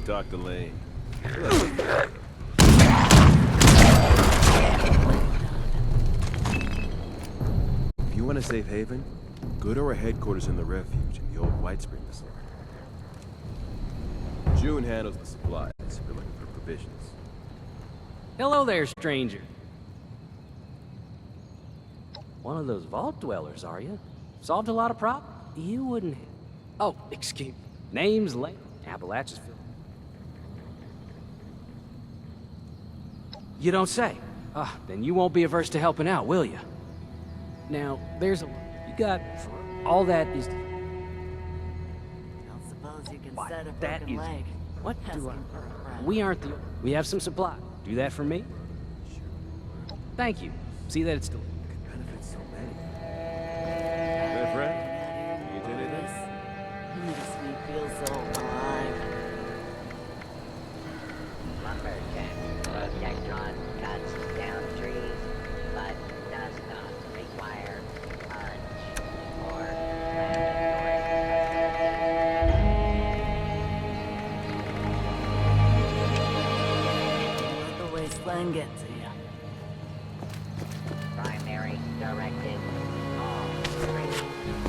Dr. Lane. If you want a safe haven, go to our headquarters in the refuge in the old White Spring facility. June handles the supplies if you're looking for provisions. Hello there, stranger. One of those vault dwellers, are you? Solved a lot of problems? You wouldn't... Oh, excuse me. Name's Lane. Appalachia's... You don't say. Ah, then you won't be averse to helping out, will you? Now, there's a... You got... All that is... Don't suppose you can set a that broken is... leg. What do I... Asking for a friend. We aren't the... We have some supply. Do that for me? Thank you. See that it's still... Could benefit so many. Hey, friend. You get into this? Makes me feel so alive. Lumberjack protectron cuts down trees, but does not require punch or Let the wasteland get to you. primary directive. All trees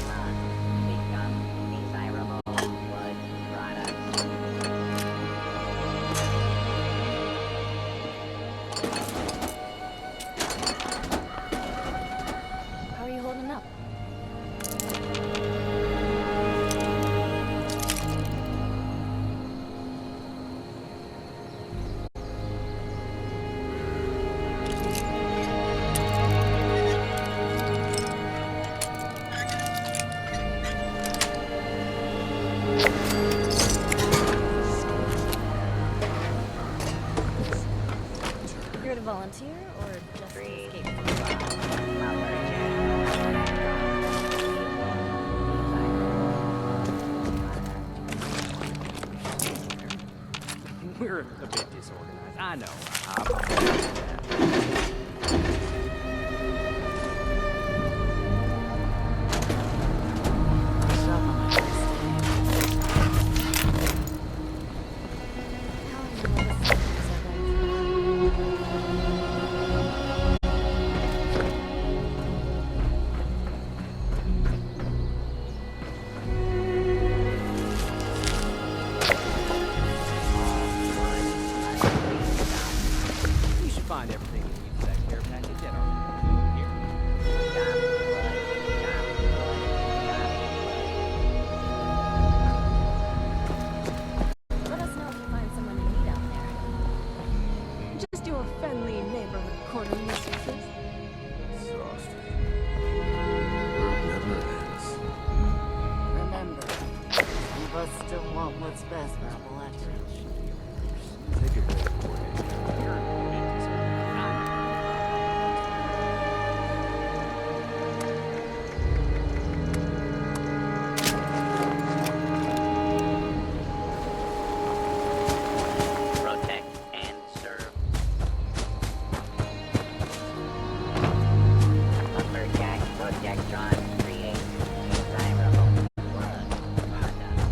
must become desirable wood products. How are you holding up? You're to volunteer or just Trees escape? We're a bit disorganized. I know. We should find everything we need for that care package at our... Here. Let us know if you find someone you need out there. Just do a friendly neighborhood corner researches. Exhausting. Work never ends. Remember, some of us still want what's best for Appalachia. Take it both ways. We're a bit disorganized. I know. Protect and serve. Lumberjack protectron creates desirable wood products.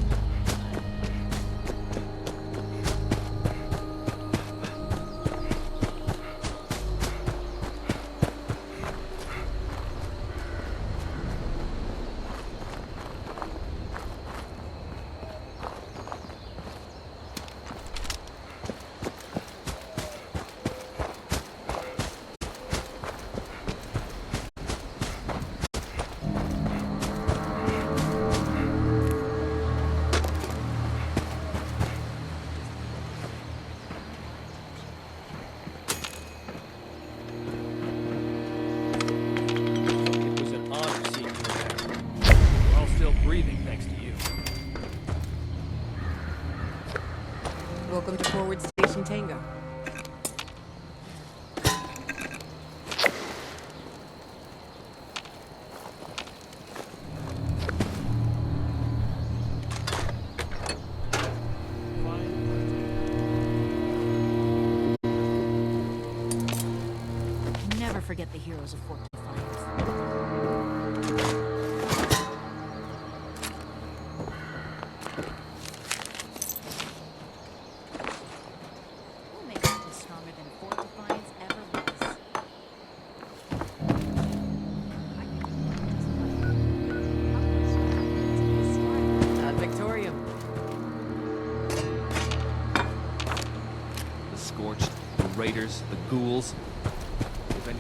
It was an honor seeing you there. We're all still breathing thanks to you. Welcome to Forward Station Tango. Never forget the heroes of Fort Defiance. Scorched, the Raiders, the Ghouls. If any...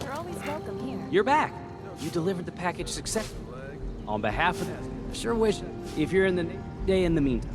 You're always welcome here. You're back. You delivered the package successfully. On behalf of them, I sure wish if you're in the day in the meantime.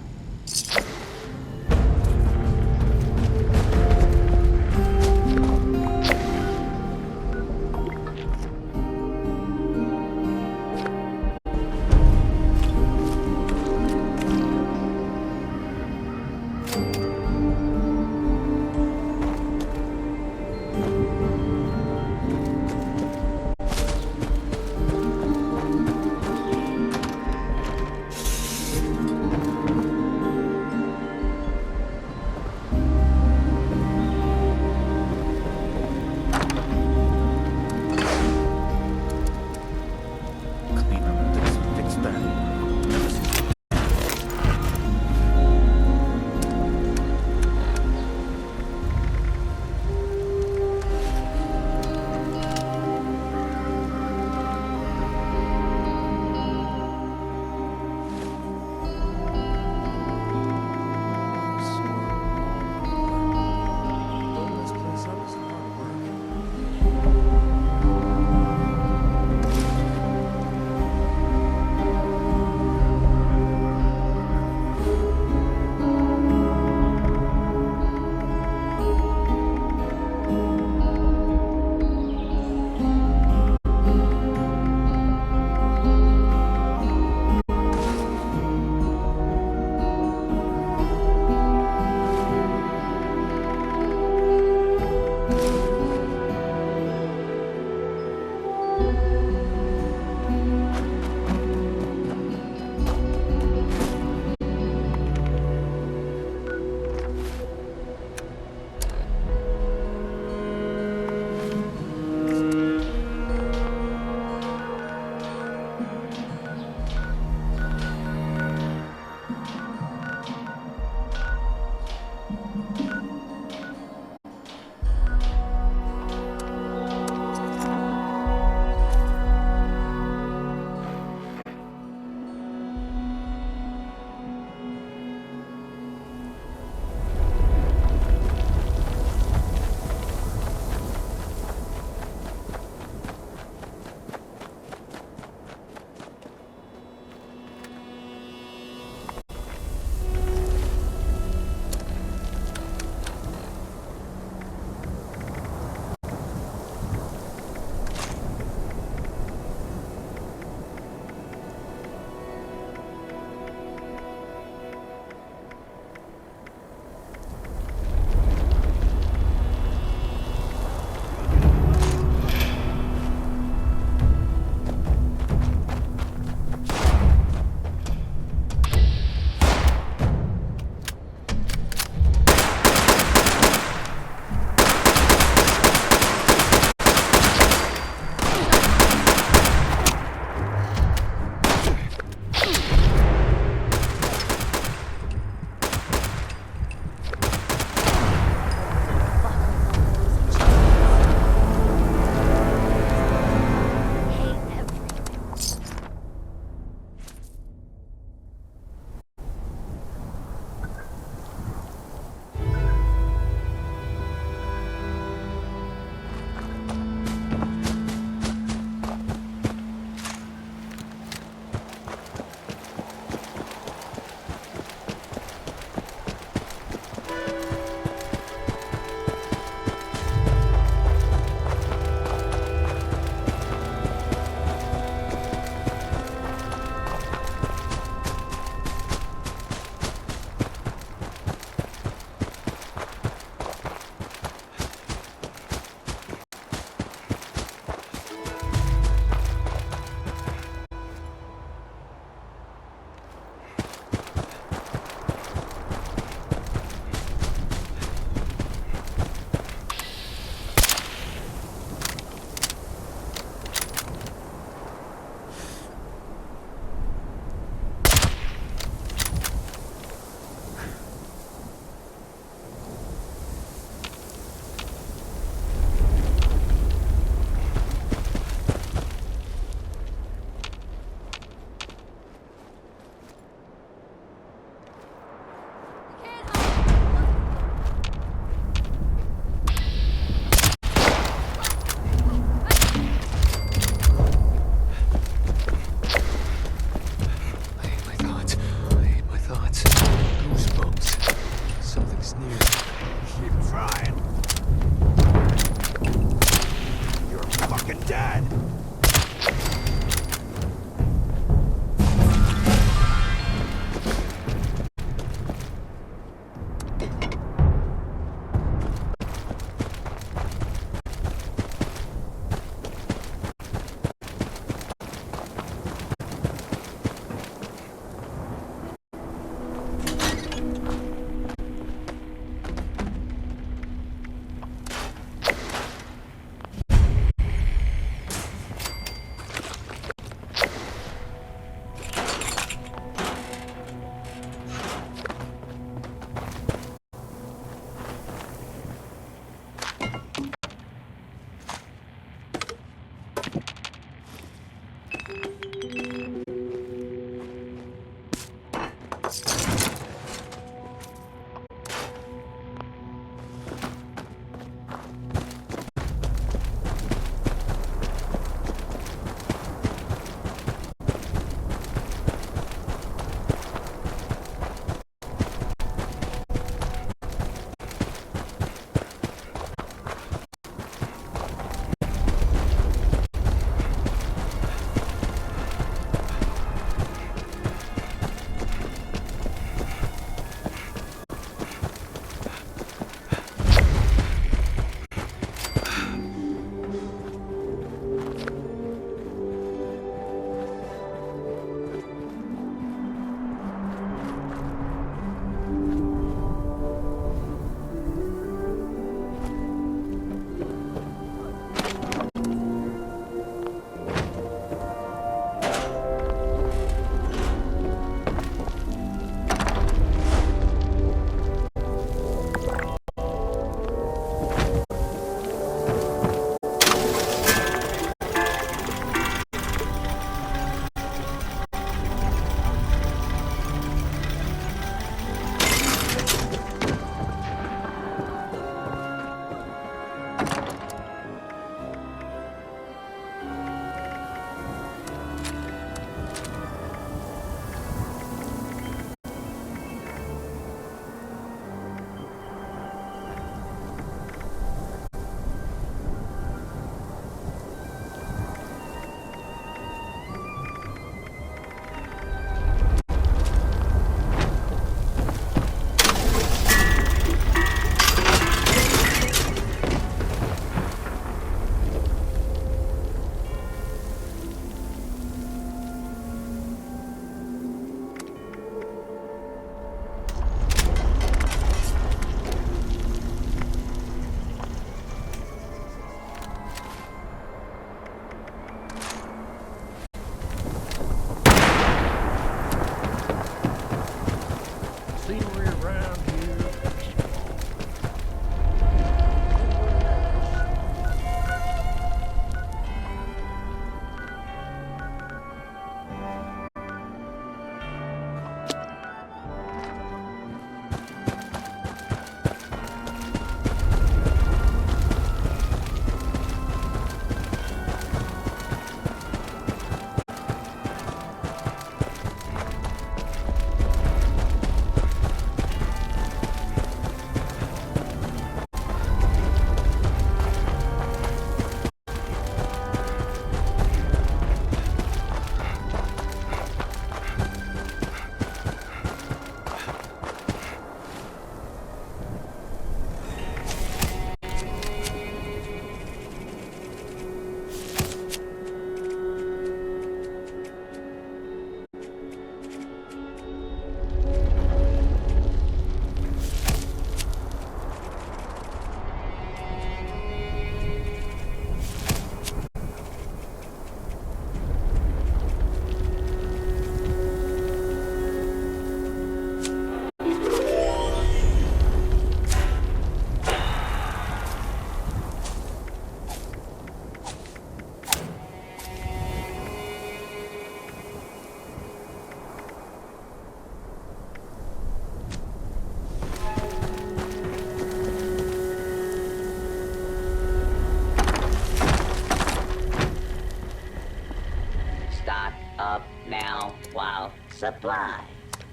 stock up now while supplies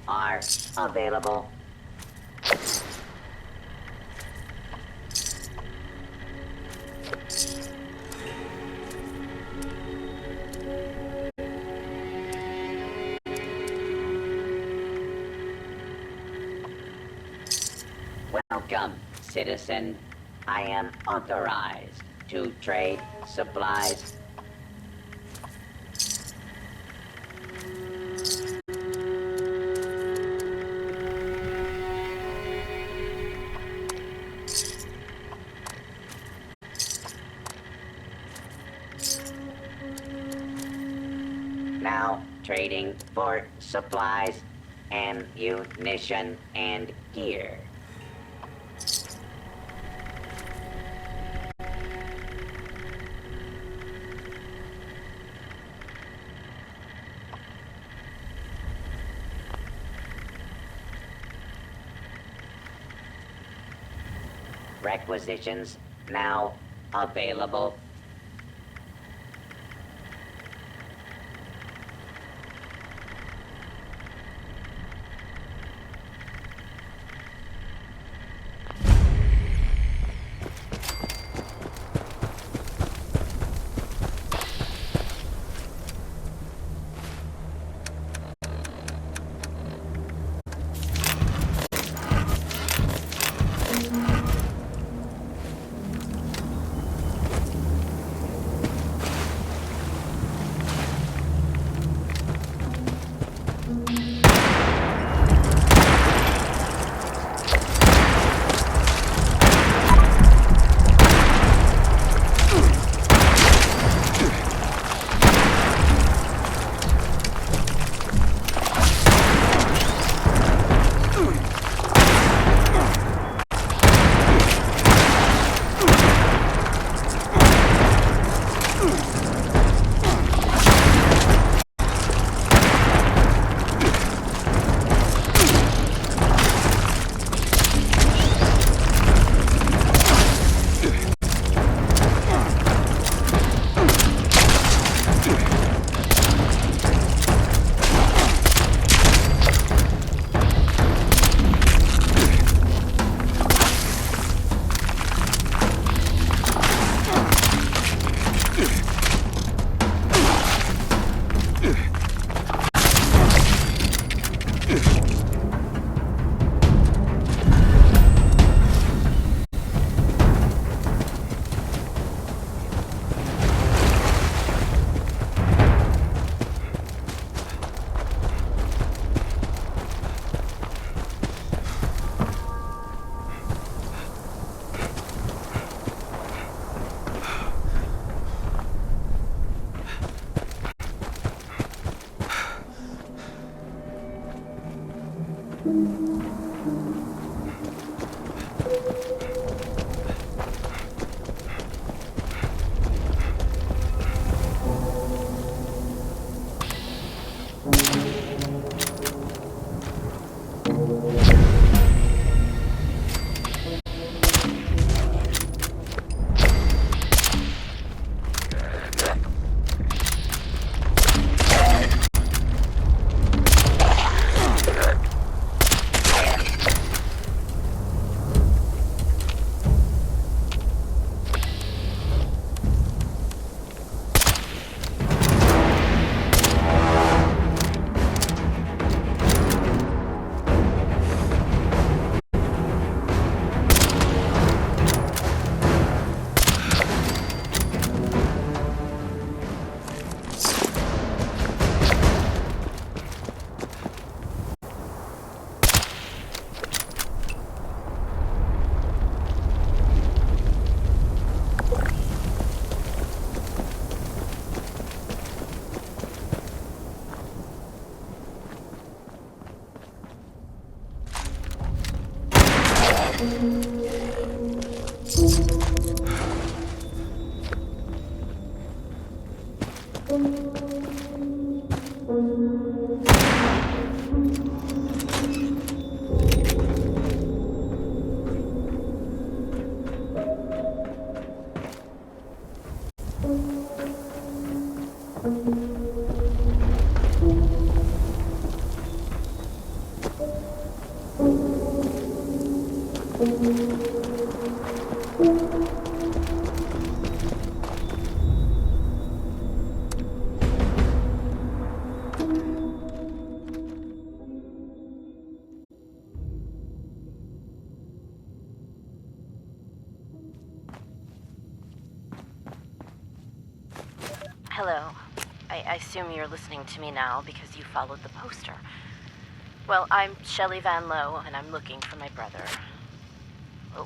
are available. Welcome, citizen. I am authorized to trade supplies. Now trading for supplies, ammunition, and gear. Requisitions now available. assume you're listening to me now because you followed the poster. Well, I'm Shelley Van Lowe, and I'm looking for my brother.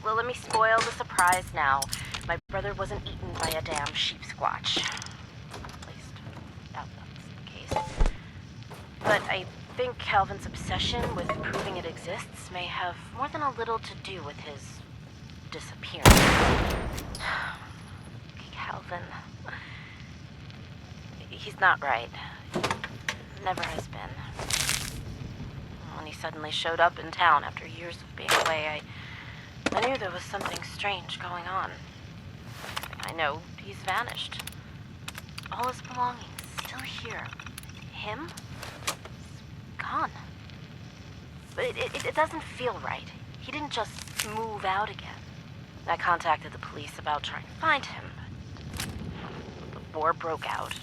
Well, let me spoil the surprise now. My brother wasn't eaten by a damn sheep squatch. At least, doubt that's the case. But I think Calvin's obsession with proving it exists may have more than a little to do with his disappearance. Calvin. He's not right. Never has been. When he suddenly showed up in town after years of being away, I knew there was something strange going on. I know he's vanished. All his belongings still here. Him? Gone. But it doesn't feel right. He didn't just move out again. I contacted the police about trying to find him, but the war broke out.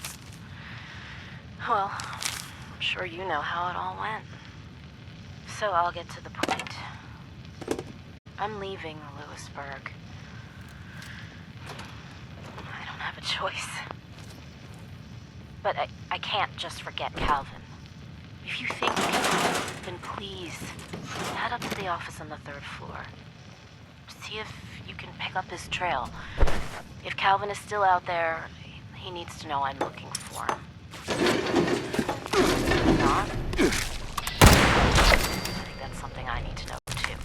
Well, I'm sure you know how it all went. So I'll get to the point. I'm leaving Lewisburg. I don't have a choice. But I can't just forget Calvin. If you think of him, then please head up to the office on the 3rd floor. See if you can pick up his trail. If Calvin is still out there, he needs to know I'm looking for him. If not, I think that's something I need to know too.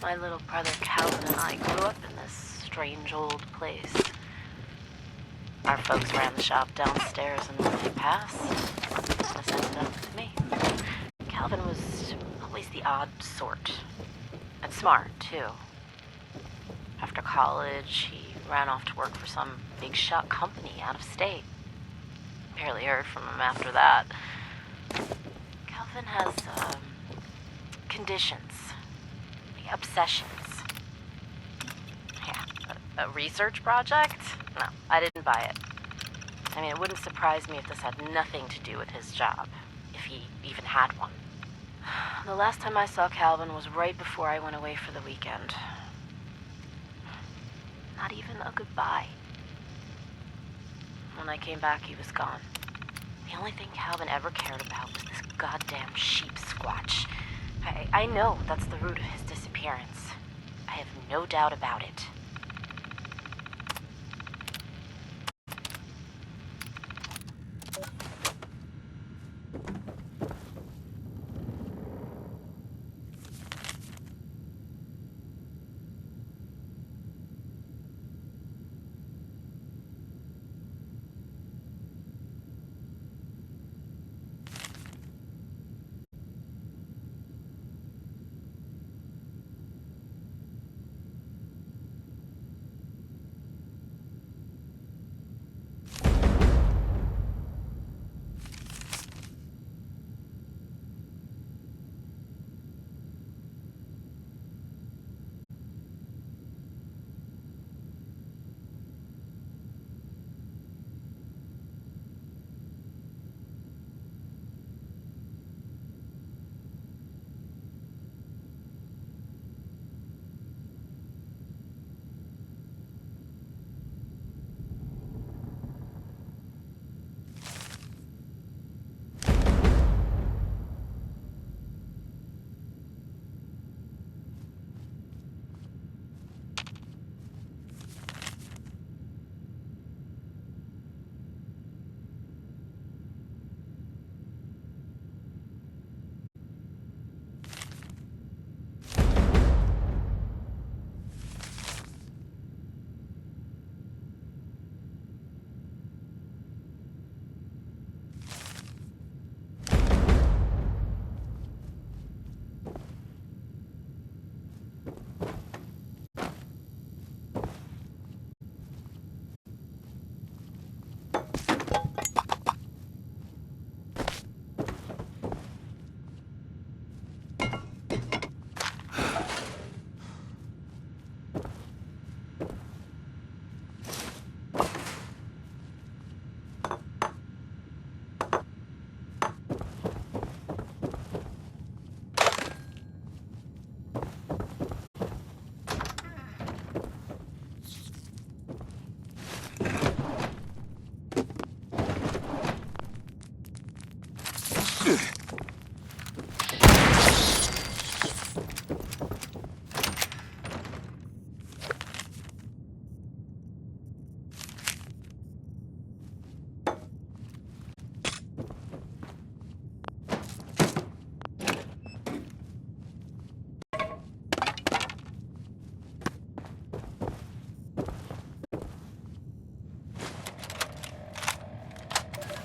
My little brother Calvin and I grew up in this strange old place. Our folks ran the shop downstairs in Monday Pass. This ended up with me. Calvin was always the odd sort. And smart, too. After college, he ran off to work for some big shot company out of state. Barely heard from him after that. Calvin has, conditions. Obsessions. Yeah, a research project? No, I didn't buy it. I mean, it wouldn't surprise me if this had nothing to do with his job, if he even had one. The last time I saw Calvin was right before I went away for the weekend. Not even a goodbye. When I came back, he was gone. The only thing Calvin ever cared about was this goddamn sheep squatch. I know that's the root of his disappearance. I have no doubt about it.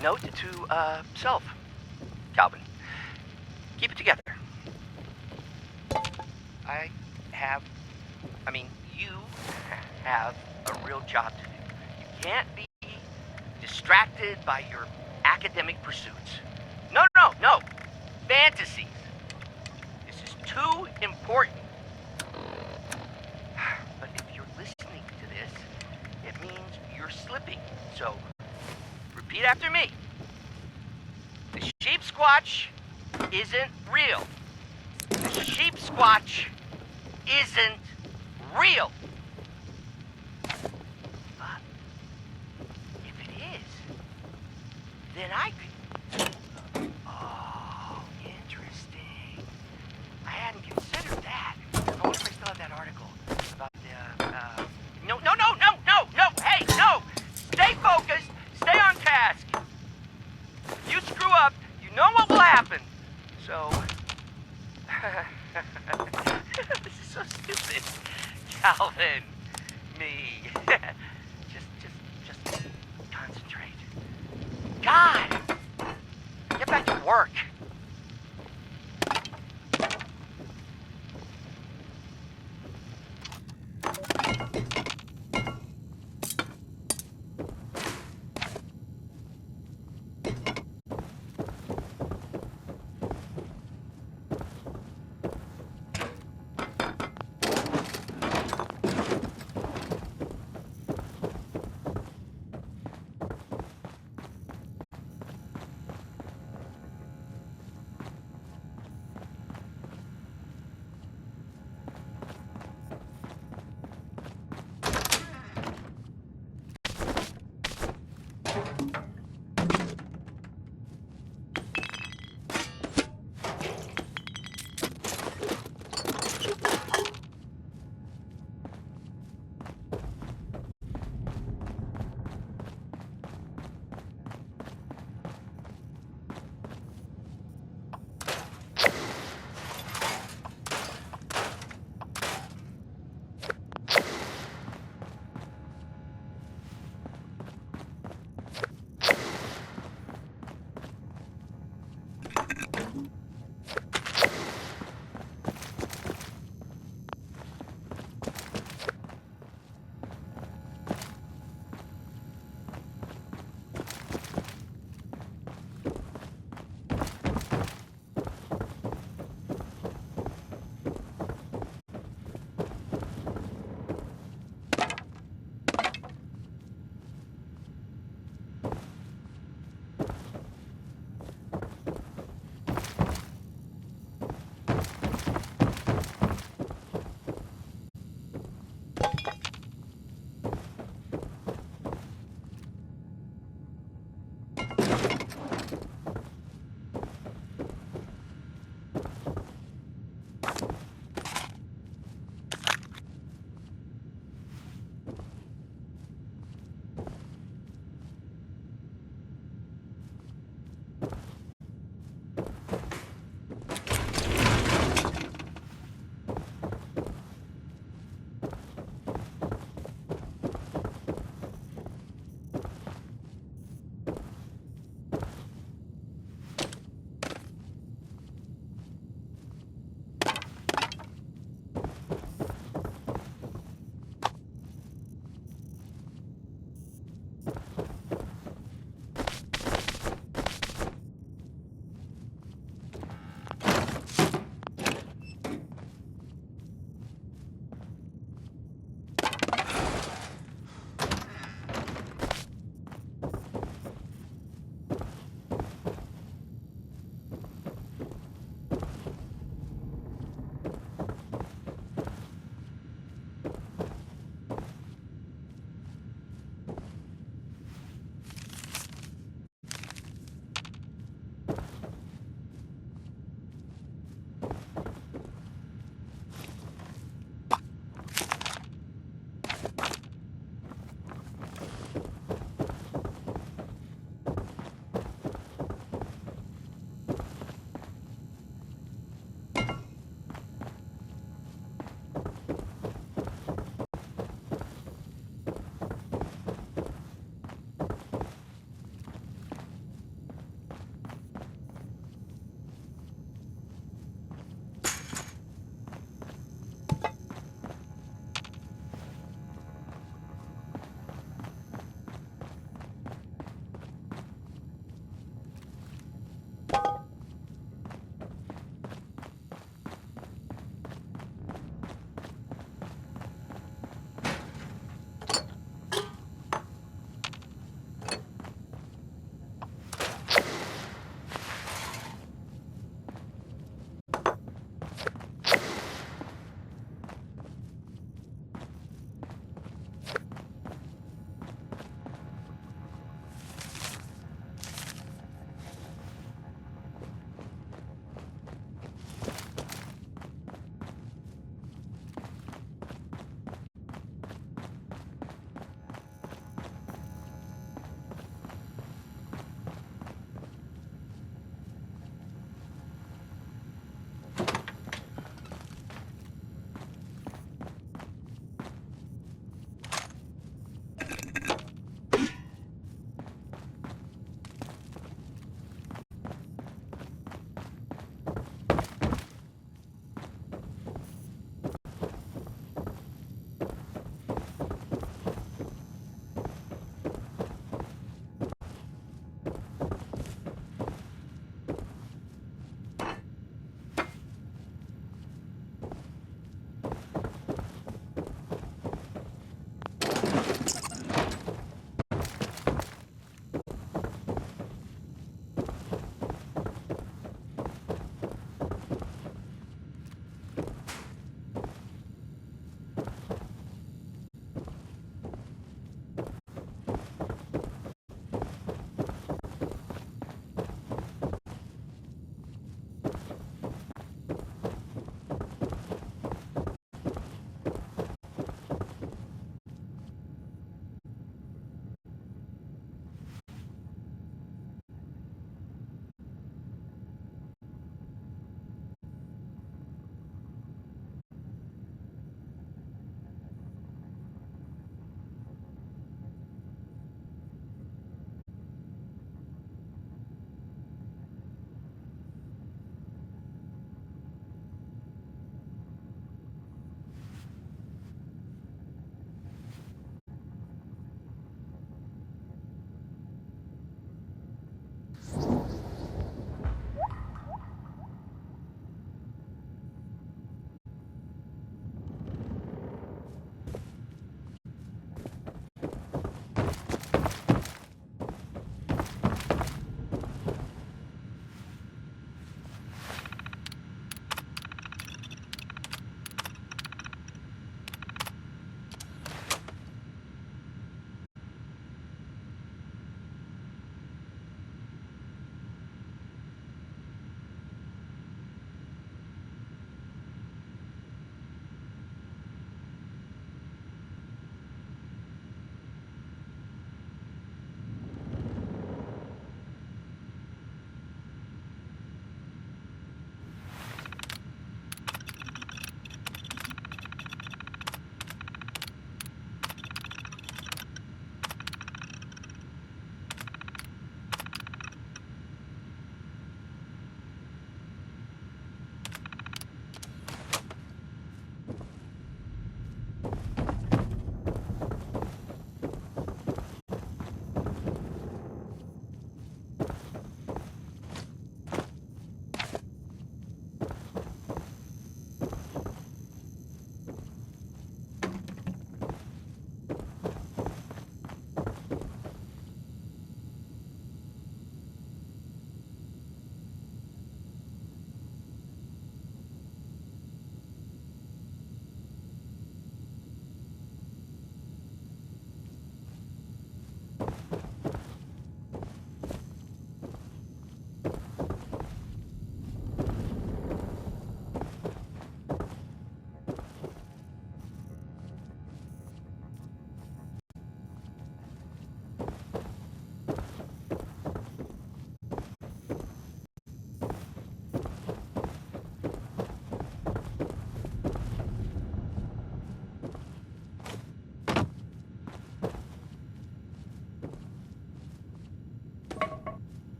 Note to self, Calvin. Keep it together. You have a real job to do. You can't be distracted by your academic pursuits. No. Fantasies. This is too important. But if you're listening to this, it means you're slipping. So, repeat after me. The sheep squatch isn't real. The sheep squatch isn't real. But if it is, then I could... Oh, interesting. I hadn't considered that. I wonder if I still have that article about the, No! Hey, no! Stay focused! Stay on task! If you screw up, you know what will happen. So... This is so stupid. Calvin. Me. just concentrate. God! Get back to work.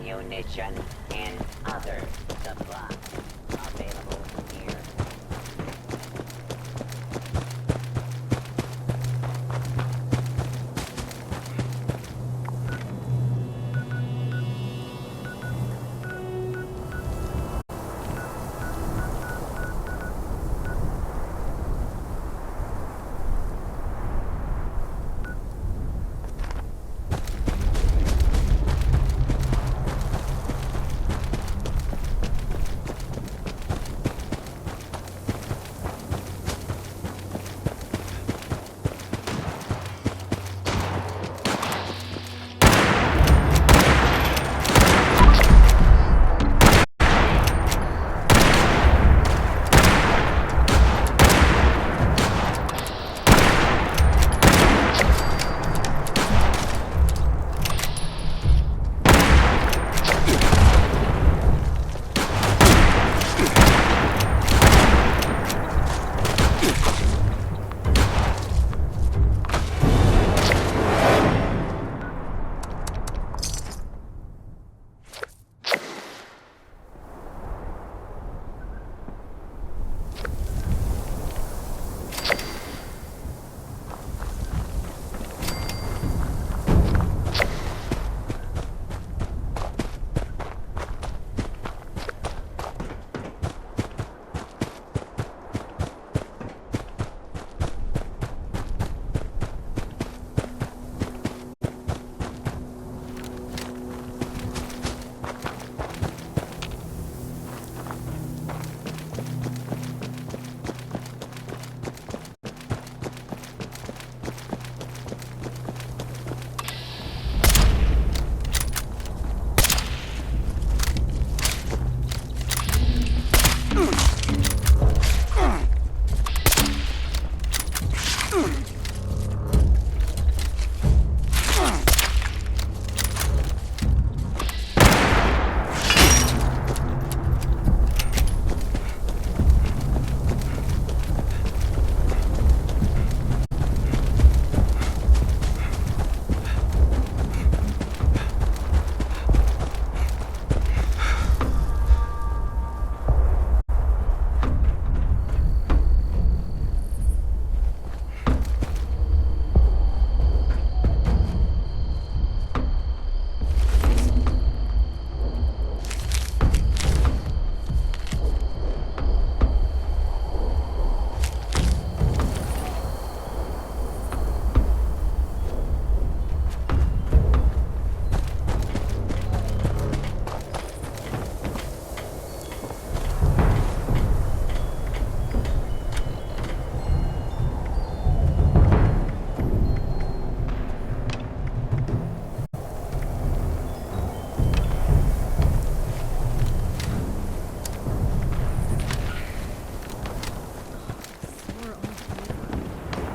ammunition, and other supplies. Available here.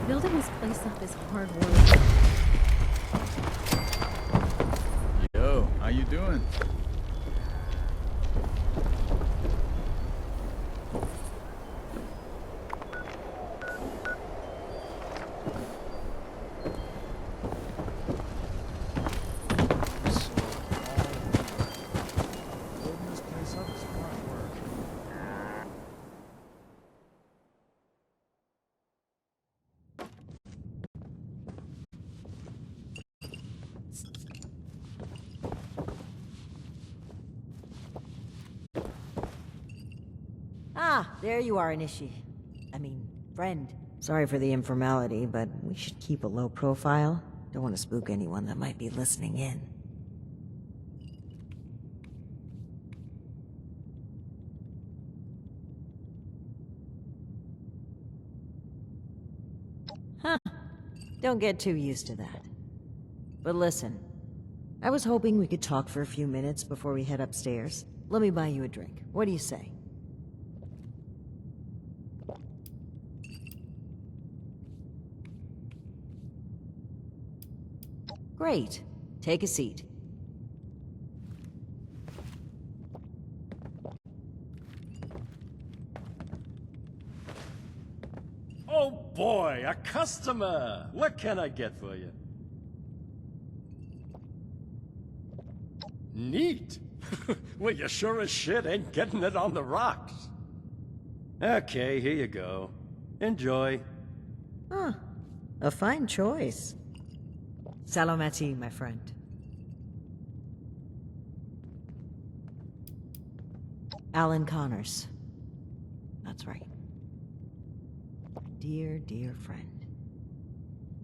Building this place up is hard work. Yo, how you doing? Ah, there you are, Inishi. I mean, friend. Sorry for the informality, but we should keep a low profile. Don't want to spook anyone that might be listening in. Huh. Don't get too used to that. But listen, I was hoping we could talk for a few minutes before we head upstairs. Let me buy you a drink. What do you say? Great. Take a seat. Oh boy, a customer! What can I get for you? Neat. Well, you sure as shit ain't getting it on the rocks. Okay, here you go. Enjoy. Huh. A fine choice. Salomati, my friend. Alan Connors. That's right. Dear, dear friend.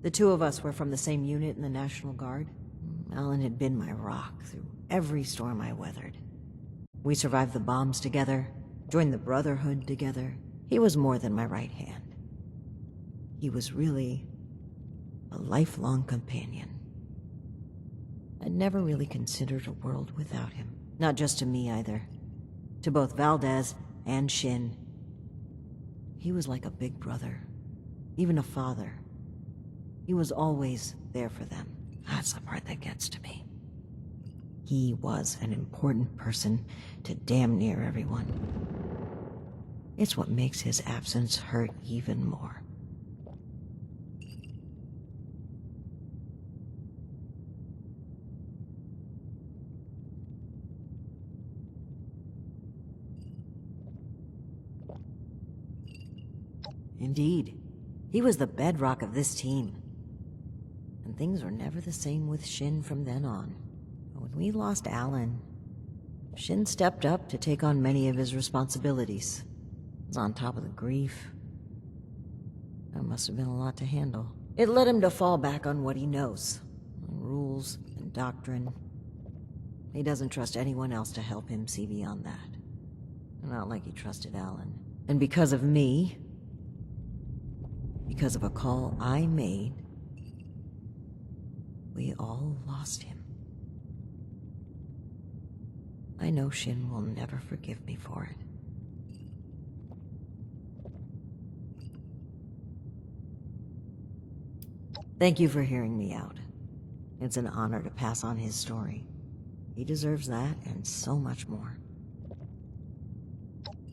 The two of us were from the same unit in the National Guard. Alan had been my rock through every storm I weathered. We survived the bombs together, joined the Brotherhood together. He was more than my right hand. He was really a lifelong companion. I'd never really considered a world without him. Not just to me either. To both Valdez and Shin. He was like a big brother, even a father. He was always there for them. That's the part that gets to me. He was an important person to damn near everyone. It's what makes his absence hurt even more. Indeed. He was the bedrock of this team. And things were never the same with Shin from then on. When we lost Alan, Shin stepped up to take on many of his responsibilities. He was on top of the grief. That must have been a lot to handle. It led him to fall back on what he knows. Rules and doctrine. He doesn't trust anyone else to help him see beyond that. Not like he trusted Alan. And because of me, because of a call I made, we all lost him. I know Shin will never forgive me for it. Thank you for hearing me out. It's an honor to pass on his story. He deserves that and so much more.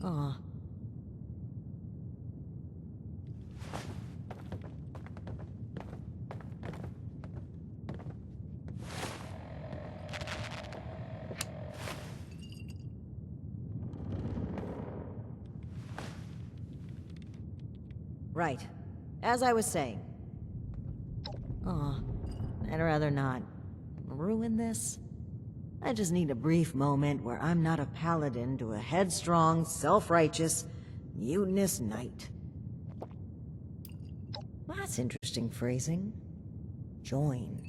Aw. Right. As I was saying. Aw, I'd rather not ruin this. I just need a brief moment where I'm not a paladin to a headstrong, self-righteous, mutinous knight. That's interesting phrasing. Join.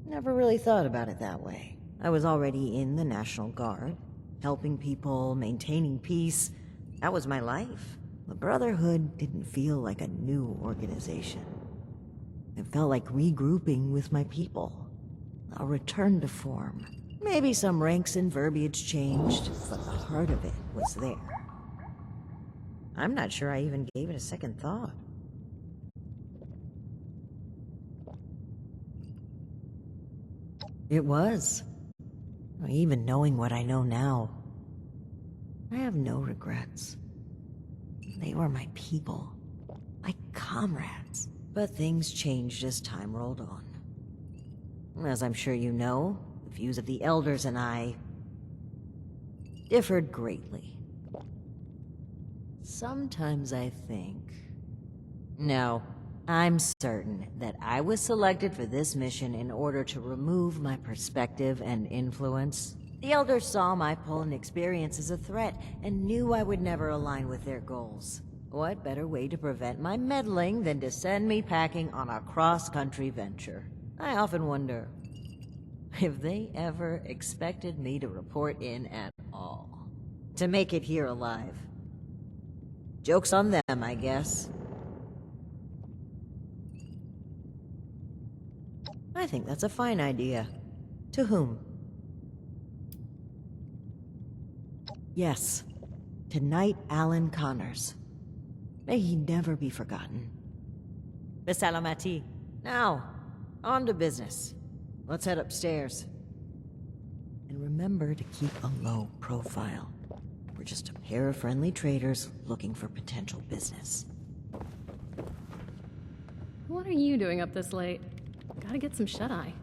Never really thought about it that way. I was already in the National Guard, helping people, maintaining peace. That was my life. The Brotherhood didn't feel like a new organization. It felt like regrouping with my people. A return to form. Maybe some ranks and verbiage changed, but the heart of it was there. I'm not sure I even gave it a second thought. It was. Even knowing what I know now, I have no regrets. They were my people, my comrades. But things changed as time rolled on. As I'm sure you know, the views of the Elders and I differed greatly. Sometimes I think... No, I'm certain that I was selected for this mission in order to remove my perspective and influence. The Elders saw my pull and experience as a threat and knew I would never align with their goals. What better way to prevent my meddling than to send me packing on a cross-country venture? I often wonder if they ever expected me to report in at all. To make it here alive. Joke's on them, I guess. I think that's a fine idea. To whom? Yes, to Knight Alan Connors. May he never be forgotten. Bisalamati. Now, on to business. Let's head upstairs. And remember to keep a low profile. We're just a pair of friendly traders looking for potential business. What are you doing up this late? Gotta get some shut-eye.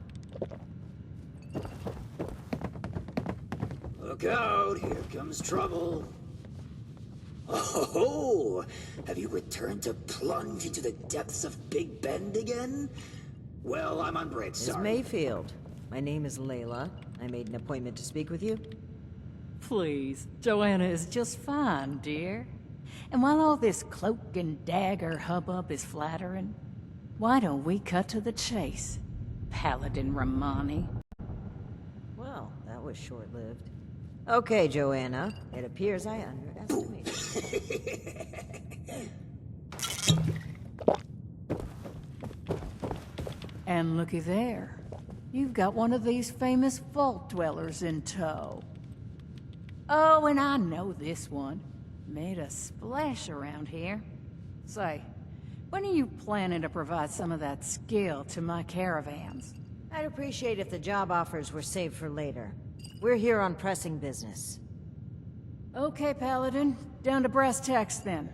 Look out, here comes trouble. Oh, have you returned to plunge into the depths of Big Bend again? Well, I'm on break, Ms. sorry. Mayfield. My name is Layla. I made an appointment to speak with you. Please, Joanna is just fine, dear. And while all this cloak and dagger hubbub is flattering, why don't we cut to the chase, Paladin Romani? Well, that was short-lived. Okay, Joanna. It appears I underestimated. And looky there. You've got one of these famous vault dwellers in tow. Oh, and I know this one. Made a splash around here. Say, when are you planning to provide some of that skill to my caravans? I'd appreciate if the job offers were saved for later. We're here on pressing business. Okay, Paladin. Down to brass tacks, then.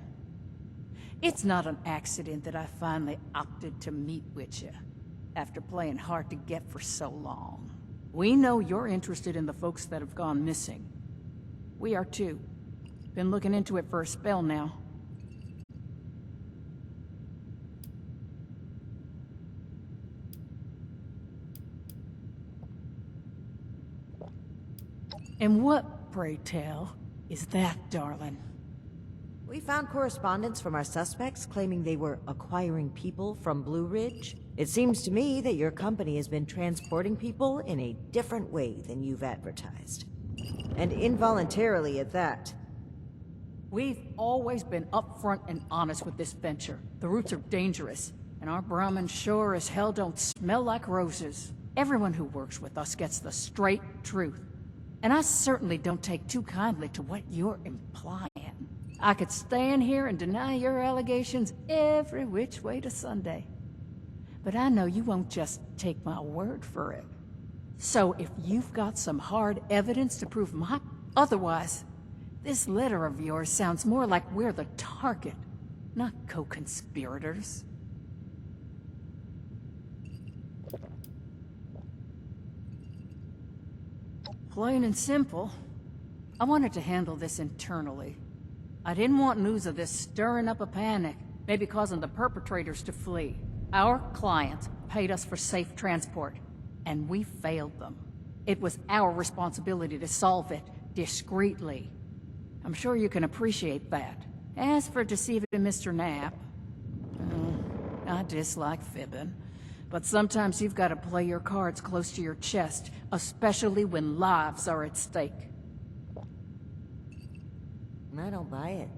It's not an accident that I finally opted to meet with you, after playing hard to get for so long. We know you're interested in the folks that have gone missing. We are too. Been looking into it for a spell now. And what, pray tell, is that, darling? We found correspondence from our suspects claiming they were acquiring people from Blue Ridge. It seems to me that your company has been transporting people in a different way than you've advertised. And involuntarily at that. We've always been upfront and honest with this venture. The routes are dangerous, and our Brahmin sure as hell don't smell like roses. Everyone who works with us gets the straight truth. And I certainly don't take too kindly to what you're implying. I could stand here and deny your allegations every which way to Sunday. But I know you won't just take my word for it. So if you've got some hard evidence to prove my... Otherwise, this letter of yours sounds more like we're the target, not co-conspirators. Plain and simple, I wanted to handle this internally. I didn't want news of this stirring up a panic, maybe causing the perpetrators to flee. Our clients paid us for safe transport, and we failed them. It was our responsibility to solve it discreetly. I'm sure you can appreciate that. As for deceiving Mr. Knapp, I dislike fibbing. But sometimes you've got to play your cards close to your chest, especially when lives are at stake. I don't buy it.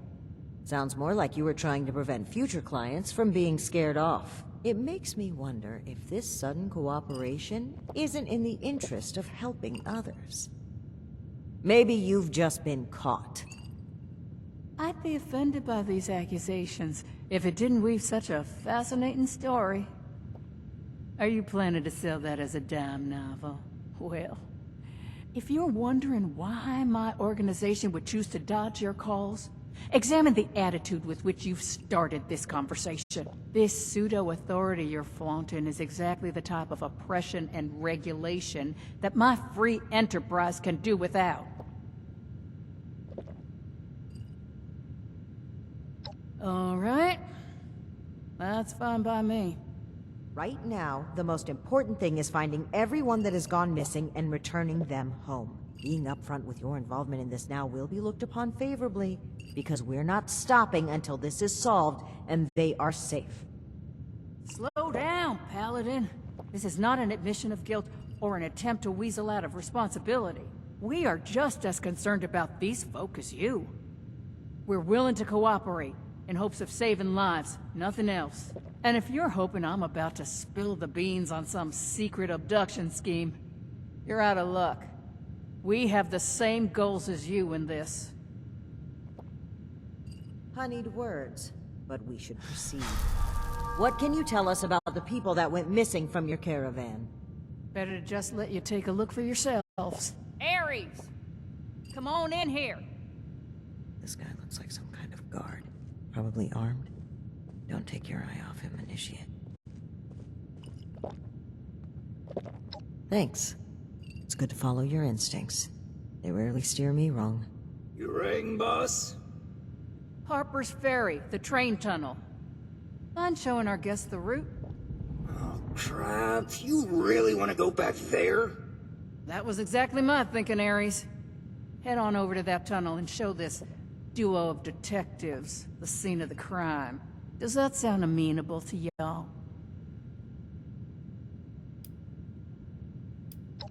Sounds more like you were trying to prevent future clients from being scared off. It makes me wonder if this sudden cooperation isn't in the interest of helping others. Maybe you've just been caught. I'd be offended by these accusations if it didn't weave such a fascinating story. Are you planning to sell that as a dime novel? Well, if you're wondering why my organization would choose to dodge your calls, examine the attitude with which you've started this conversation. This pseudo-authority you're flaunting is exactly the type of oppression and regulation that my free enterprise can do without. All right. That's fine by me. Right now, the most important thing is finding everyone that has gone missing and returning them home. Being upfront with your involvement in this now will be looked upon favorably, because we're not stopping until this is solved and they are safe. Slow down, Paladin. This is not an admission of guilt or an attempt to weasel out of responsibility. We are just as concerned about these folk as you. We're willing to cooperate in hopes of saving lives, nothing else. And if you're hoping I'm about to spill the beans on some secret abduction scheme, you're out of luck. We have the same goals as you in this. Honeyed words, but we should proceed. What can you tell us about the people that went missing from your caravan? Better to just let you take a look for yourselves. Ares! Come on in here! This guy looks like some kind of guard. Probably armed. Don't take your eye off him, Initiate. Thanks. It's good to follow your instincts. They rarely steer me wrong. You rang, boss? Harper's Ferry, the train tunnel. Mind showing our guests the route? Oh, crap. You really want to go back there? That was exactly my thinking, Ares. Head on over to that tunnel and show this duo of detectives the scene of the crime. Does that sound amenable to y'all?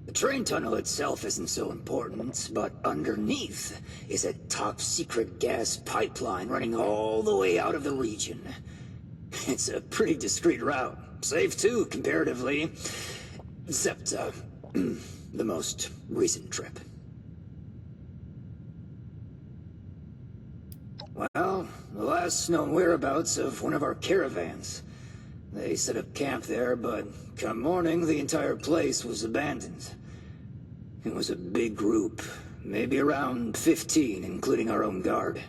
The train tunnel itself isn't so important, but underneath is a top-secret gas pipeline running all the way out of the region. It's a pretty discreet route. Safe too, comparatively. Except, the most recent trip. Well, the last known whereabouts of one of our caravans. They set up camp there, but come morning, the entire place was abandoned. It was a big group, maybe around 15, including our own guard.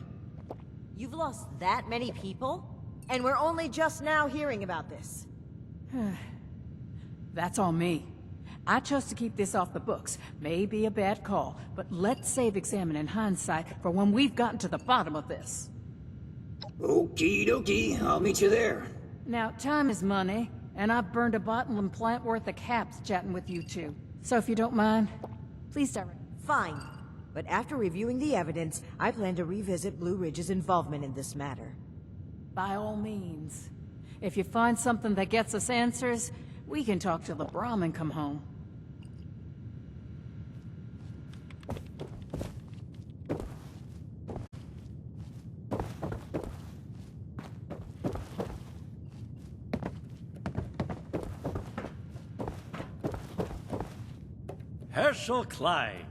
You've lost that many people? And we're only just now hearing about this. That's on me. I chose to keep this off the books. May be a bad call, but let's save examining hindsight for when we've gotten to the bottom of this. Okie dokie, I'll meet you there. Now, time is money, and I've burned a bottle and plant worth of caps chatting with you two. So if you don't mind, please direct. Fine. But after reviewing the evidence, I plan to revisit Blue Ridge's involvement in this matter. By all means. If you find something that gets us answers, we can talk till the Brahmin come home. Herschel Klein.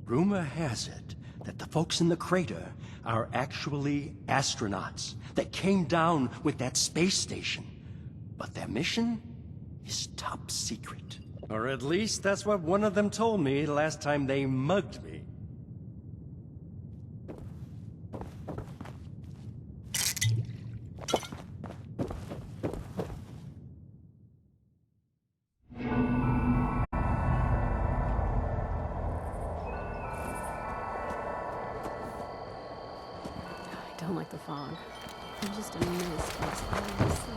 Rumor has it that the folks in the crater are actually astronauts that came down with that space station. But their mission is top secret. Or at least that's what one of them told me last time they mugged me. I don't like the fog. I'm just a mist makes all of this seem.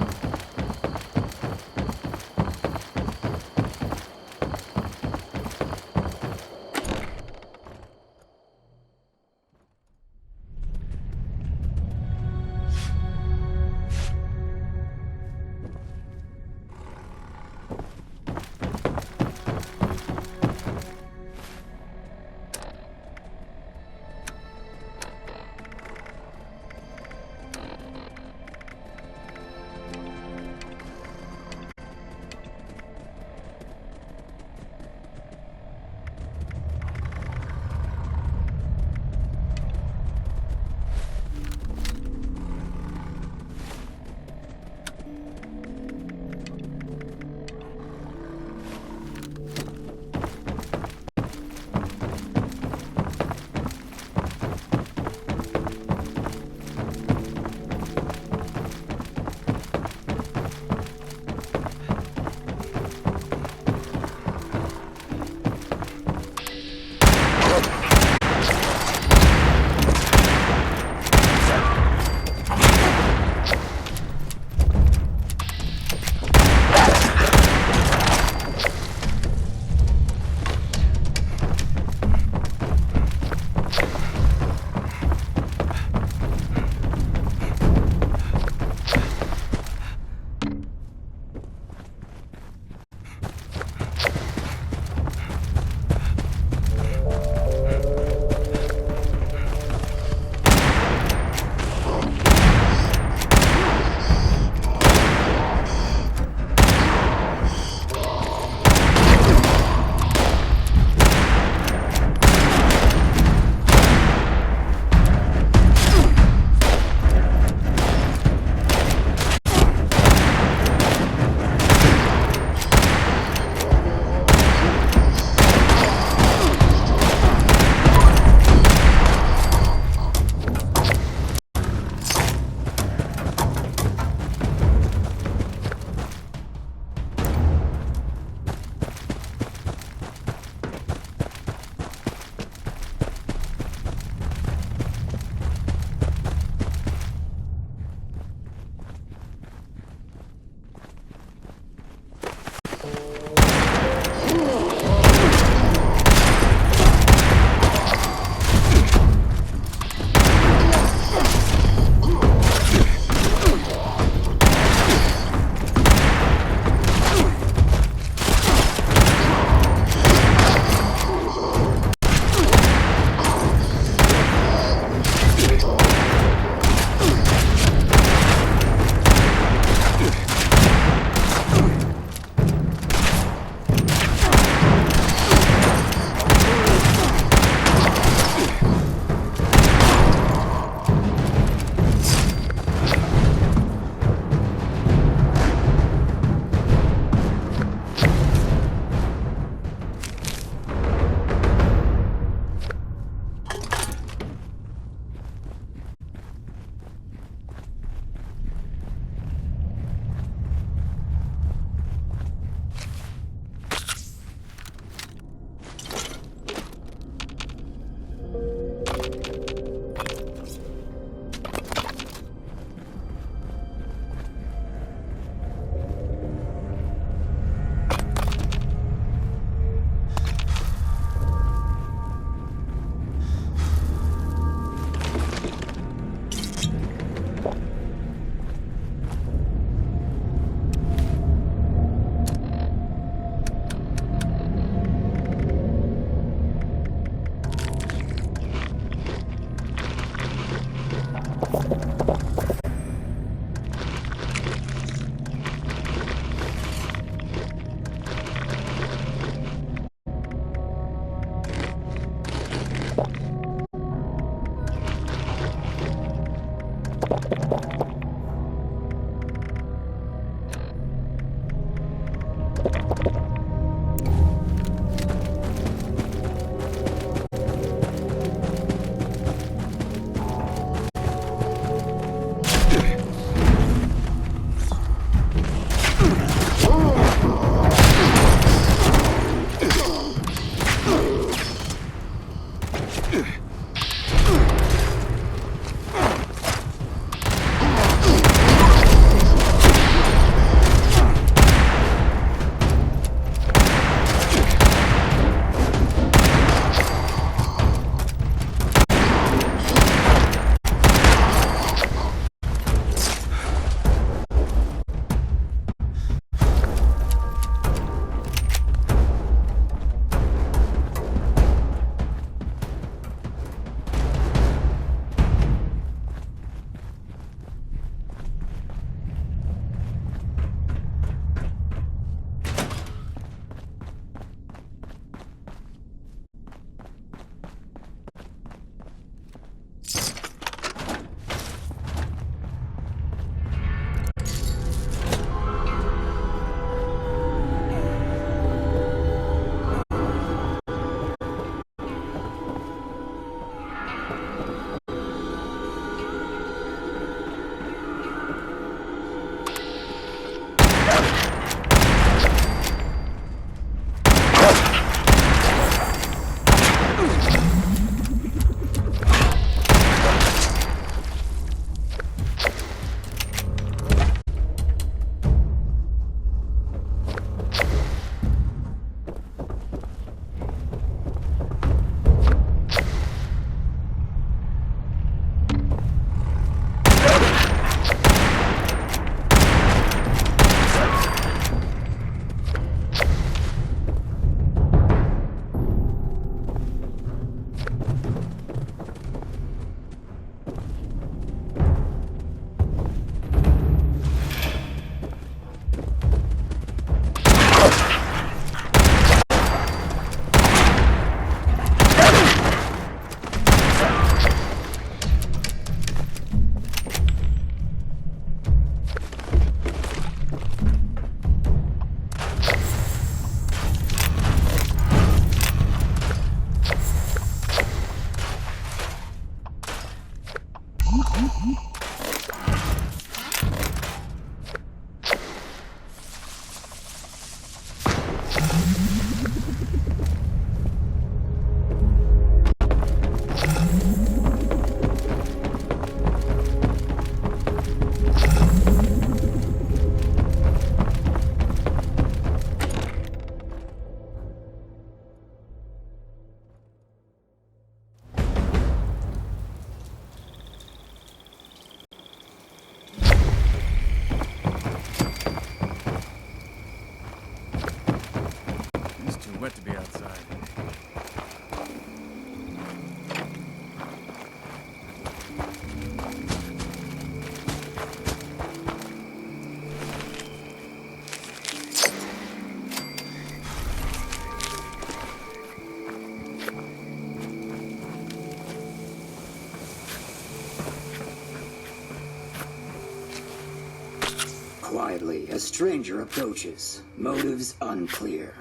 quietly, a stranger approaches. Motives unclear.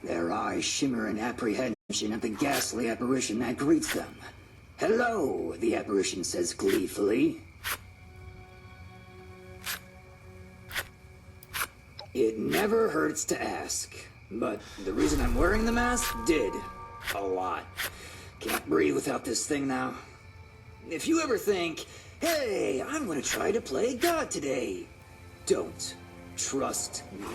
Their eyes shimmer in apprehension at the ghastly apparition that greets them. "Hello," the apparition says gleefully. It never hurts to ask, but the reason I'm wearing the mask did. A lot. Can't breathe without this thing now. If you ever think, hey, I'm gonna try to play God today, don't. Trust me.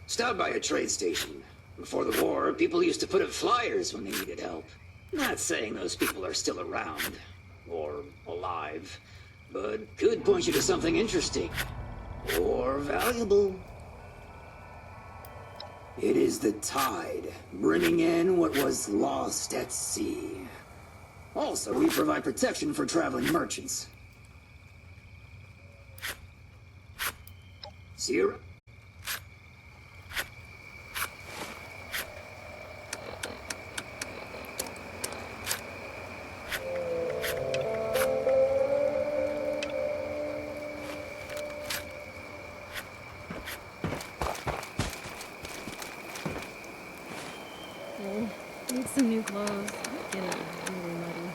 Stop by a trade station. Before the war, people used to put up flyers when they needed help. Not saying those people are still around, or alive, but could point you to something interesting, or valuable. It is the tide, bringing in what was lost at sea. Also, we provide protection for traveling merchants. See you around. Need some new clothes. Get it really muddy.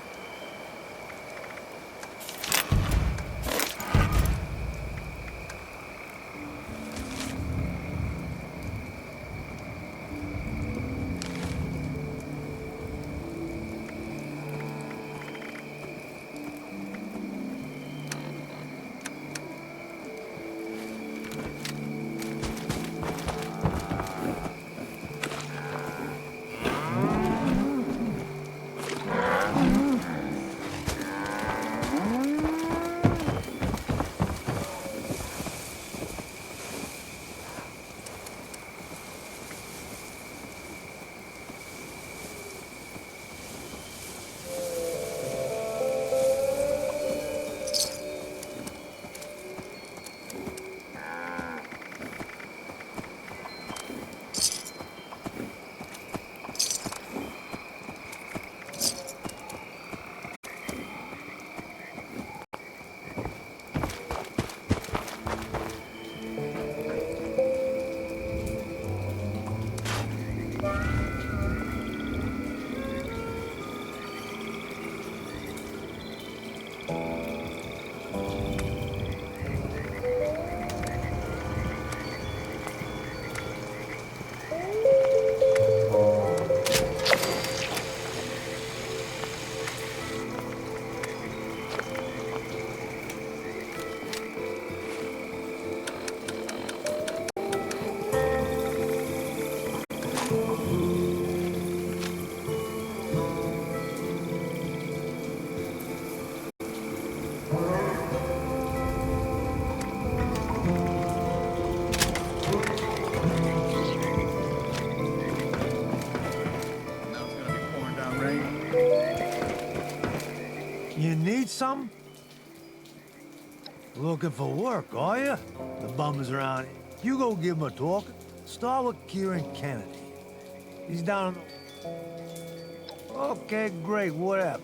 You need something? Looking for work, are you? The bums around. You go give him a talk. Start with Kieran Kennedy. He's down on... Okay, great, whatever.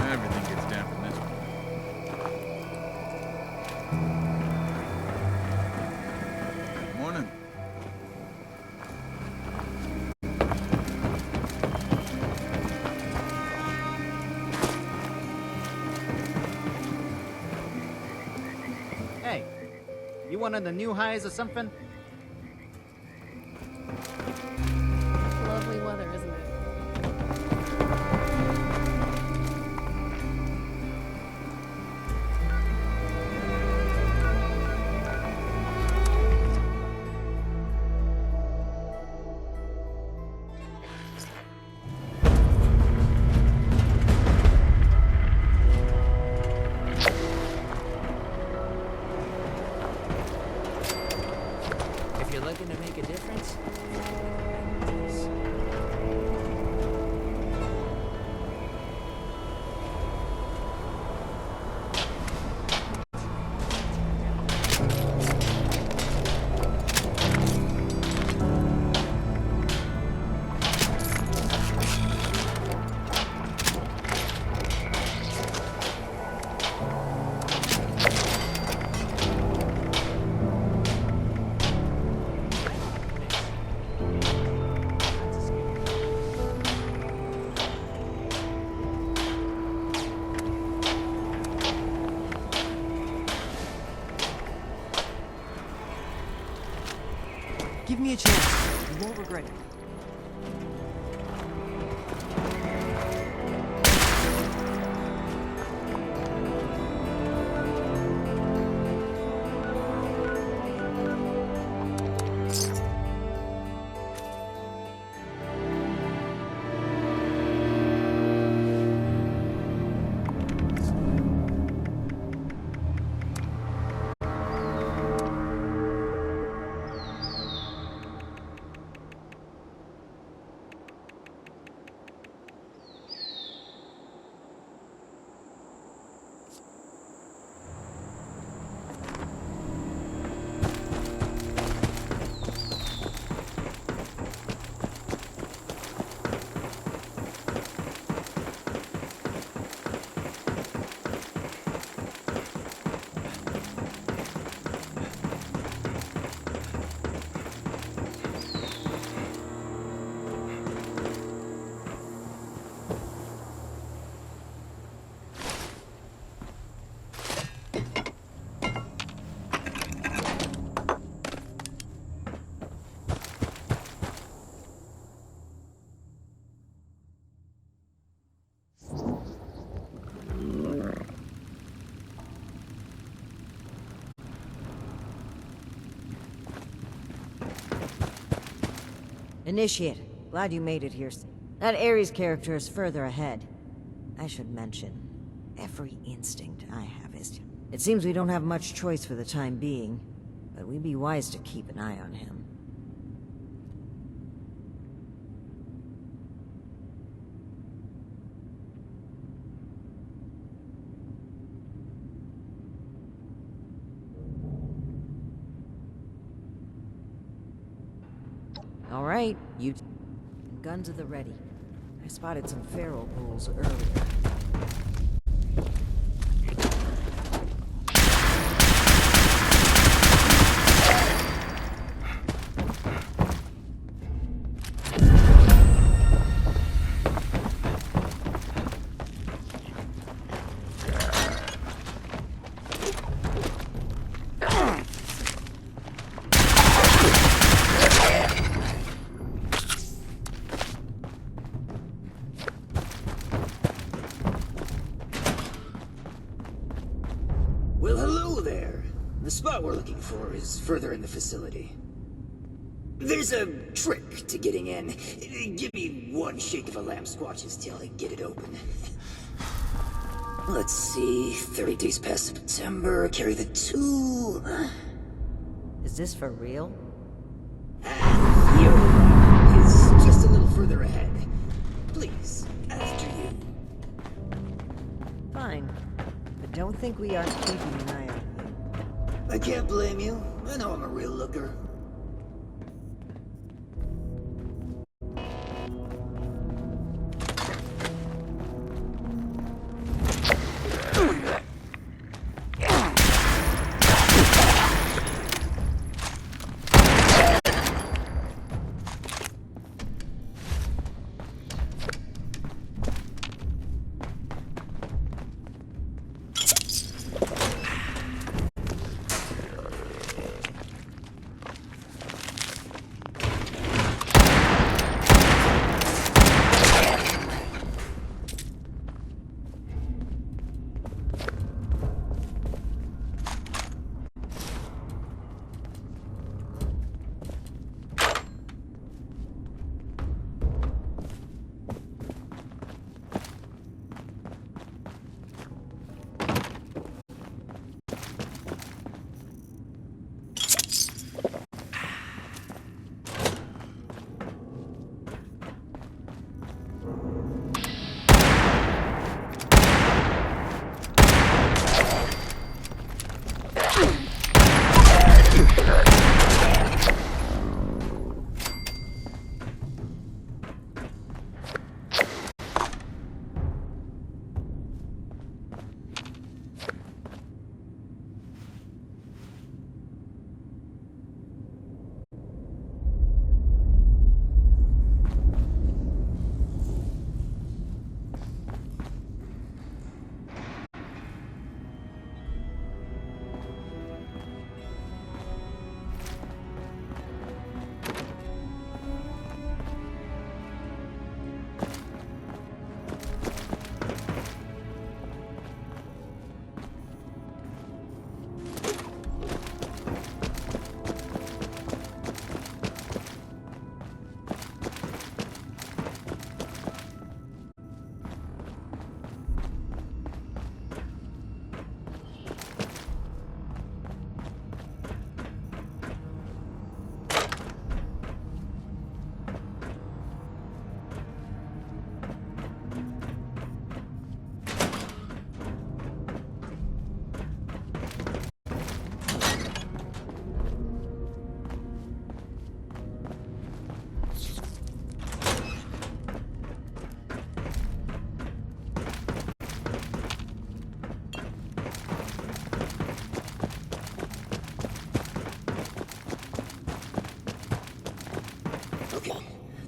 Everything gets down from this one. Morning. Hey, you one of the new highs or something? Lovely weather, isn't it? me a chance. You won't regret it. Initiate, glad you made it here. That Ares character is further ahead. I should mention, every instinct I have is... It seems we don't have much choice for the time being, but we'd be wise to keep an eye on him. All right, you... Guns at the ready. I spotted some feral ghouls earlier. Well, hello there. The spot we're looking for is further in the facility. There's a trick to getting in. Give me one shake of a lamb squatch's tail to get it open. Let's see, 30 days past September, carry the 2... Is this for real? Yola is just a little further ahead. Please, after you. Fine. But don't think we aren't keeping an eye on you. I can't blame you. I know I'm a real looker.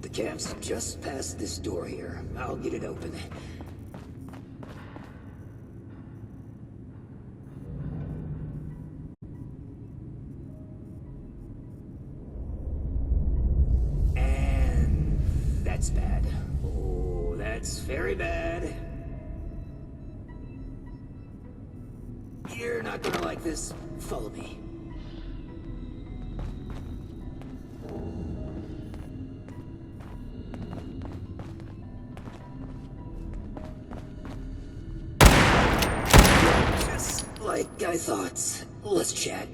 The camp's just past this door here. I'll get it open. And that's bad. Oh, that's very bad. You're not gonna like this. Follow me. Like I thought. Let's chat.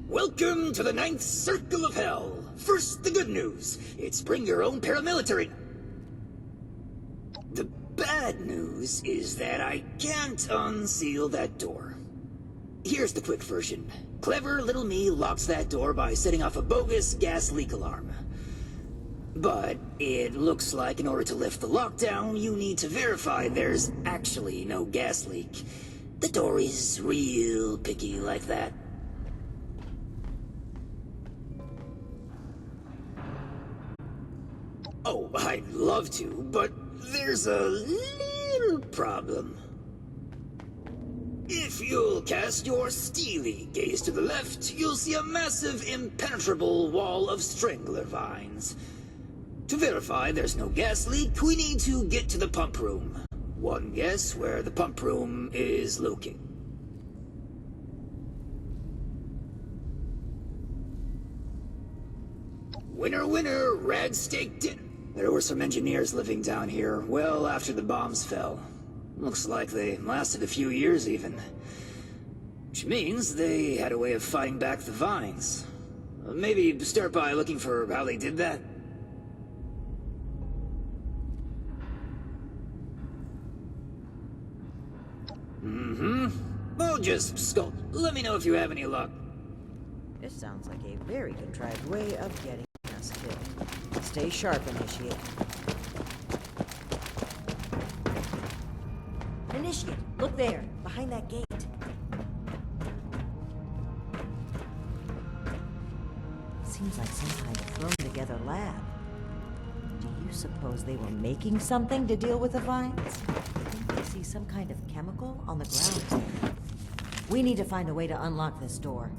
Welcome to the 9th Circle of Hell. First, the good news. It's bring your own paramilitary. The bad news is that I can't unseal that door. Here's the quick version. Clever little me locks that door by setting off a bogus gas leak alarm. But it looks like in order to lift the lockdown, you need to verify there's actually no gas leak. The door is real picky like that. Oh, I'd love to, but there's a little problem. If you'll cast your steely gaze to the left, you'll see a massive, impenetrable wall of strangler vines. To verify there's no gas leak, we need to get to the pump room. One guess where the pump room is located. Winner, winner, rad steak dinner. There were some engineers living down here well after the bombs fell. Looks like they lasted a few years even. Which means they had a way of fighting back the vines. Maybe start by looking for how they did that. I'll just skulk. Let me know if you have any luck. This sounds like a very contrived way of getting us killed. Stay sharp, Initiate. Initiate, look there, behind that gate. Seems like some kind of thrown-together lab. Do you suppose they were making something to deal with the vines? I see some kind of chemical on the ground here. We need to find a way to unlock this door.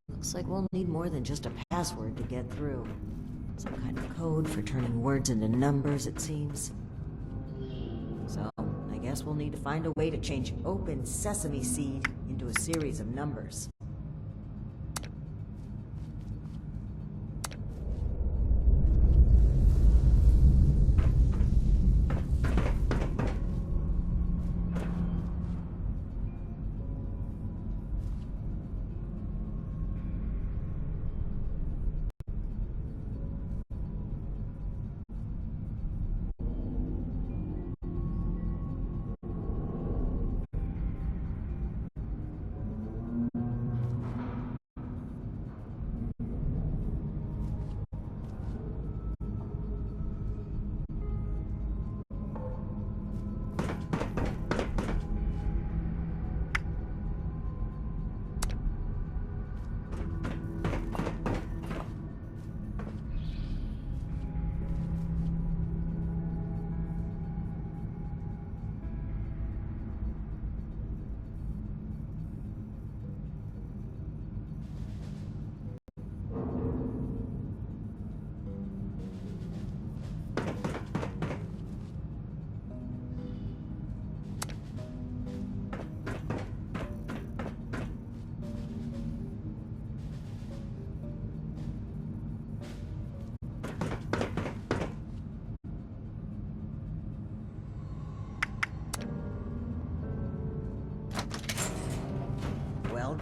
Looks like we'll need more than just a password to get through. Some kind of code for turning words into numbers, it seems. So, I guess we'll need to find a way to change open sesame seed into a series of numbers.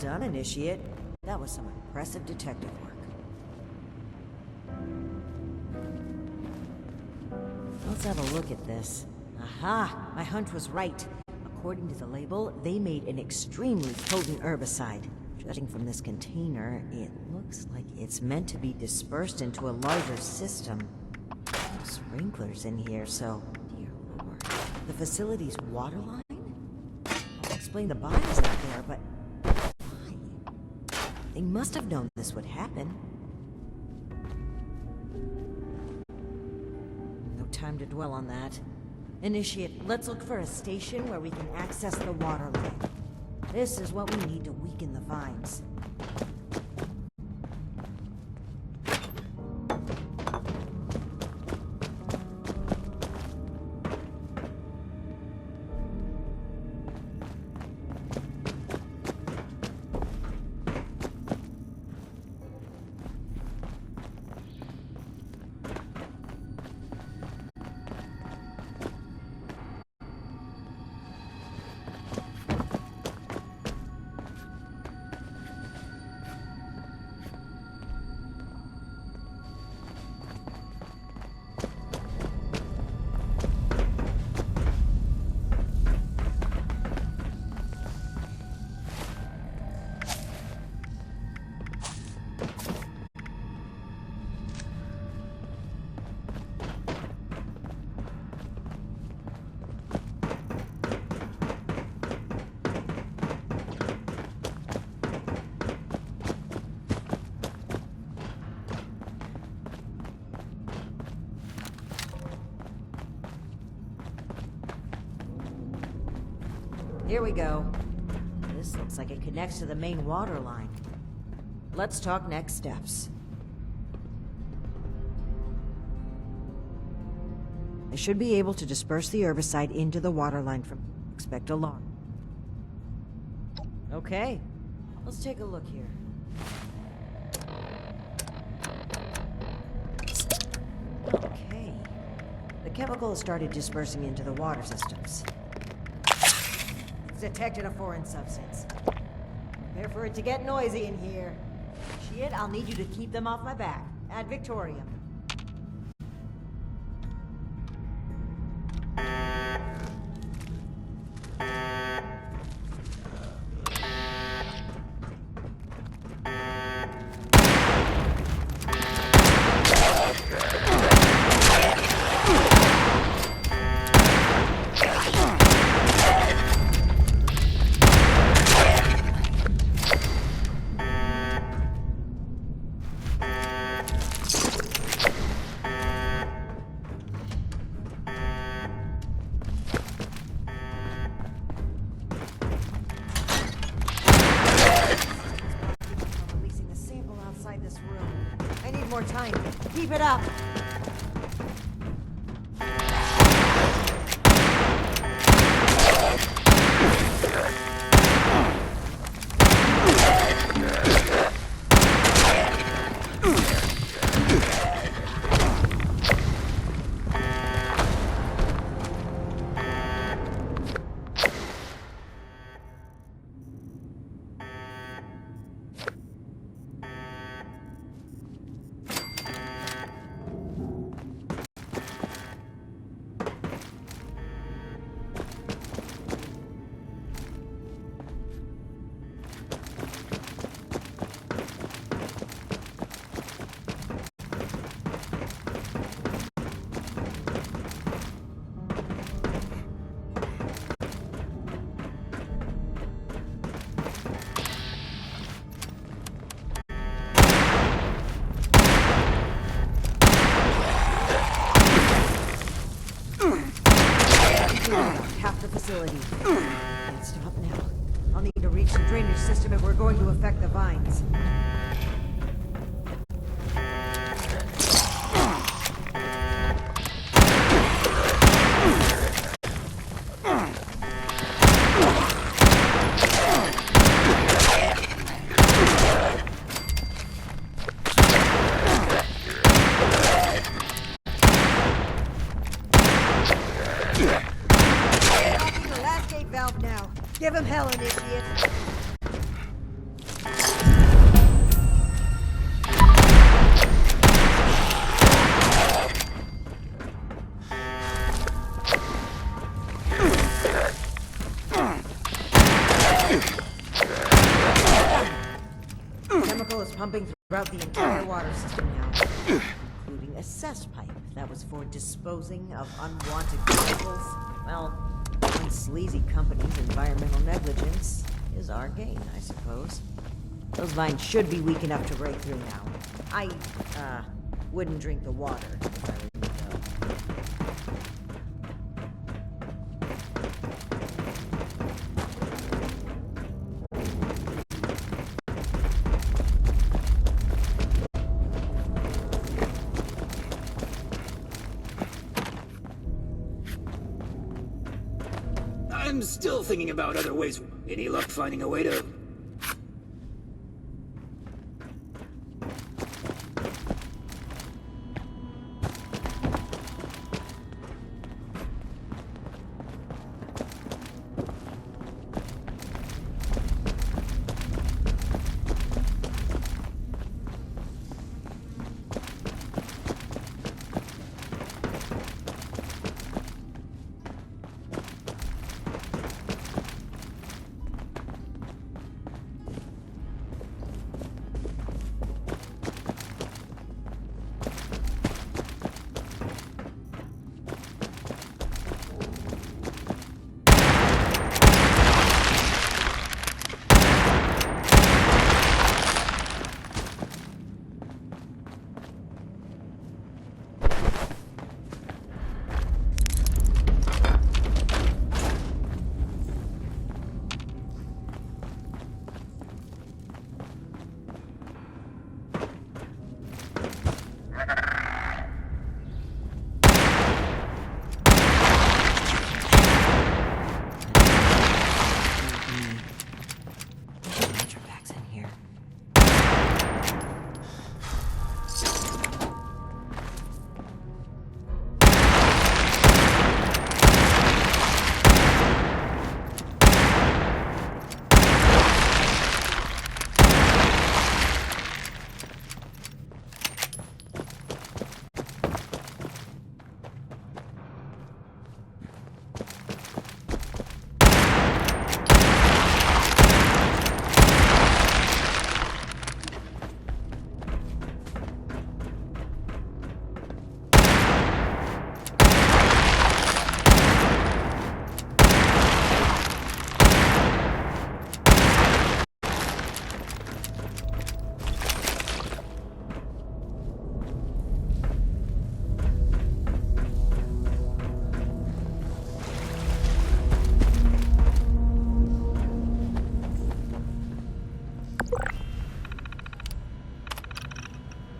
done, Initiate. That was some impressive detective work. Let's have a look at this. Aha! My hunch was right. According to the label, they made an extremely potent herbicide. Judging from this container, it looks like it's meant to be dispersed into a larger system. No sprinklers in here, so... Dear Lord. The facility's water line? I'll explain the bodies out there, but... why? They must have known this would happen. No time to dwell on that. Initiate, let's look for a station where we can access the water line. This is what we need to weaken the vines. Here we go. This looks like it connects to the main water line. Let's talk next steps. I should be able to disperse the herbicide into the water line from... Expect alarm. Okay, let's take a look here. Okay. The chemical has started dispersing into the water systems. Detected a foreign substance. Prepare for it to get noisy in here. Shit, I'll need you to keep them off my back. Ad Victoriam. More time. Keep it up. Half the facility. Can't stop now. I'll need to reach the drainage system if we're going to affect the vines. Give him hell, Initiate. water system now, including a cess pipe that was for disposing of unwanted chemicals. Well, one sleazy company's environmental negligence is our gain, I suppose. Those vines should be weak enough to break through now. I, wouldn't drink the water if I were you, though. I'm still thinking about other ways. Any luck finding a way to...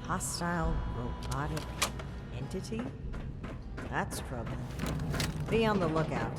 Hostile robotic entity? That's troubling. Be on the lookout.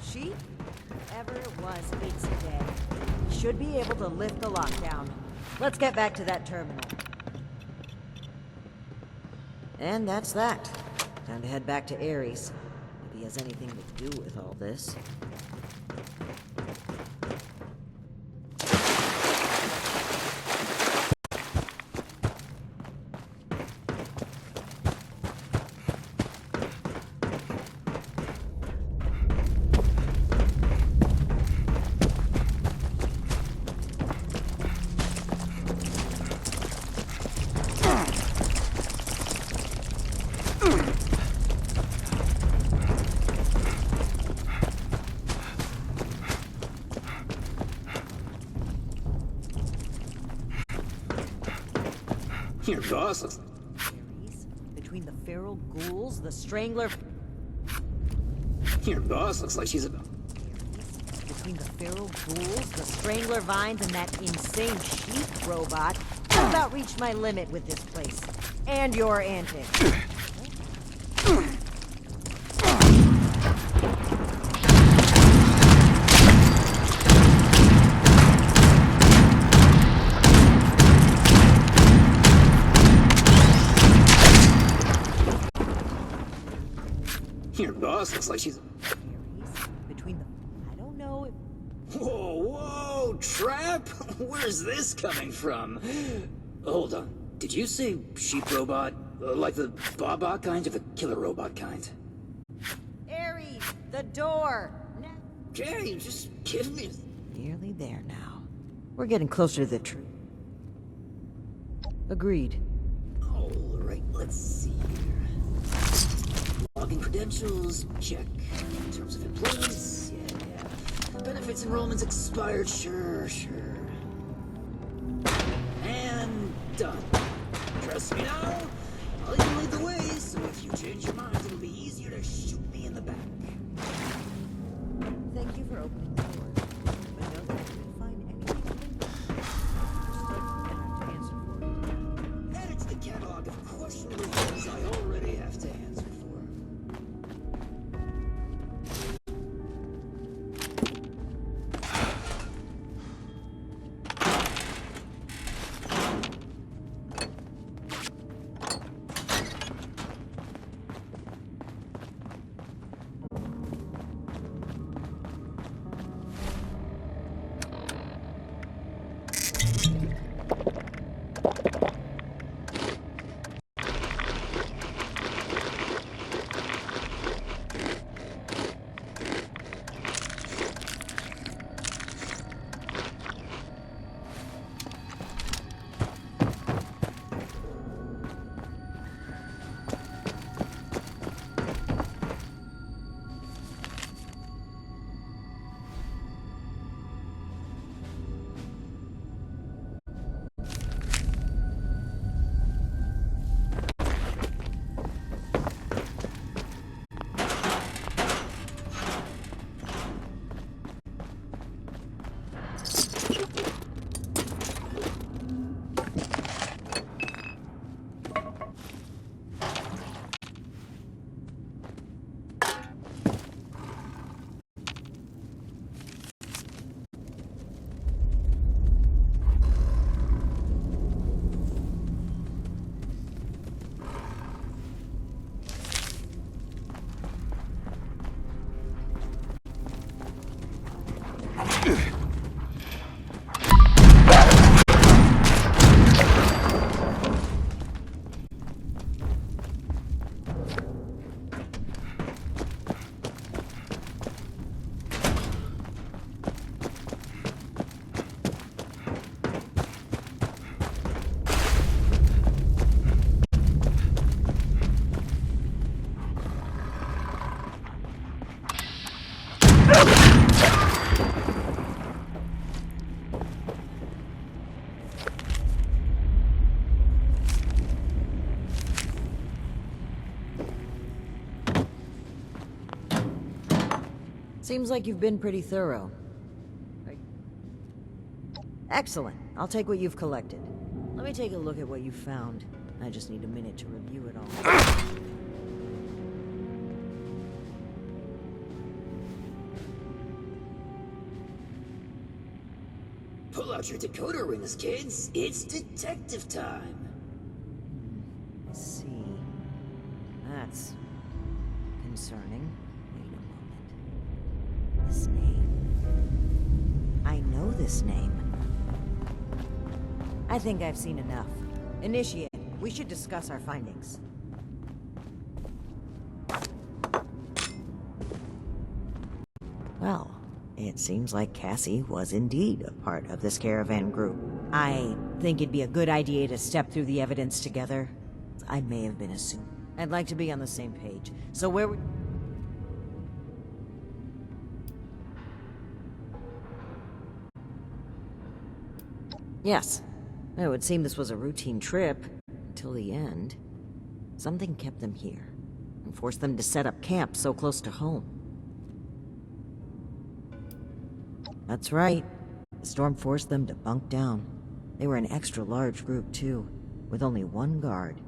She? Whatever it was, it's dead. Should be able to lift the lockdown. Let's get back to that terminal. And that's that. Time to head back to Ares. If he has anything to do with all this. Your boss looks... Ares? Between the feral ghouls, the strangler... Your boss looks like she's a... Between the feral ghouls, the strangler vines, and that insane sheep robot, I've about reached my limit with this place. And your antics. Your boss looks like she's... Between the... I don't know if... Whoa, whoa, trap? Where's this coming from? Hold on. Did you say sheep robot? Like the Baba kind or the killer robot kind? Ares! The door! Okay, just give me... Nearly there now. We're getting closer to the truth. Agreed. Alright, let's see here. Login credentials, check. Terms of employment, yeah. Benefits enrollments expired, sure. And done. Trust me now, I'll even lead the way, so if you change your mind, it'll be easier to shoot me in the back. Thank you for opening the door. But know that I couldn't find anything. To answer for. Add it to the catalog of questionable things I already have to answer for. Seems like you've been pretty thorough. Excellent. I'll take what you've collected. Let me take a look at what you found. I just need a minute to review it all. Pull out your decoder rings, kids. It's detective time. I see. That's concerning. Wait a moment. This name. I know this name. I think I've seen enough. Initiate. We should discuss our findings. Well, it seems like Cassie was indeed a part of this caravan group. I think it'd be a good idea to step through the evidence together. I may have been assumed. I'd like to be on the same page. So where we... Yes. It would seem this was a routine trip, until the end. Something kept them here, and forced them to set up camp so close to home. That's right. The storm forced them to bunk down. They were an extra-large group, too, with only one guard.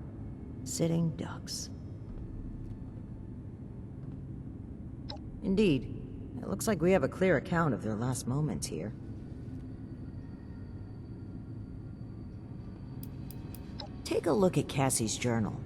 Sitting ducks. Indeed. It looks like we have a clear account of their last moments here. Take a look at Cassie's journal.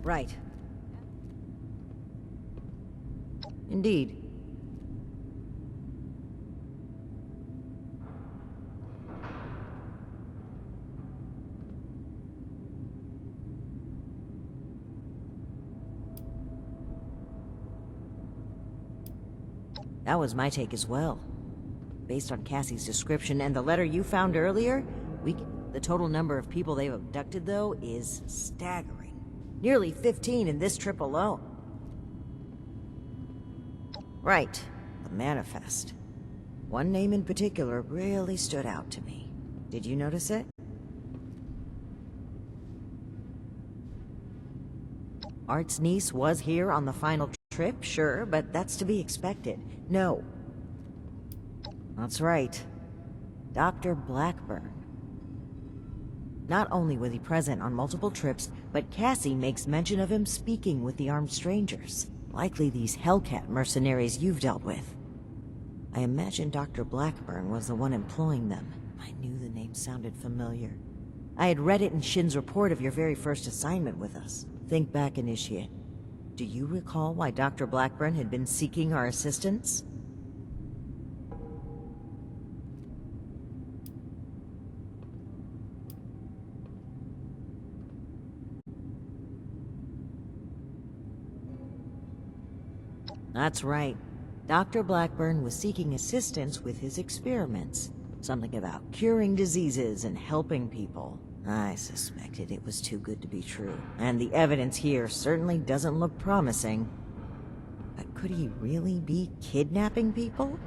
Right. Indeed. That was my take as well. Based on Cassie's description and the letter you found earlier, the total number of people they've abducted, though, is staggering. Nearly 15 in this trip alone. Right, the manifest. One name in particular really stood out to me. Did you notice it? Art's niece was here on the final trip, sure, but that's to be expected. No. That's right. Dr. Blackburn. Not only was he present on multiple trips, but Cassie makes mention of him speaking with the armed strangers. Likely these Hellcat mercenaries you've dealt with. I imagine Dr. Blackburn was the one employing them. I knew the name sounded familiar. I had read it in Shin's report of your very first assignment with us. Think back, Initiate. Do you recall why Dr. Blackburn had been seeking our assistance? That's right. Dr. Blackburn was seeking assistance with his experiments. Something about curing diseases and helping people. I suspected it was too good to be true. And the evidence here certainly doesn't look promising. But could he really be kidnapping people?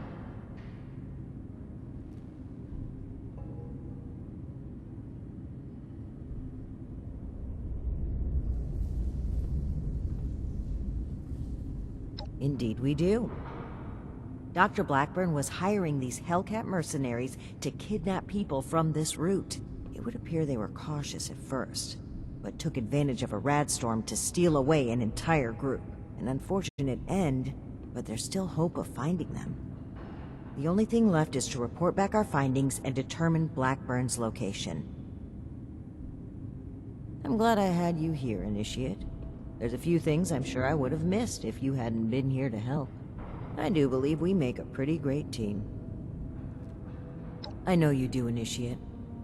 Indeed we do. Dr. Blackburn was hiring these Hellcat mercenaries to kidnap people from this route. It would appear they were cautious at first, but took advantage of a rad storm to steal away an entire group. An unfortunate end, but there's still hope of finding them. The only thing left is to report back our findings and determine Blackburn's location. I'm glad I had you here, Initiate. There's a few things I'm sure I would have missed if you hadn't been here to help. I do believe we make a pretty great team. I know you do, Initiate.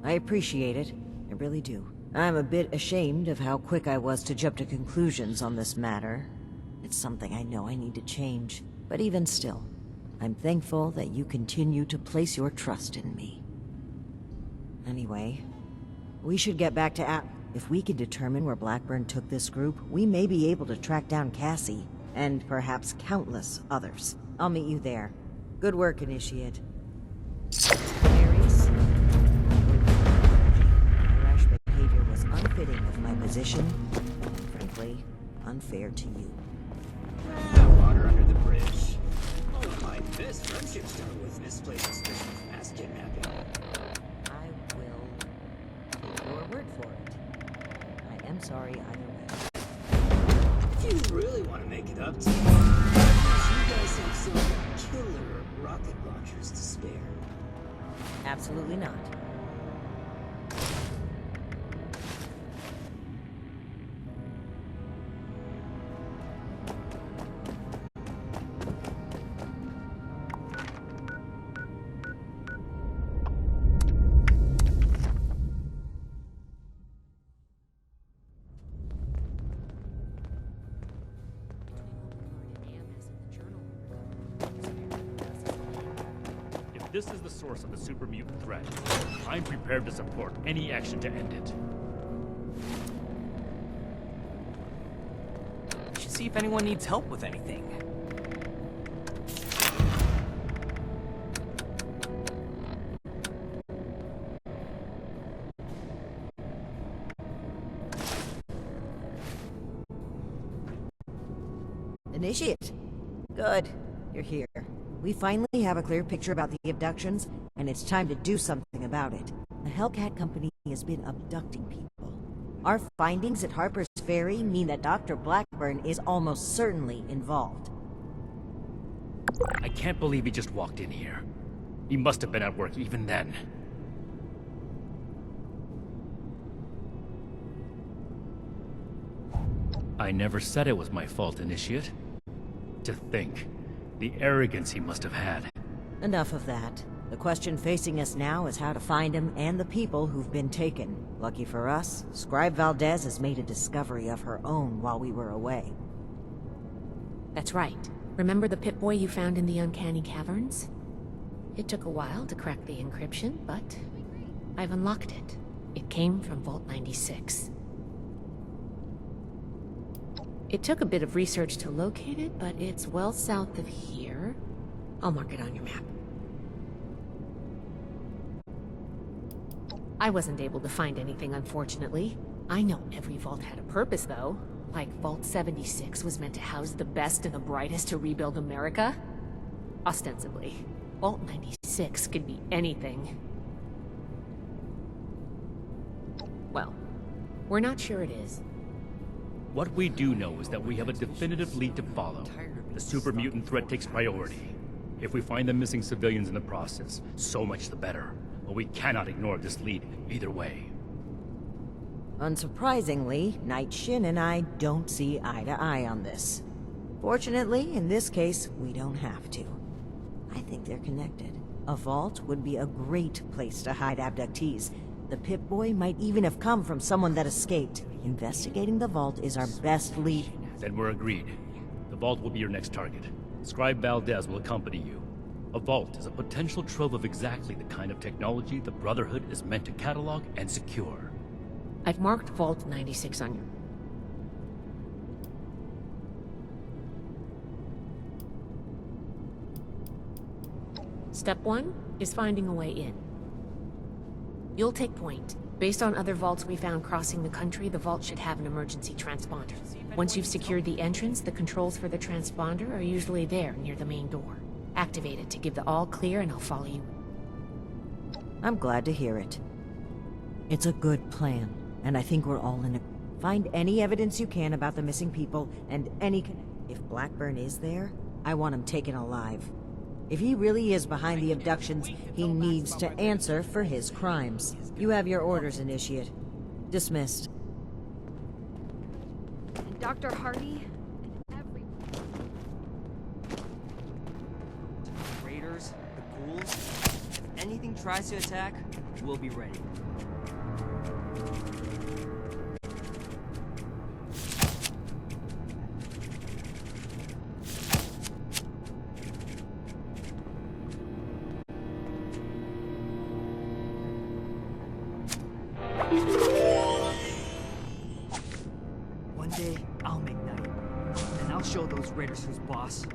I appreciate it. I really do. I'm a bit ashamed of how quick I was to jump to conclusions on this matter. It's something I know I need to change. But even still, I'm thankful that you continue to place your trust in me. Anyway, we should get back to If we can determine where Blackburn took this group, we may be able to track down Cassie, and perhaps countless others. I'll meet you there. Good work, Initiate. Ares? My rash behavior was unfitting of my position, and frankly, unfair to you. Water under the bridge. All of my best friendships start with misplaced suspicion of mass kidnapping. I will take your word for it. I am sorry either way. If you really want to make it up to me, you guys have some killer rocket launchers to spare. Absolutely not. If this is the source of the super mutant threat, I'm prepared to support any action to end it. We should see if anyone needs help with anything. Initiate. Good. You're here. We finally have a clear picture about the abductions, and it's time to do something about it. The Hellcat Company has been abducting people. Our findings at Harper's Ferry mean that Dr. Blackburn is almost certainly involved. I can't believe he just walked in here. He must have been at work even then. I never said it was my fault, Initiate. To think, the arrogance he must have had. Enough of that. The question facing us now is how to find him and the people who've been taken. Lucky for us, Scribe Valdez has made a discovery of her own while we were away. That's right. Remember the Pip-Boy you found in the Uncanny Caverns? It took a while to crack the encryption, but I've unlocked it. It came from Vault 96. It took a bit of research to locate it, but it's well south of here. I'll mark it on your map. I wasn't able to find anything, unfortunately. I know every vault had a purpose, though. Like Vault 76 was meant to house the best and the brightest to rebuild America. Ostensibly. Vault 96 could be anything. Well, we're not sure it is. What we do know is that we have a definitive lead to follow. The super mutant threat takes priority. If we find the missing civilians in the process, so much the better. But we cannot ignore this lead either way. Unsurprisingly, Knight Shin and I don't see eye to eye on this. Fortunately, in this case, we don't have to. I think they're connected. A vault would be a great place to hide abductees. The Pip-Boy might even have come from someone that escaped. Investigating the vault is our best lead. Then we're agreed. The vault will be your next target. Scribe Valdez will accompany you. A vault is a potential trove of exactly the kind of technology the Brotherhood is meant to catalog and secure. I've marked Vault 96 on your... Step 1 is finding a way in. You'll take point. Based on other vaults we found crossing the country, the vault should have an emergency transponder. Once you've secured the entrance, the controls for the transponder are usually there near the main door. Activate it to give the all clear and I'll follow you. I'm glad to hear it. It's a good plan, and I think we're all in it. Find any evidence you can about the missing people, and If Blackburn is there, I want him taken alive. If he really is behind the abductions, he needs to answer for his crimes. You have your orders, Initiate. Dismissed. And Dr. Hardy and everyone. The raiders, the ghouls, if anything tries to attack, we'll be ready. One day, I'll make night. And I'll show those raiders who's boss.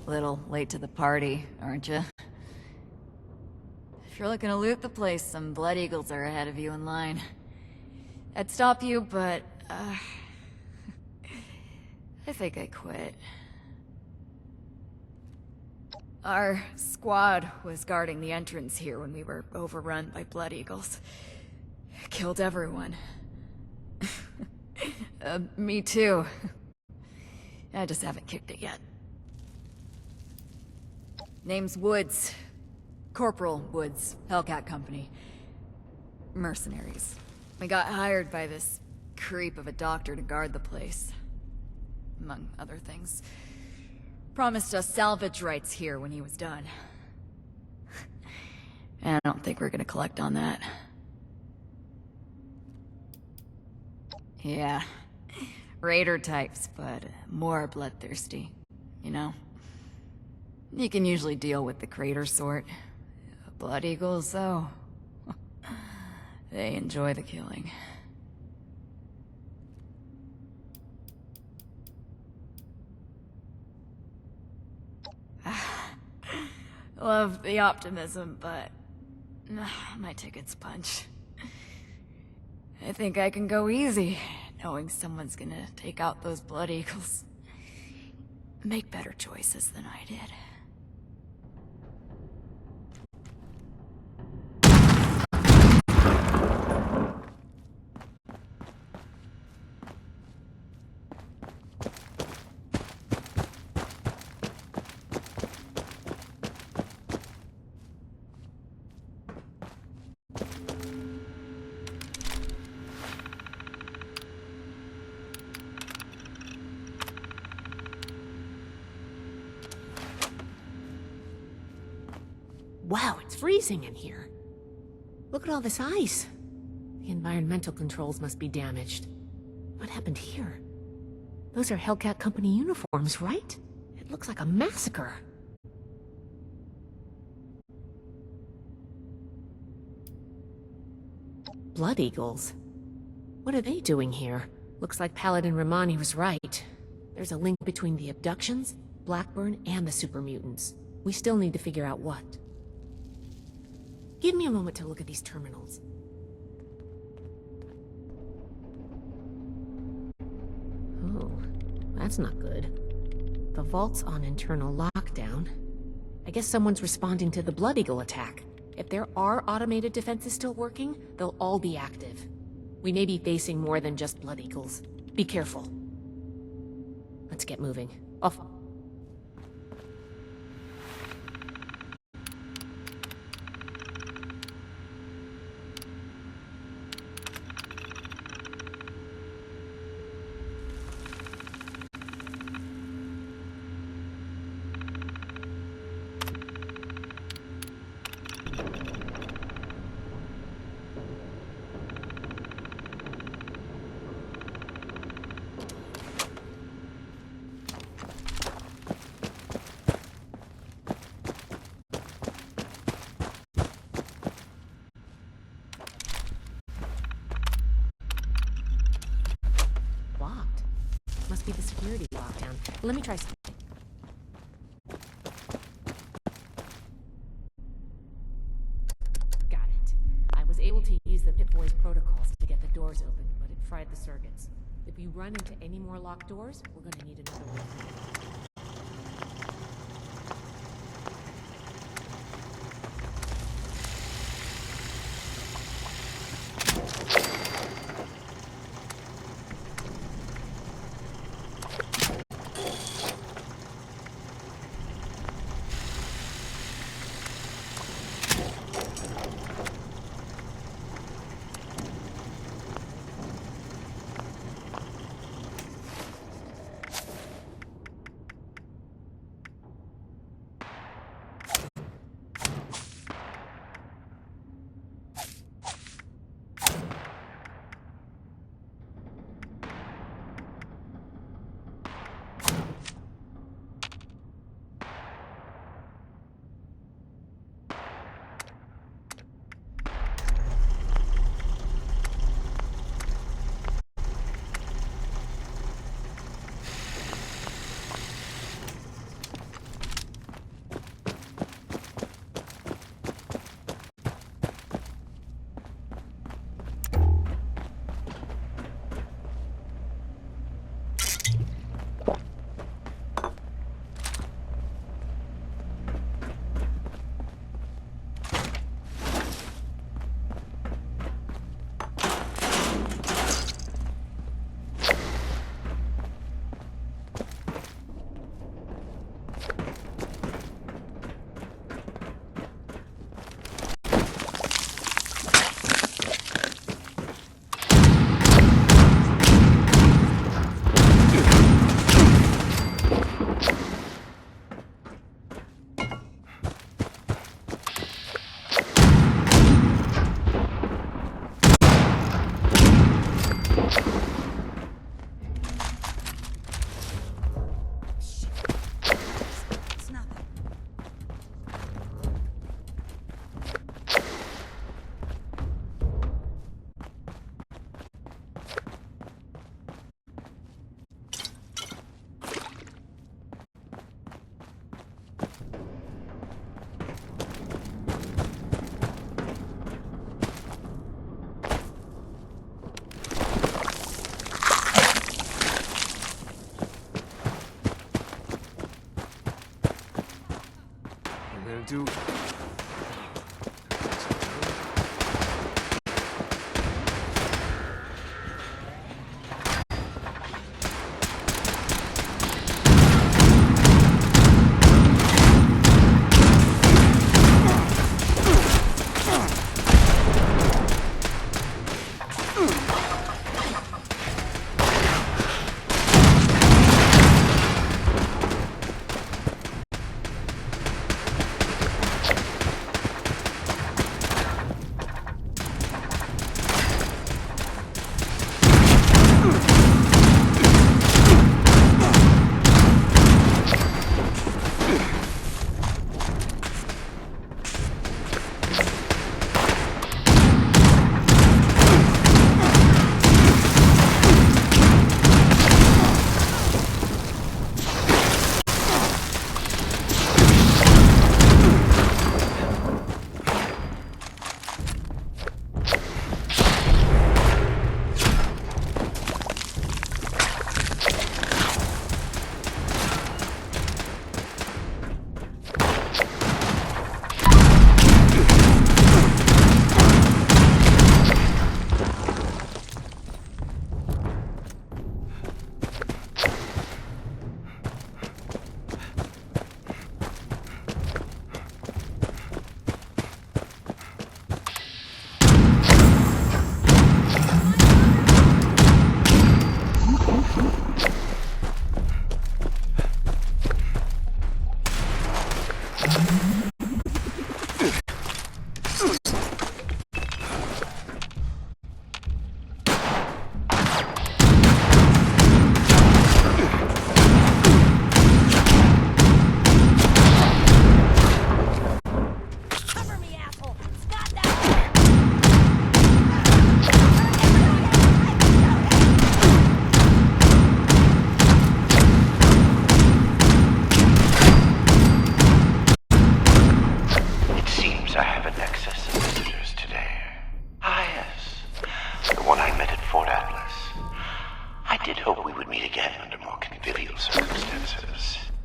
Little late to the party, aren't you? If you're looking to loot the place, some Blood Eagles are ahead of you in line. I'd stop you, but, I think I quit. Our squad was guarding the entrance here when we were overrun by Blood Eagles. Killed everyone. Me too. I just haven't kicked it yet. Name's Woods. Corporal Woods, Hellcat Company. Mercenaries. We got hired by this creep of a doctor to guard the place. Among other things. Promised us salvage rights here when he was done. And I don't think we're gonna collect on that. Yeah. Raider types, but more bloodthirsty, you know? You can usually deal with the crater sort. Blood Eagles, though. They enjoy the killing. Love the optimism, but my ticket's punch. I think I can go easy, knowing someone's gonna take out those Blood Eagles. Make better choices than I did. Wow, it's freezing in here. Look at all this ice. The environmental controls must be damaged. What happened here? Those are Hellcat Company uniforms, right? It looks like a massacre. Blood Eagles? What are they doing here? Looks like Paladin Romani was right. There's a link between the abductions, Blackburn, and the super mutants. We still need to figure out what. Give me a moment to look at these terminals. Oh, that's not good. The vault's on internal lockdown. I guess someone's responding to the Blood Eagle attack. If there are automated defenses still working, they'll all be active. We may be facing more than just Blood Eagles. Be careful. Let's get moving. Off. Must be the security lockdown. Let me try something. Got it. I was able to use the Pip-Boy's protocols to get the doors open, but it fried the circuits. If we run into any more locked doors, we're gonna need another one. gonna do?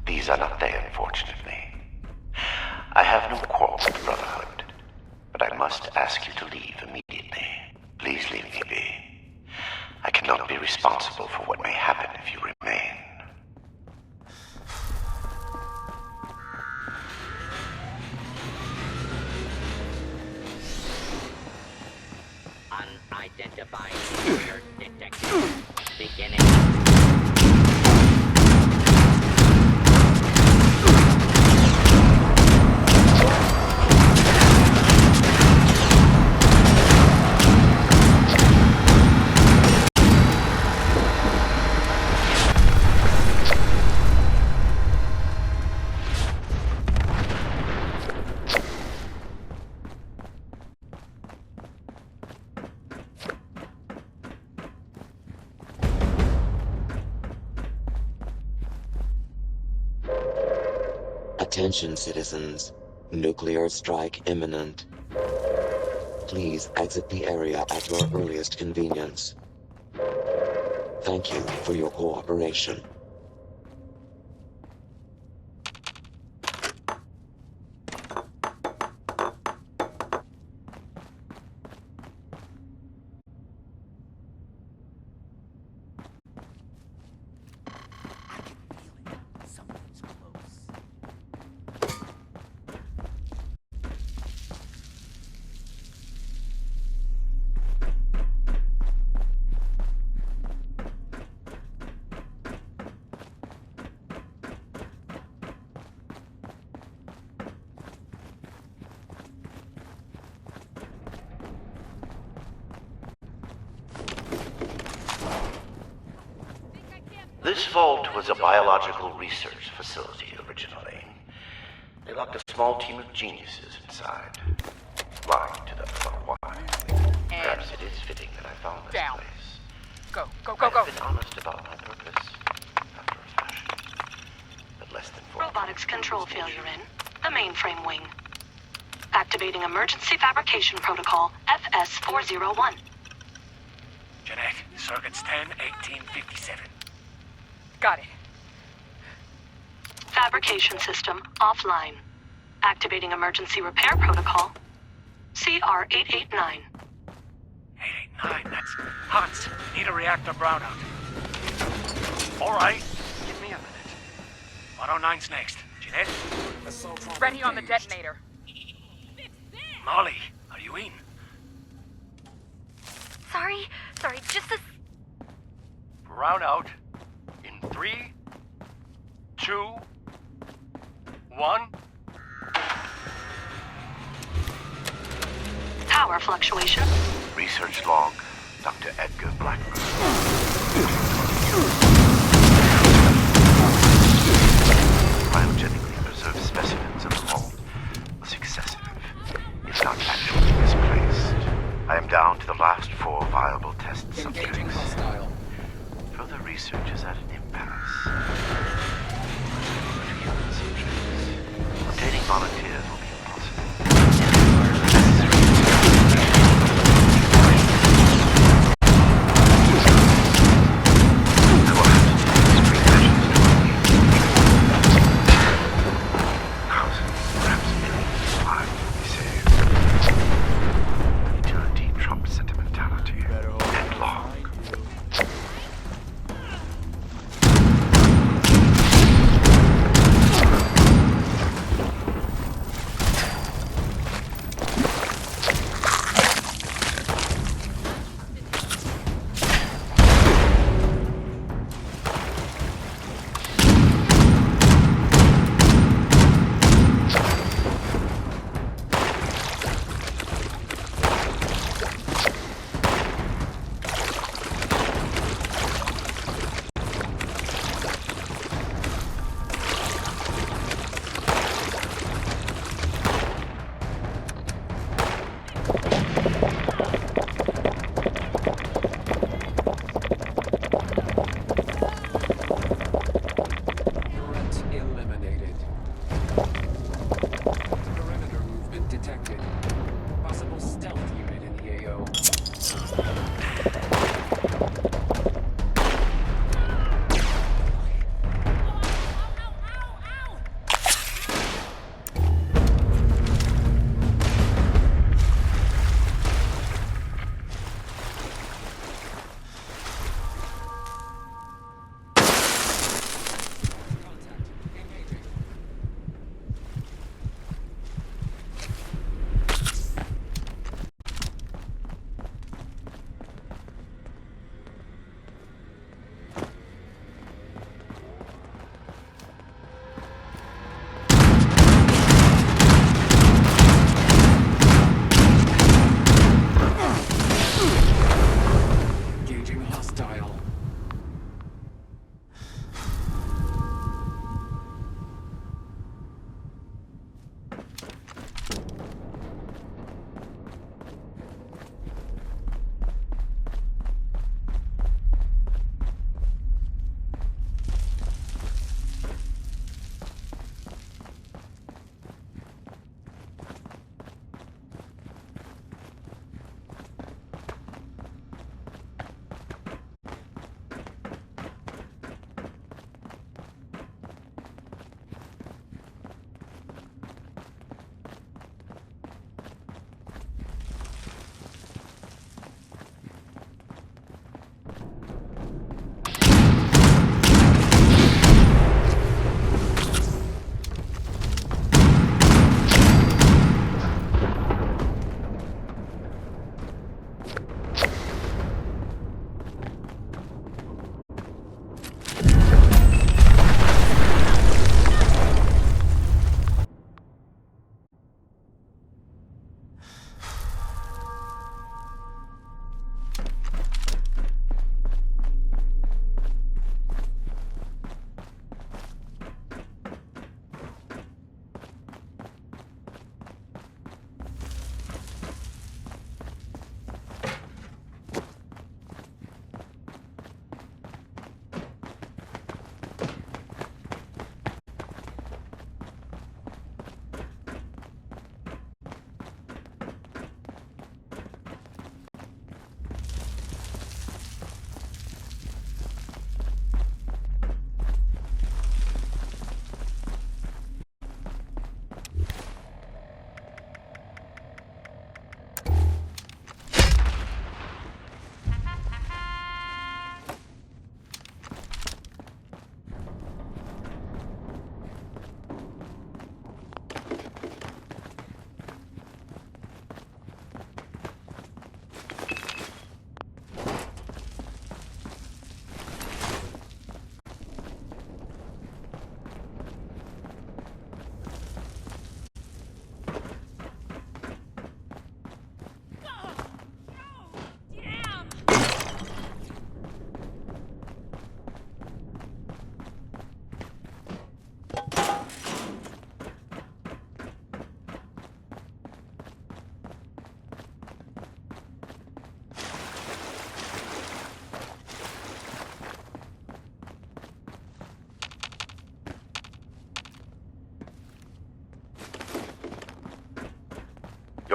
These are not they, unfortunately. I have no quarrel with the Brotherhood, but I must ask you to leave immediately. Please leave me be. I cannot be responsible for what may happen if you remain. Unidentified intruder detected. Beginning. Attention, citizens. Nuclear strike imminent. Please exit the area at your earliest convenience. Thank you for your cooperation. This vault was a biological research facility originally. They locked a small team of geniuses inside. Lying to them about why. Perhaps it is fitting that I found this place. Go. I've been honest about my purpose, after a fashion. But less than 4 Robotics control failure in the mainframe wing. Activating emergency fabrication protocol FS-401. Jeanette, circuits 10, 18, 57. Got it. Fabrication system offline. Activating emergency repair protocol. CR-889. 889, that's Hans. Need a reactor brownout. All right, give me a minute. 109's next. Jeanette? Ready on the detonator. Molly, are you in? Sorry, just a... Brownout. In 3, 2, 1. Power fluctuation. Research log, Dr. Edgar Blackburn. Cryogenically preserved specimens of the vault was excessive, if not actually misplaced. I am down to the last 4 viable test subjects. Further research is at an impasse. But human subjects. Obtaining volunteers will be impossible. Utility trumps sentimentality. And long.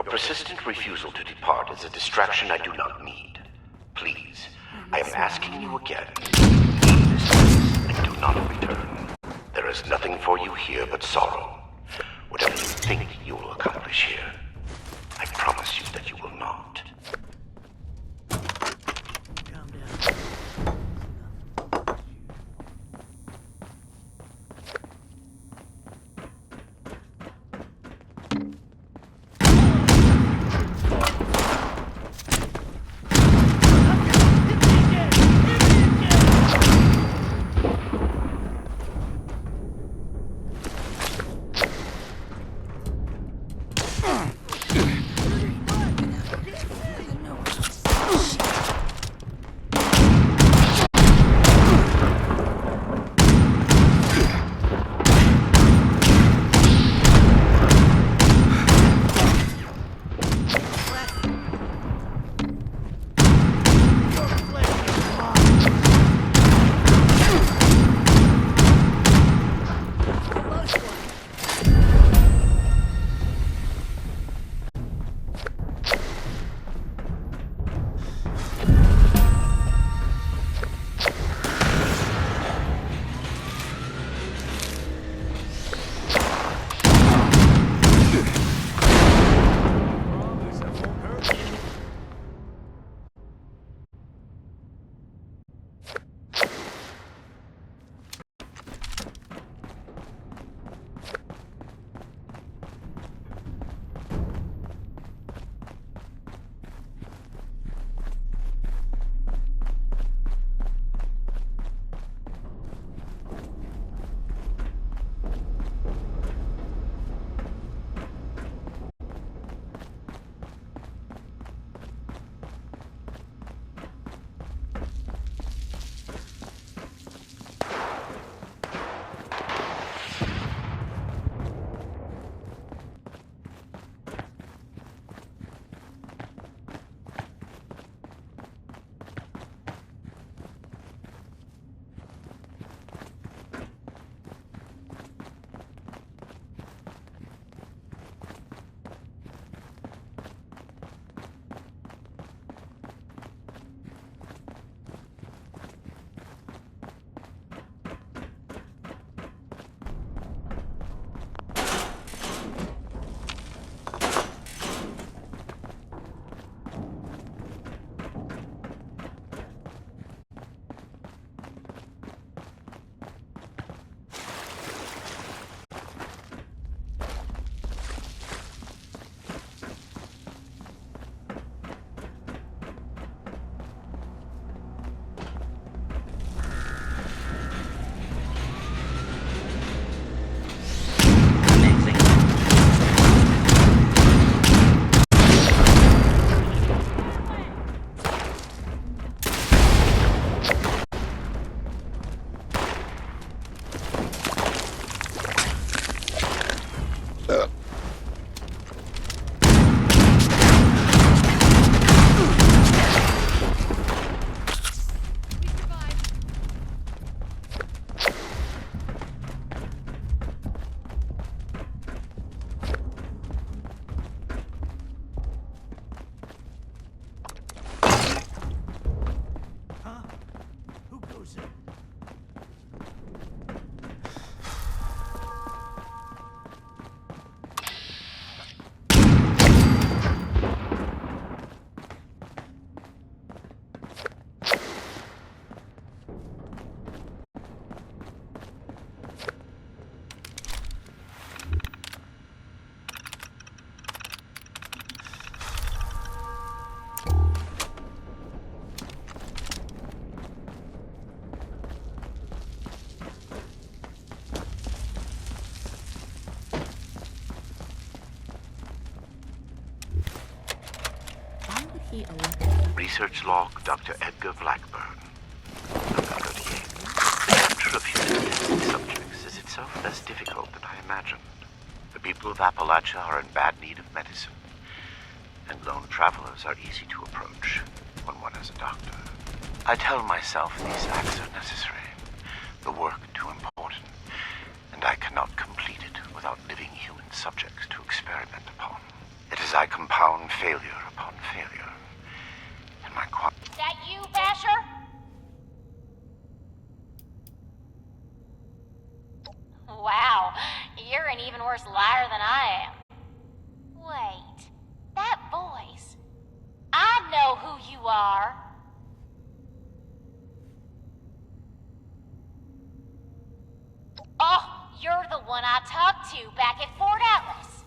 persistent refusal to depart is a distraction I do not need. Please, I am asking you again. Leave this place and do not return. There is nothing for you here but sorrow. Whatever you think you will accomplish here, I promise you that you will not. Research log, Dr. Edgar Blackburn. Number 38. The capture of human testing subjects is itself less difficult than I imagined. The people of Appalachia are in bad need of medicine, and lone travelers are easy to approach when one is a doctor. I tell myself these acts are necessary, the work too important, and I cannot complete it without living human subjects to experiment upon. It is as I compound failure upon failure. And my Is that you, Basher? Wow, you're an even worse liar than I am. Wait, that voice. I know who you are. Oh, you're the one I talked to back at Fort Atlas.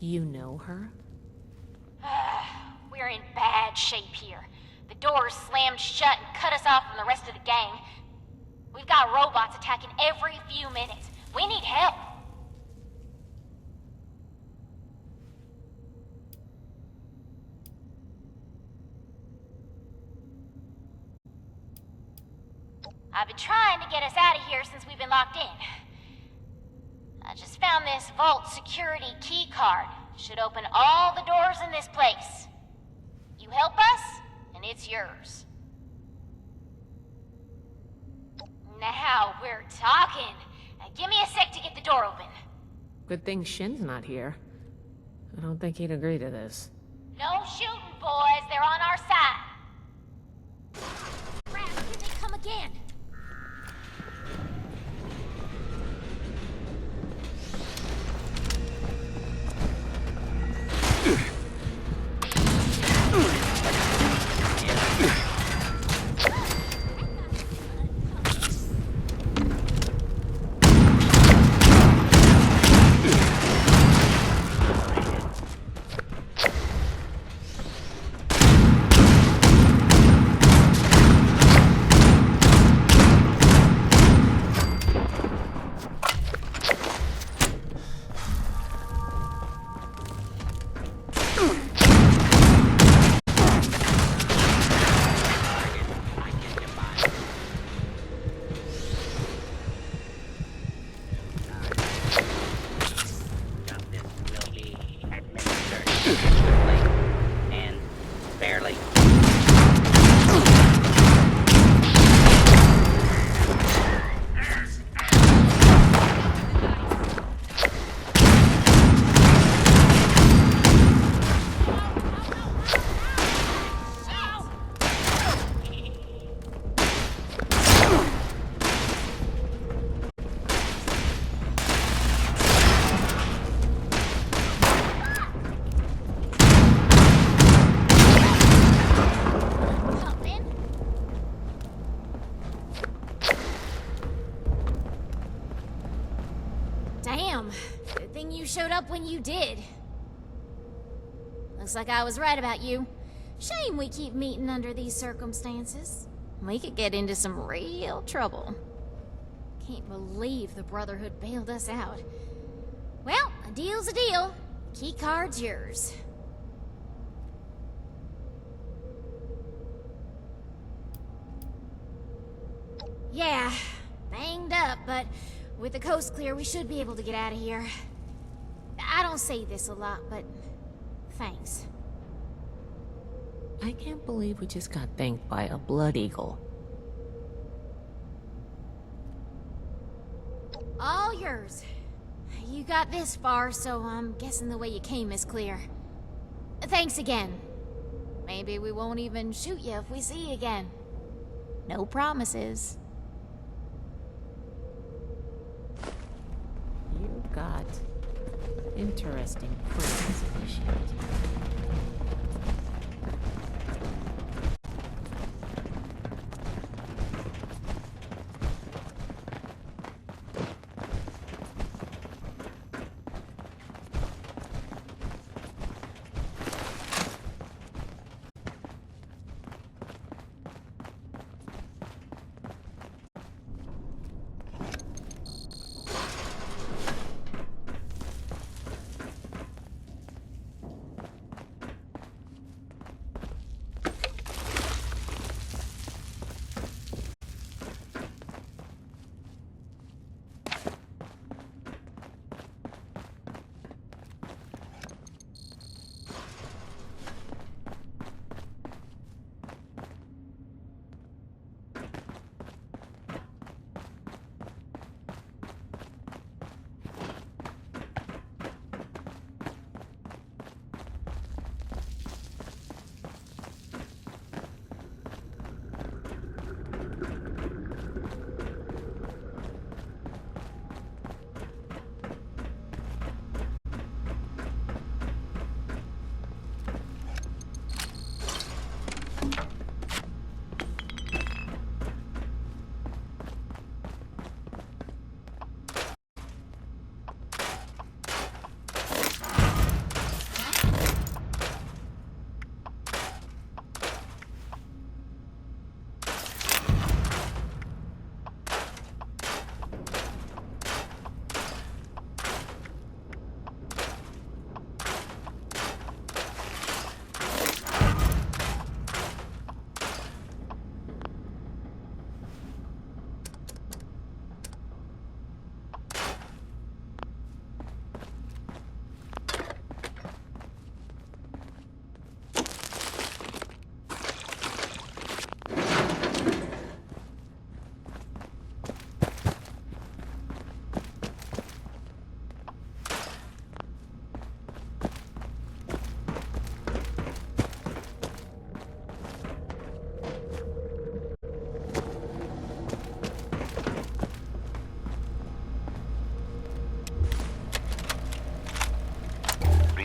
You know her? We're in bad shape here. The doors slammed shut and cut us off from the rest of the gang. We've got robots attacking every few minutes. We need help. I've been trying to get us out of here since we've been locked in. I just found this vault security key card. Should open all the doors in this place. You help us, and it's yours. Now we're talking. Give me a sec to get the door open. Good thing Shin's not here. I don't think he'd agree to this. No shooting, boys. They're on our side. Crap, here they come again. Damn. Good thing you showed up when you did. Looks like I was right about you. Shame we keep meeting under these circumstances. We could get into some real trouble. Can't believe the Brotherhood bailed us out. Well, a deal's a deal. Key card's yours. Yeah, banged up, but with the coast clear, we should be able to get out of here. I don't say this a lot, but thanks. I can't believe we just got thanked by a blood eagle. All yours. You got this far, so I'm guessing the way you came is clear. Thanks again. Maybe we won't even shoot you if we see you again. No promises. You got interesting friends, Initiate.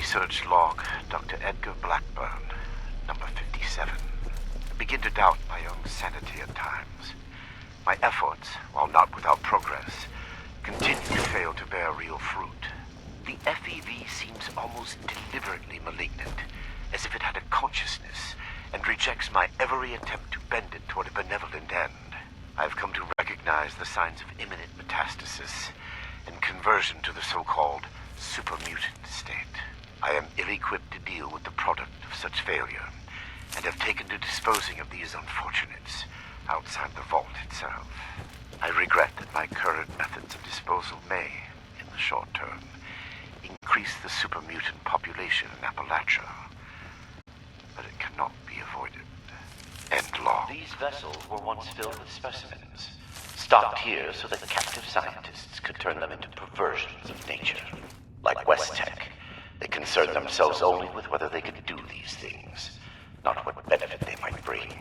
Research log, Dr. Edgar Blackburn, number 57. I begin to doubt my own sanity at times. My efforts, while not without progress, continue to fail to bear real fruit. The FEV seems almost deliberately malignant, as if it had a consciousness and rejects my every attempt to bend it toward a benevolent end. I've come to recognize the signs of imminent metastasis and conversion to the so-called super-mutant state. I am ill-equipped to deal with the product of such failure, and have taken to disposing of these unfortunates outside the vault itself. I regret that my current methods of disposal may, in the short term, increase the super-mutant population in Appalachia, but it cannot be avoided. End log. These vessels were once filled with specimens, stocked here so that captive scientists could turn them into perversions of nature. Like West Tech, they concerned themselves only with whether they could do these things, not what benefit they might bring.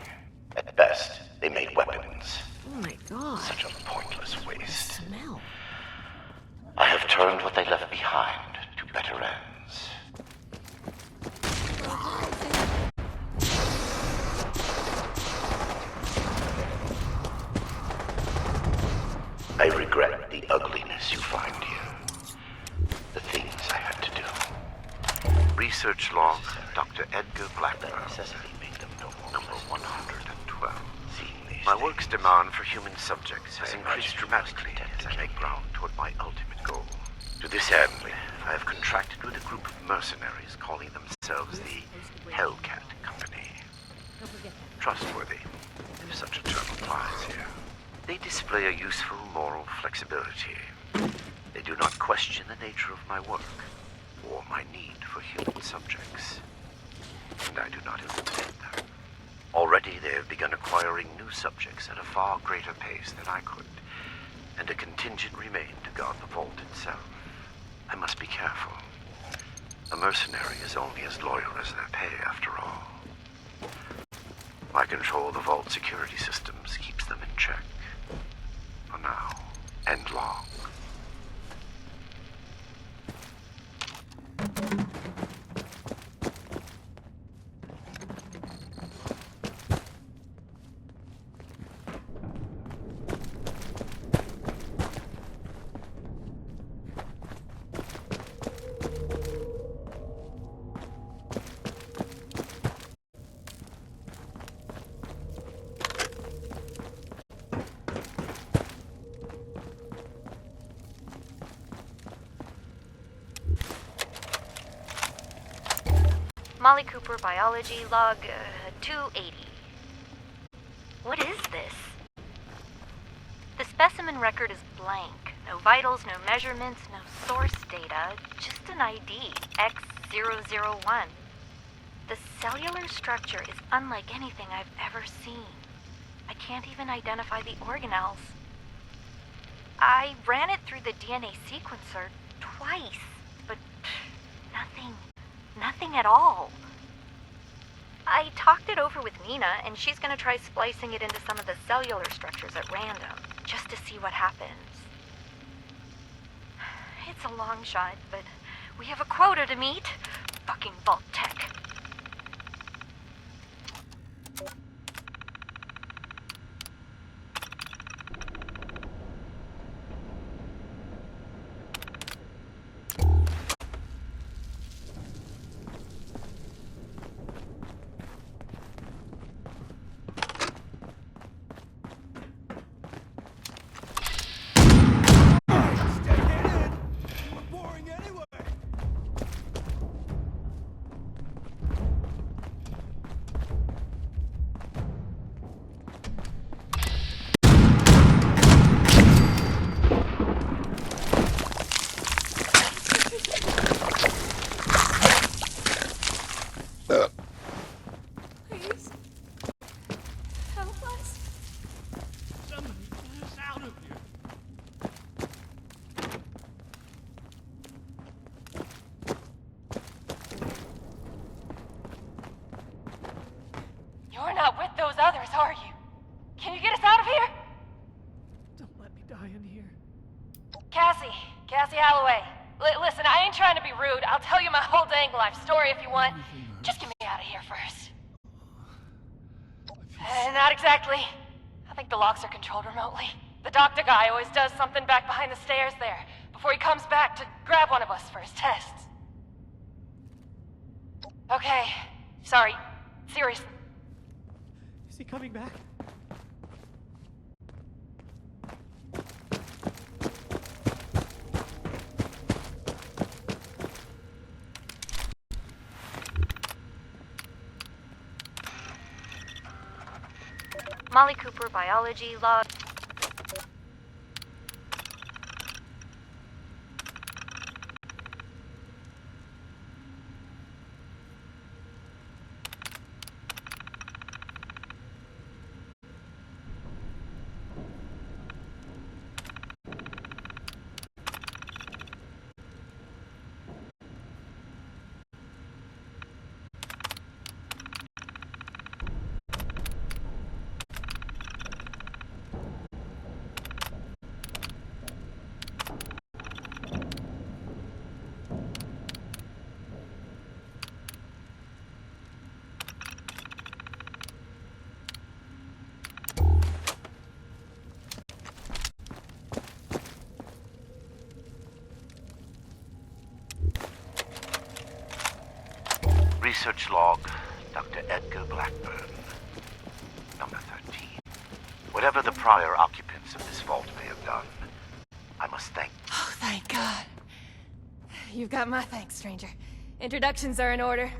At best, they made weapons. Oh my god. Such a pointless waste. Smell. I have turned what they left behind to better ends. I regret the ugliness you find here. The things I had to do. Research log, Dr. Edgar Blackburn, number 112. My work's demand for human subjects has increased dramatically as I make ground toward my ultimate goal. To this end, I have contracted with a group of mercenaries calling themselves the Hellcat Company. Trustworthy, if such a term applies here. They display a useful moral flexibility. They do not question the nature of my work, or my need for human subjects. And I do not eliminate them. Already they have begun acquiring new subjects at a far greater pace than I could, and a contingent remained to guard the vault itself. I must be careful. A mercenary is only as loyal as their pay, after all. My control of the vault security systems keeps them in check. For now, and long. Molly Cooper, biology, log 280. What is this? The specimen record is blank. No vitals, no measurements, no source data, just an ID, X001. The cellular structure is unlike anything I've ever seen. I can't even identify the organelles. I ran it through the DNA sequencer twice, but nothing at all. I talked it over with Nina, and she's gonna try splicing it into some of the cellular structures at random, just to see what happens. It's a long shot, but we have a quota to meet. Fucking Vault Tech. rude. I'll tell you my whole dang life story if you want. Just get me out of here first. Not exactly. I think the locks are controlled remotely. The doctor guy always does something back behind the stairs there, before he comes back to grab one of us for his tests. Okay. Sorry. Seriously. Is he coming back? Molly Cooper, biology, log. Research log, Dr. Edgar Blackburn, number 13. Whatever the prior occupants of this vault may have done, I must thank... Oh, thank God. You've got my thanks, stranger. Introductions are in order.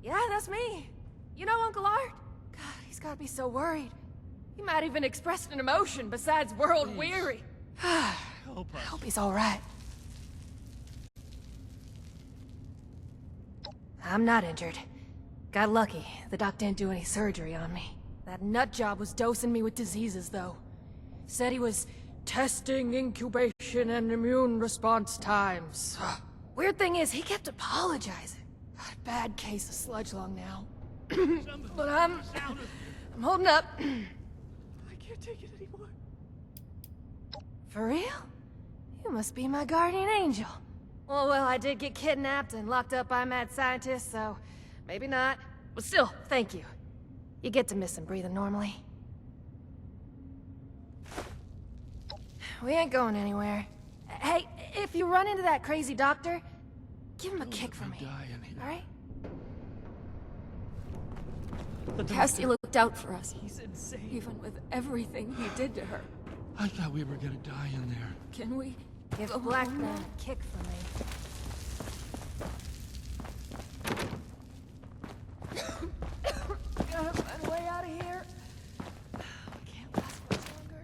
Yeah, that's me. You know Uncle Art? God, he's gotta be so worried. He might even express an emotion besides world weary. Help us. I hope he's all right. I'm not injured. Got lucky. The doc didn't do any surgery on me. That nut job was dosing me with diseases, though. Said he was testing incubation and immune response times. Weird thing is, he kept apologizing. Got a bad case of sludge lung now. But I'm holding up. I can't take it anymore. For real? You must be my guardian angel. Well, I did get kidnapped and locked up by mad scientists, so maybe not. But still, thank you. You get to miss him breathing normally. We ain't going anywhere. Hey, if you run into that crazy doctor, give him a kick for me. Alright? Cassie looked out for us. He's insane. Even with everything he did to her. I thought we were gonna die in there. Can we? Give a black man a kick for me. Gotta find a way out of here. We can't last much longer.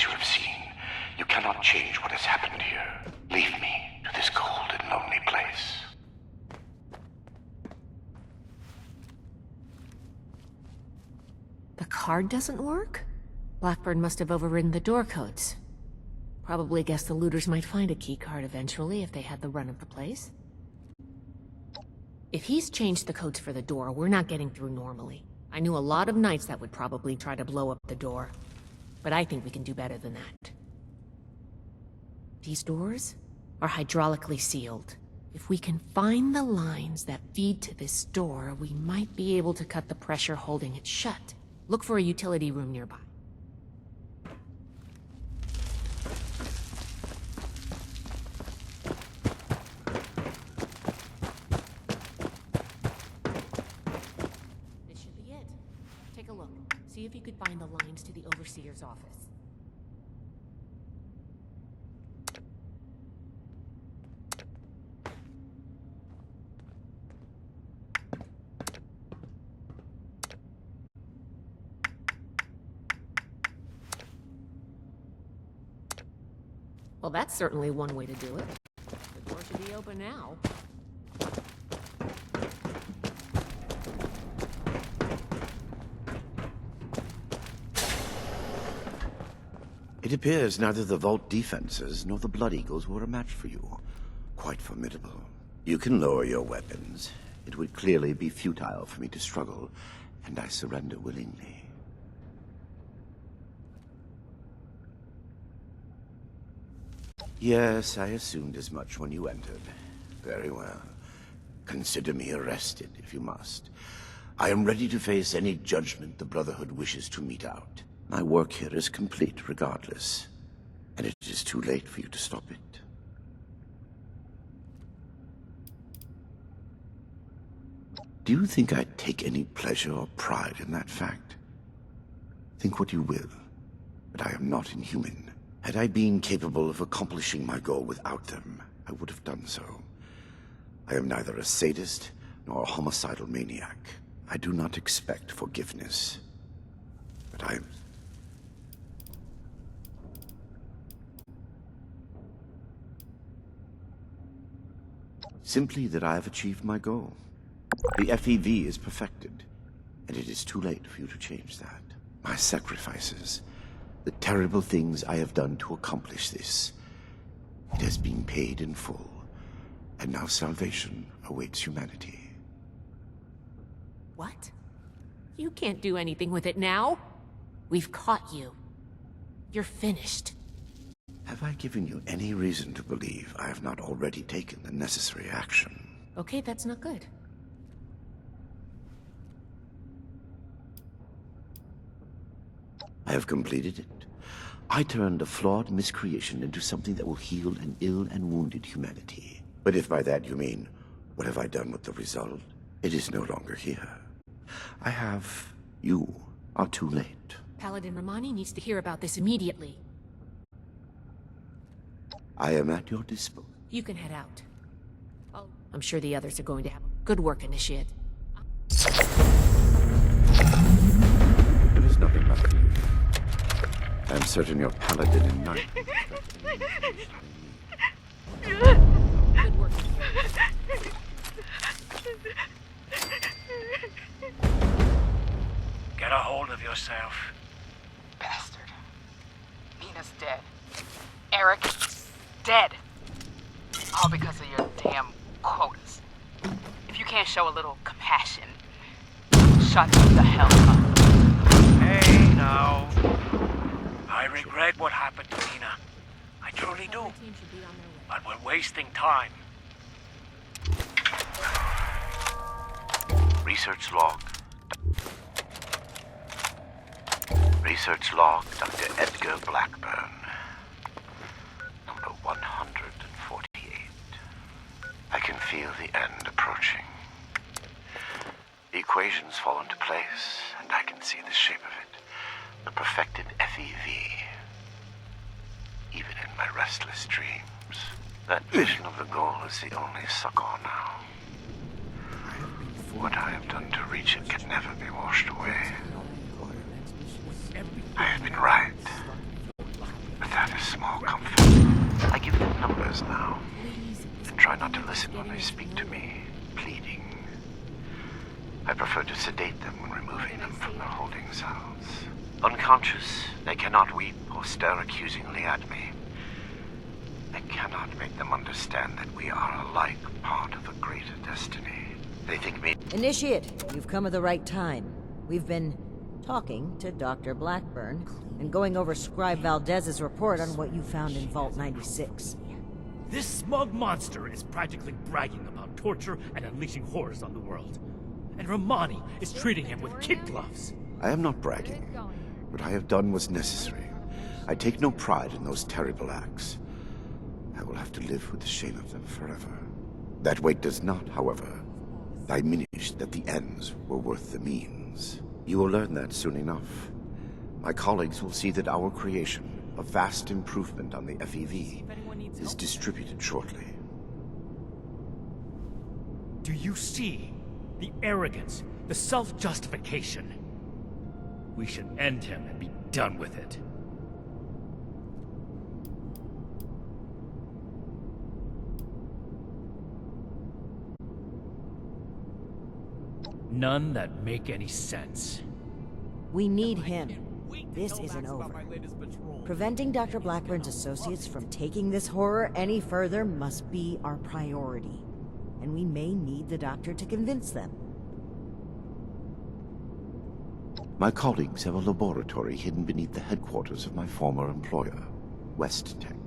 you have seen, you cannot change what has happened here. Leave me to this cold and lonely place. The card doesn't work? Blackbird must have overridden the door codes. Probably guessed the looters might find a key card eventually if they had the run of the place. If he's changed the codes for the door, we're not getting through normally. I knew a lot of knights that would probably try to blow up the door. But I think we can do better than that. These doors are hydraulically sealed. If we can find the lines that feed to this door, we might be able to cut the pressure holding it shut. Look for a utility room nearby. This should be it. Take a look. See if you could find the lines to the Overseer's office. Well, that's certainly one way to do it. The door should be open now. It appears neither the Vault defenses nor the Blood Eagles were a match for you. Quite formidable. You can lower your weapons. It would clearly be futile for me to struggle, and I surrender willingly. Yes, I assumed as much when you entered. Very well. Consider me arrested, if you must. I am ready to face any judgment the Brotherhood wishes to mete out. My work here is complete regardless, and it is too late for you to stop it. Do you think I take any pleasure or pride in that fact? Think what you will, but I am not inhuman. Had I been capable of accomplishing my goal without them, I would have done so. I am neither a sadist nor a homicidal maniac. I do not expect forgiveness, but I am... Simply that I have achieved my goal. The FEV is perfected, and it is too late for you to change that. My sacrifices, the terrible things I have done to accomplish this, it has been paid in full, and now salvation awaits humanity. What? You can't do anything with it now. We've caught you. You're finished. Have I given you any reason to believe I have not already taken the necessary action? Okay, that's not good. I have completed it. I turned a flawed miscreation into something that will heal an ill and wounded humanity. But if by that you mean, what have I done with the result? It is no longer here. I have... You are too late. Paladin Romani needs to hear about this immediately. I am at your disposal. You can head out. I'm sure the others are going to have good work, Initiate. There is nothing left for you. I am certain your paladin and knight. Good work. Get a hold of yourself. Bastard. Nina's dead. Eric, dead. All because of your damn quotas. If you can't show a little compassion, shut the hell up. Hey, now. I regret what happened to Nina. I truly do. But we're wasting time. Research log. Research log, Dr. Edgar Blackburn. Number 148. I can feel the end approaching. The equations fall into place, and I can see the shape of it. The perfected FEV. Even in my restless dreams. That vision of the goal is the only succor now. What I have done to reach it can never be washed away. I have been right. small comfort. I give them numbers now, and try not to listen when they speak to me, pleading. I prefer to sedate them when removing them from their holding cells. Unconscious, they cannot weep or stare accusingly at me. I cannot make them understand that we are alike part of a greater destiny. They think me— Initiate, you've come at the right time. We've been talking to Dr. Blackburn and going over Scribe Valdez's report on what you found in Vault 96. This smug monster is practically bragging about torture and unleashing horrors on the world. And Romani is treating him with kid gloves. I am not bragging. What I have done was necessary. I take no pride in those terrible acts. I will have to live with the shame of them forever. That weight does not, however, diminish that the ends were worth the means. You will learn that soon enough. My colleagues will see that our creation, a vast improvement on the FEV, is distributed shortly. Do you see the arrogance, the self-justification? We should end him and be done with it. None that make any sense. We need him. This isn't over. Preventing Dr. Blackburn's associates from taking this horror any further must be our priority. And we may need the doctor to convince them. My colleagues have a laboratory hidden beneath the headquarters of my former employer, West Tech.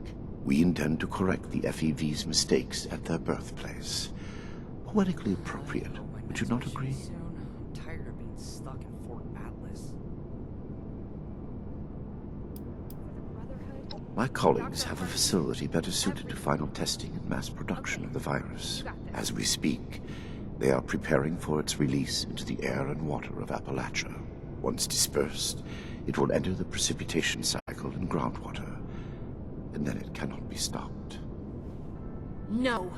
We intend to correct the FEV's mistakes at their birthplace. Poetically appropriate, would you not agree? I'm tired of being stuck in Fort Atlas. My colleagues have a facility better suited to final testing and mass production of the virus. As we speak, they are preparing for its release into the air and water of Appalachia. Once dispersed, it will enter the precipitation cycle in groundwater, and then it cannot be stopped. No!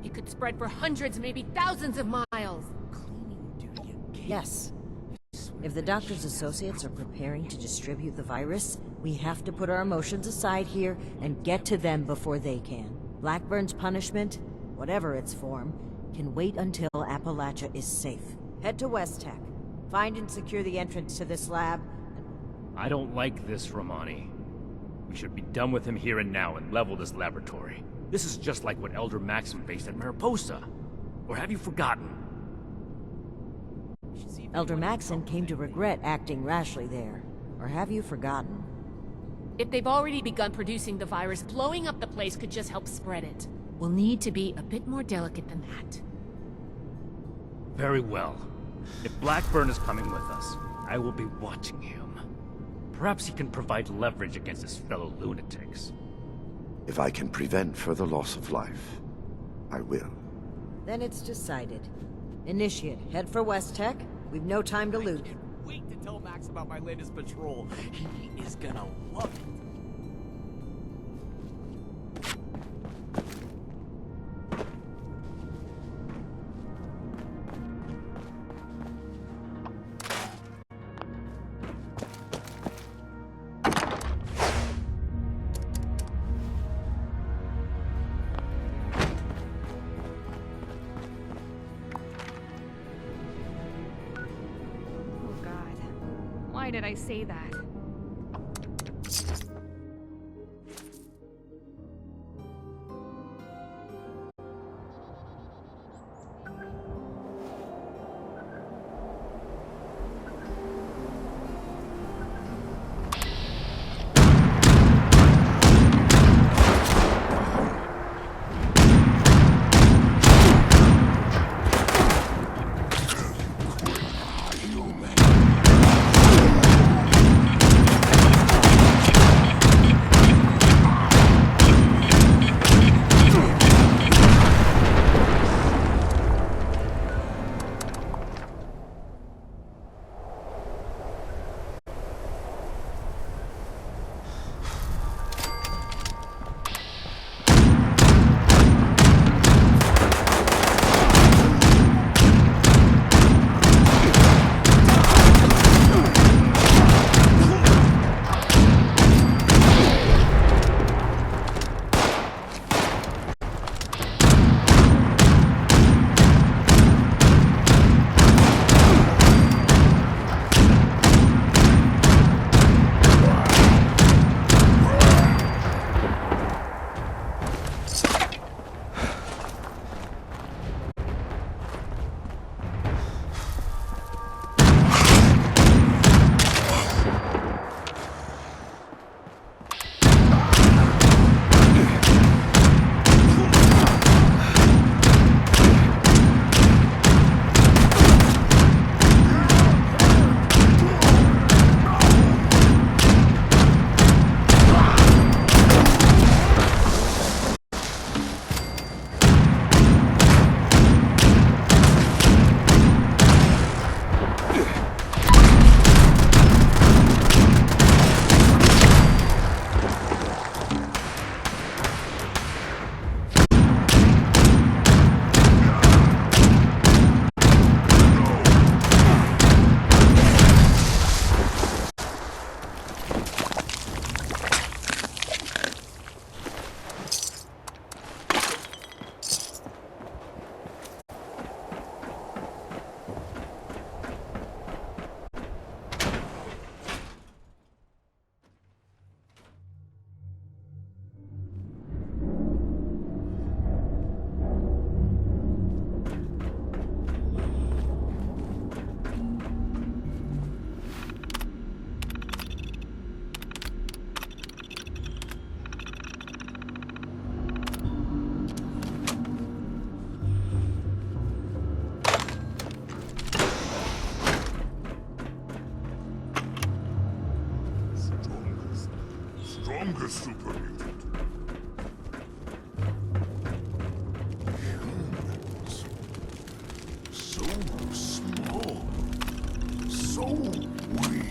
It could spread for hundreds, maybe thousands of miles! Yes. If the doctor's associates are preparing to distribute the virus, we have to put our emotions aside here and get to them before they can. Blackburn's punishment, whatever its form, can wait until Appalachia is safe. Head to West Tech. Find and secure the entrance to this lab. I don't like this, Romani. We should be done with him here and now and level this laboratory. This is just like what Elder Maxim faced at Mariposa. Or have you forgotten? Elder Maxon came to regret acting rashly there. Or have you forgotten? If they've already begun producing the virus, blowing up the place could just help spread it. We'll need to be a bit more delicate than that. Very well. If Blackburn is coming with us, I will be watching him. Perhaps he can provide leverage against his fellow lunatics. If I can prevent further loss of life, I will. Then it's decided. Initiate, head for West Tech. We've no time to lose. Wait to tell Max about my latest patrol. He is gonna love it. Why did I say that? super mutant. Humans. So small. So weak.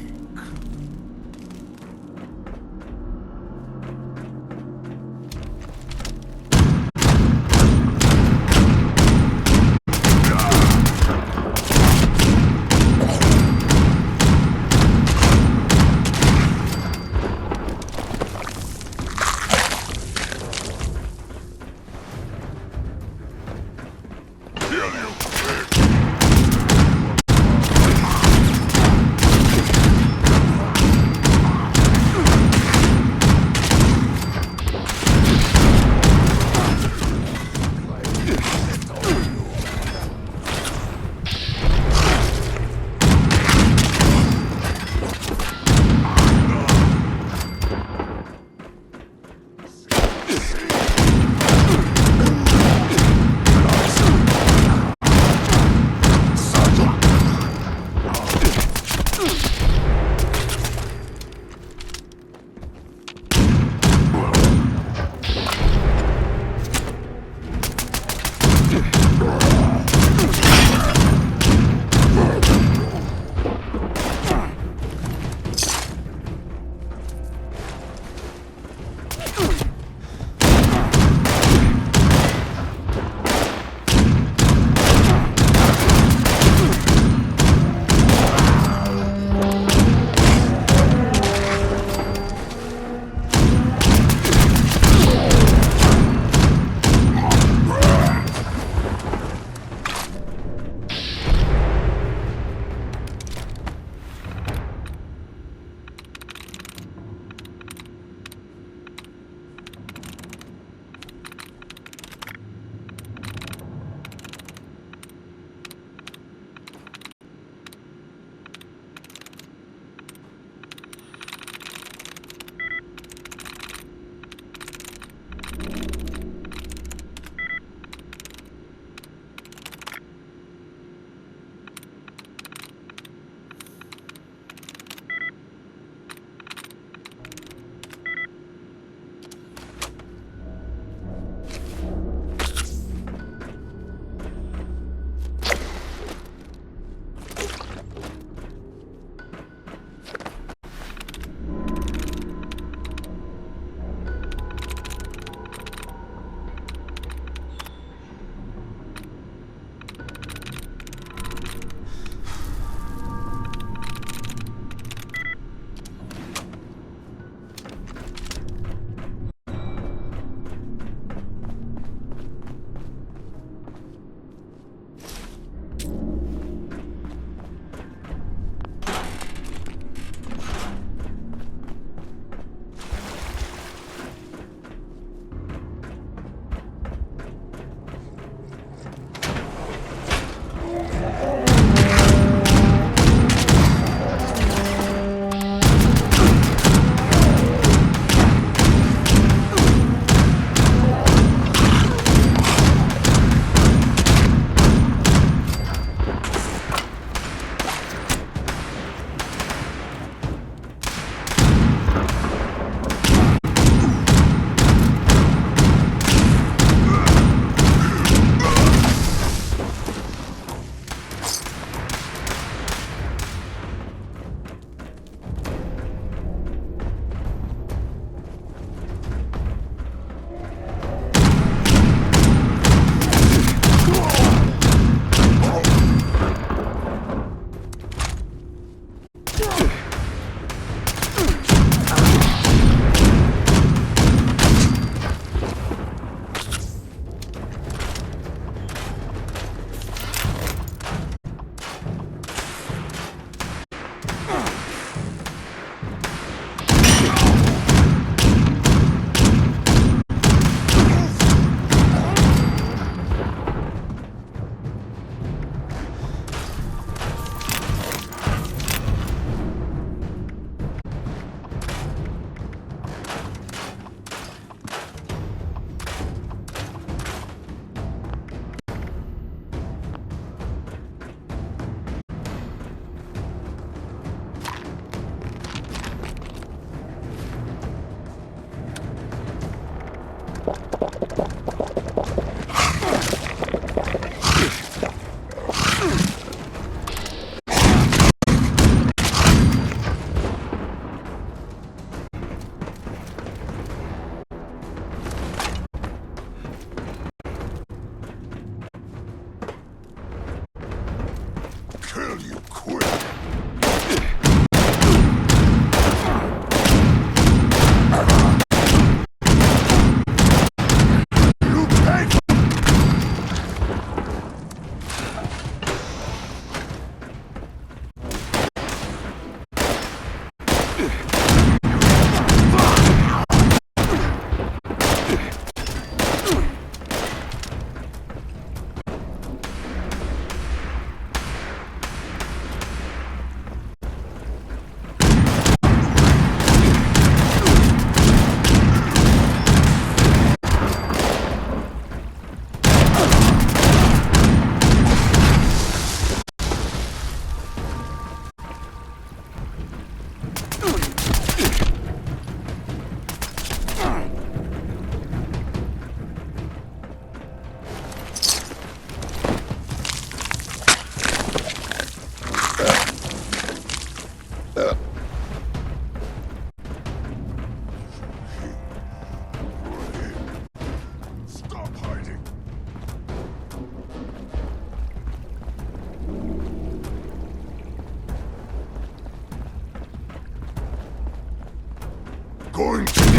going to...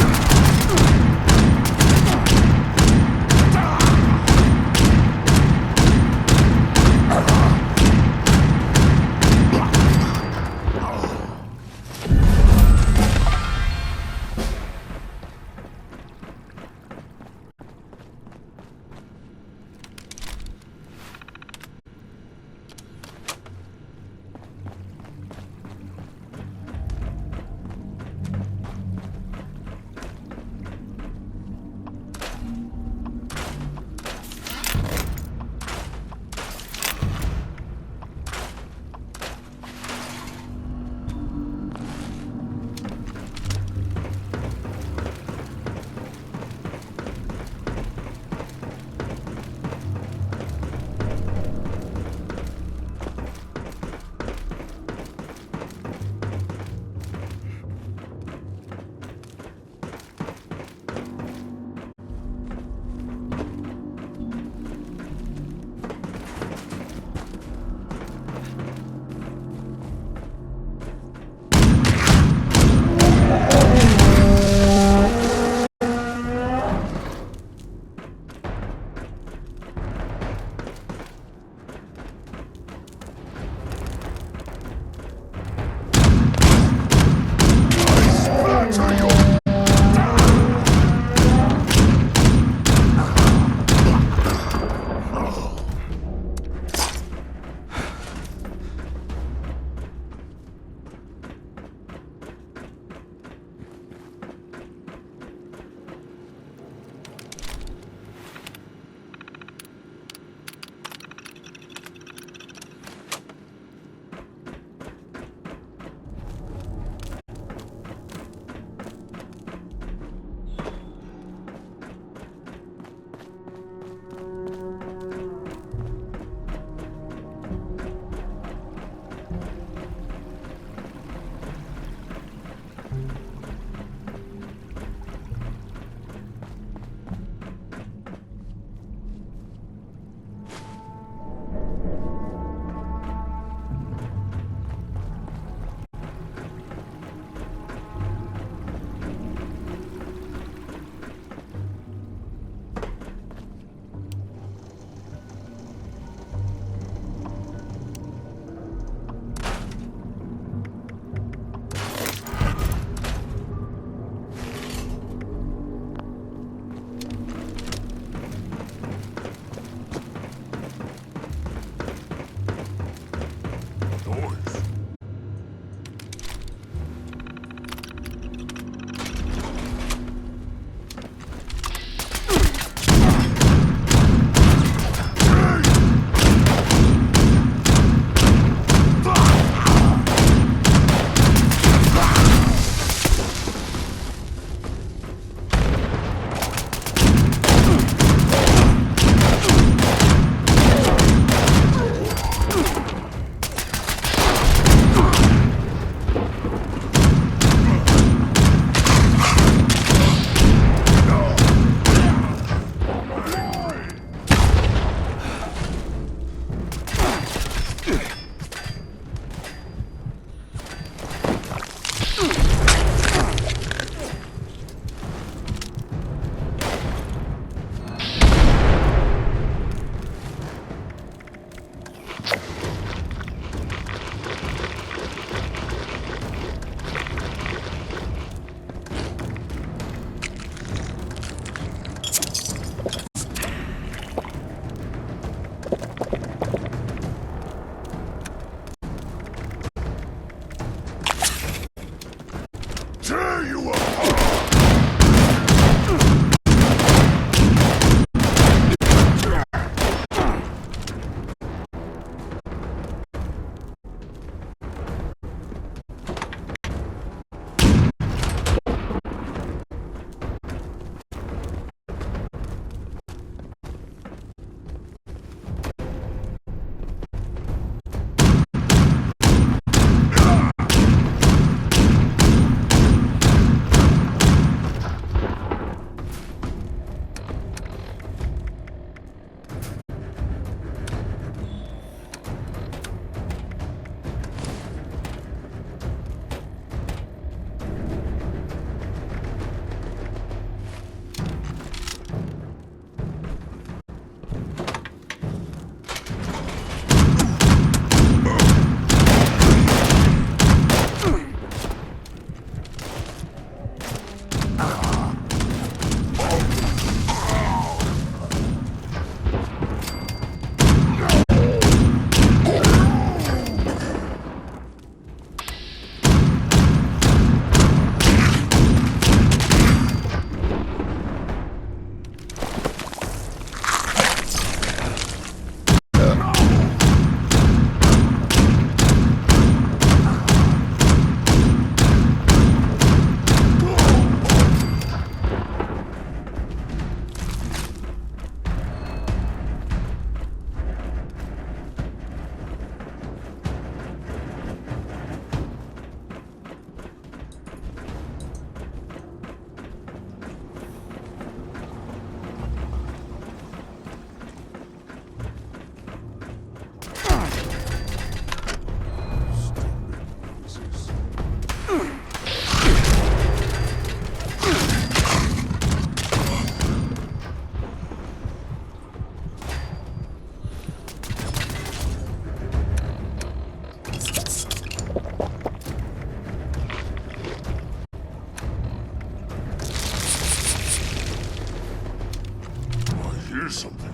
Here's something.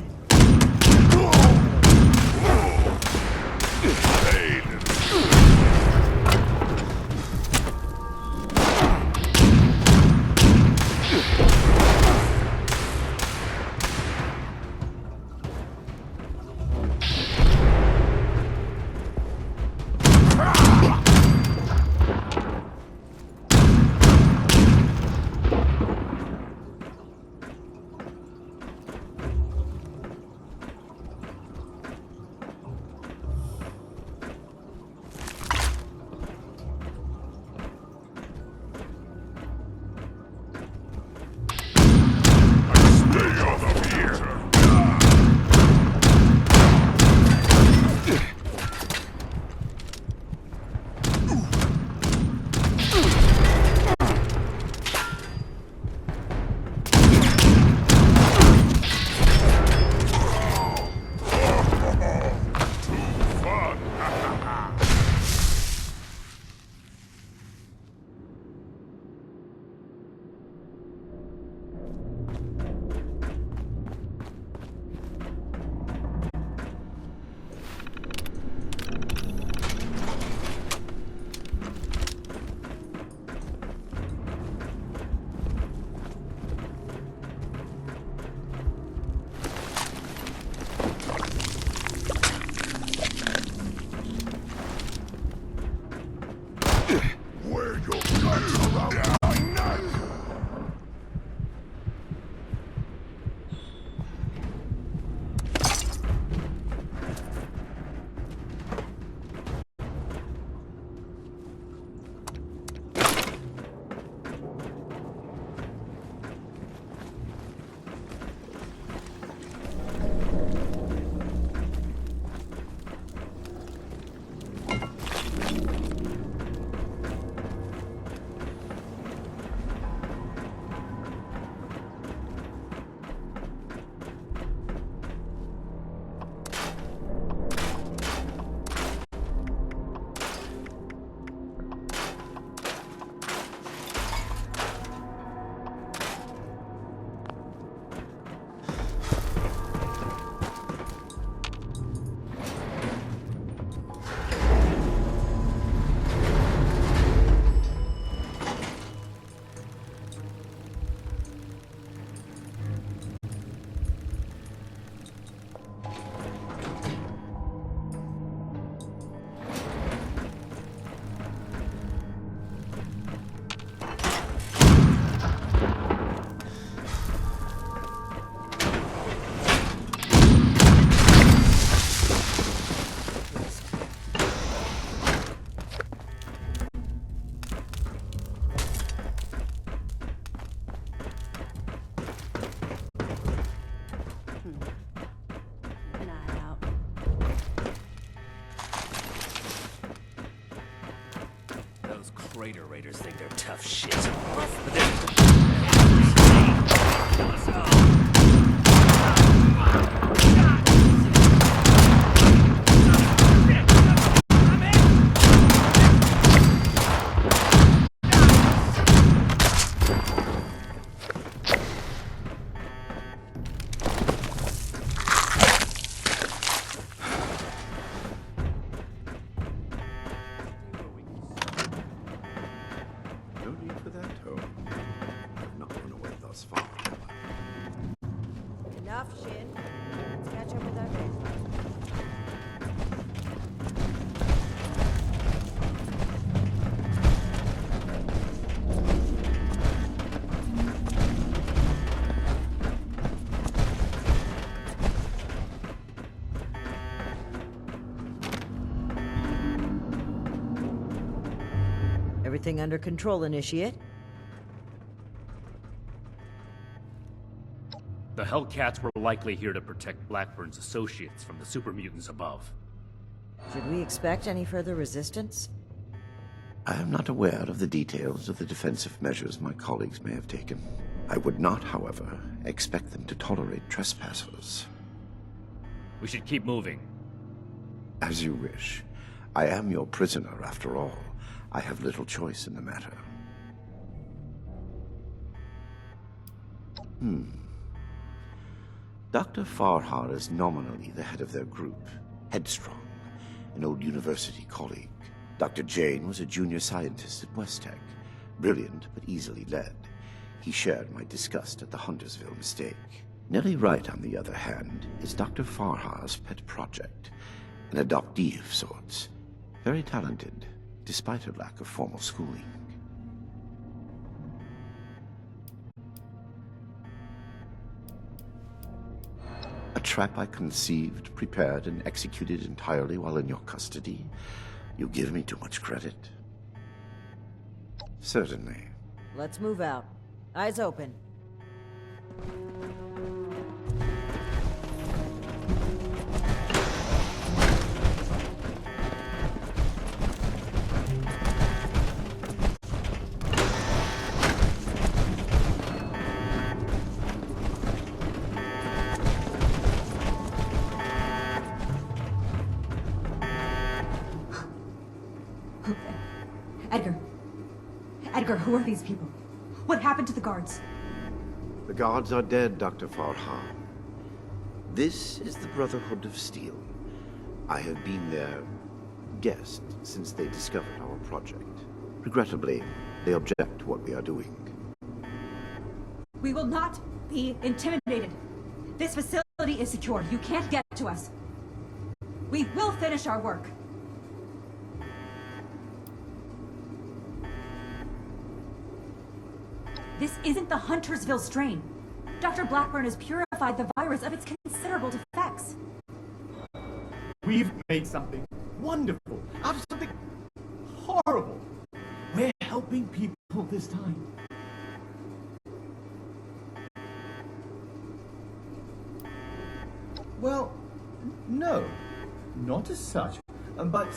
Hey, Raider Raiders think they're tough shit. No need for that, Tone. I've not run away thus far. Enough, Shin. Let's catch up with our day. Everything under control, Initiate? The Hellcats were likely here to protect Blackburn's associates from the super mutants above. Should we expect any further resistance? I am not aware of the details of the defensive measures my colleagues may have taken. I would not, however, expect them to tolerate trespassers. We should keep moving. As you wish. I am your prisoner, after all. I have little choice in the matter. Dr. Farhar is nominally the head of their group, Headstrong, an old university colleague. Dr. Jane was a junior scientist at West Tech, brilliant but easily led. He shared my disgust at the Huntersville mistake. Nellie Wright, on the other hand, is Dr. Farhar's pet project, an adoptee of sorts. Very talented, despite her lack of formal schooling. A trap I conceived, prepared, and executed entirely while in your custody? You give me too much credit. Certainly. Let's move out. Eyes open. Edgar, who are these people? What happened to the guards? The guards are dead, Dr. Farhar. This is the Brotherhood of Steel. I have been their guest since they discovered our project. Regrettably, they object to what we are doing. We will not be intimidated. This facility is secure. You can't get to us. We will finish our work. This isn't the Huntersville strain. Dr. Blackburn has purified the virus of its considerable defects. We've made something wonderful out of something horrible. We're helping people this time. Well, no, not as such, but...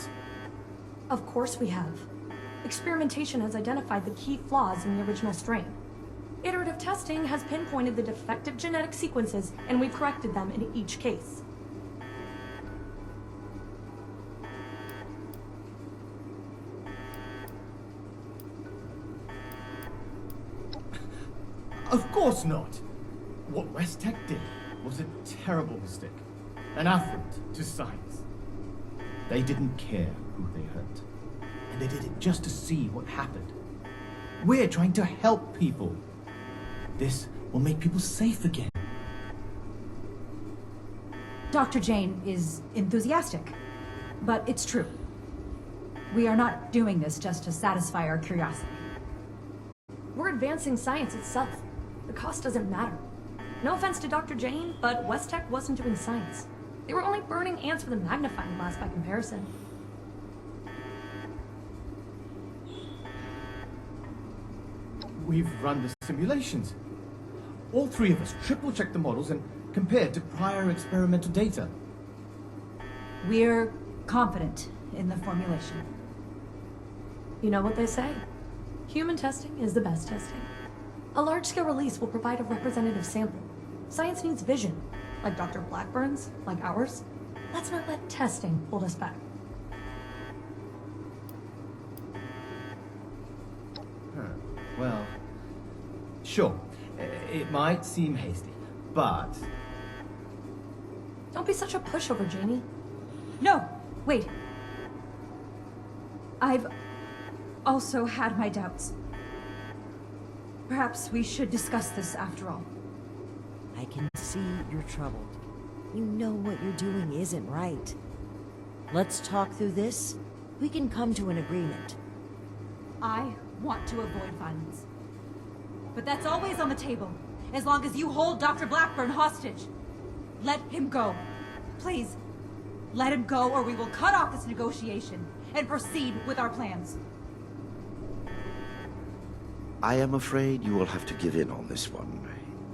Of course we have. Experimentation has identified the key flaws in the original strain. Iterative testing has pinpointed the defective genetic sequences, and we've corrected them in each case. Of course not! What West Tech did was a terrible mistake. An affront to science. They didn't care who they hurt. And they did it just to see what happened. We're trying to help people. This will make people safe again. Dr. Jane is enthusiastic, but it's true. We are not doing this just to satisfy our curiosity. We're advancing science itself. The cost doesn't matter. No offense to Dr. Jane, but West Tech wasn't doing science. They were only burning ants with a magnifying glass by comparison. We've run the simulations. All three of us triple-checked the models and compared to prior experimental data. We're confident in the formulation. You know what they say? Human testing is the best testing. A large-scale release will provide a representative sample. Science needs vision, like Dr. Blackburn's, like ours. Let's not let testing hold us back. Well, sure. It might seem hasty, but... Don't be such a pushover, Janie. No! Wait. I've also had my doubts. Perhaps we should discuss this after all. I can see you're troubled. You know what you're doing isn't right. Let's talk through this. We can come to an agreement. I want to avoid violence. But that's always on the table, as long as you hold Dr. Blackburn hostage. Let him go. Please, let him go or we will cut off this negotiation and proceed with our plans. I am afraid you will have to give in on this one.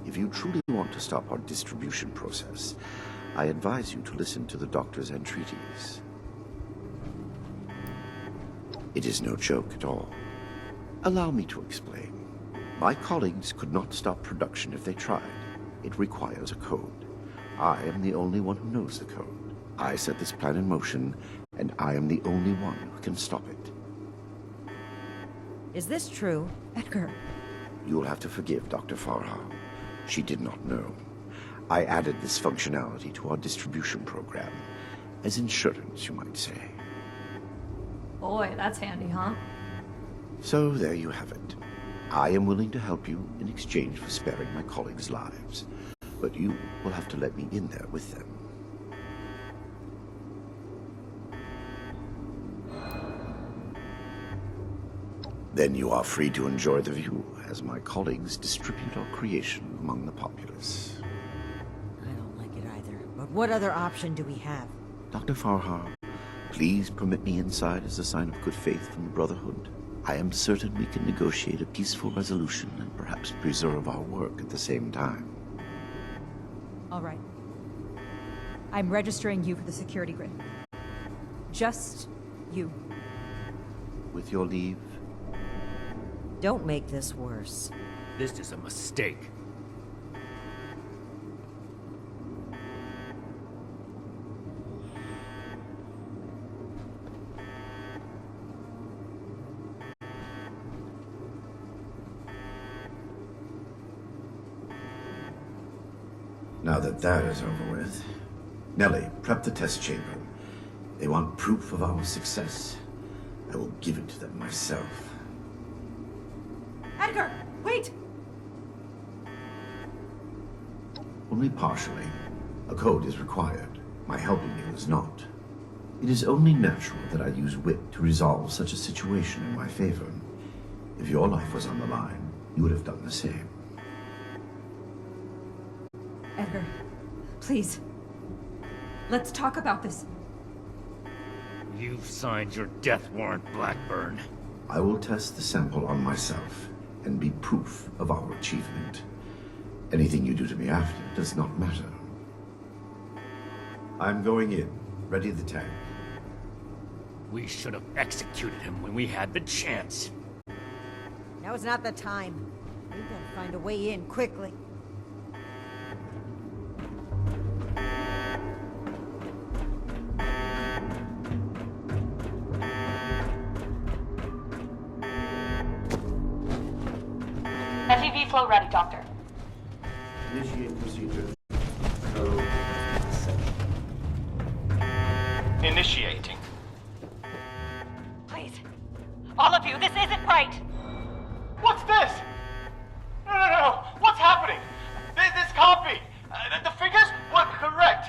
If you truly want to stop our distribution process, I advise you to listen to the doctor's entreaties. It is no joke at all. Allow me to explain. My colleagues could not stop production if they tried. It requires a code. I am the only one who knows the code. I set this plan in motion, and I am the only one who can stop it. Is this true? Edgar. You will have to forgive Dr. Farhar. She did not know. I added this functionality to our distribution program. As insurance, you might say. Boy, that's handy, huh? So there you have it. I am willing to help you in exchange for sparing my colleagues' lives. But you will have to let me in there with them. Then you are free to enjoy the view as my colleagues distribute our creation among the populace. I don't like it either. But what other option do we have? Dr. Farhar, please permit me inside as a sign of good faith from the Brotherhood. I am certain we can negotiate a peaceful resolution and perhaps preserve our work at the same time. All right. I'm registering you for the security grid. Just you. With your leave? Don't make this worse. This is a mistake. Now that that is over with, Nellie, prep the test chamber. They want proof of our success. I will give it to them myself. Edgar, wait! Only partially. A code is required. My helping you is not. It is only natural that I use wit to resolve such a situation in my favor. If your life was on the line, you would have done the same. Edgar, please. Let's talk about this. You've signed your death warrant, Blackburn. I will test the sample on myself and be proof of our achievement. Anything you do to me after does not matter. I'm going in. Ready the tank. We should have executed him when we had the chance. Now is not the time. We've got to find a way in quickly. FEV flow ready, Doctor. Initiate procedure. Code. Initiating. Please. All of you, this isn't right! What's this? No. What's happening? This can't be. The figures were correct.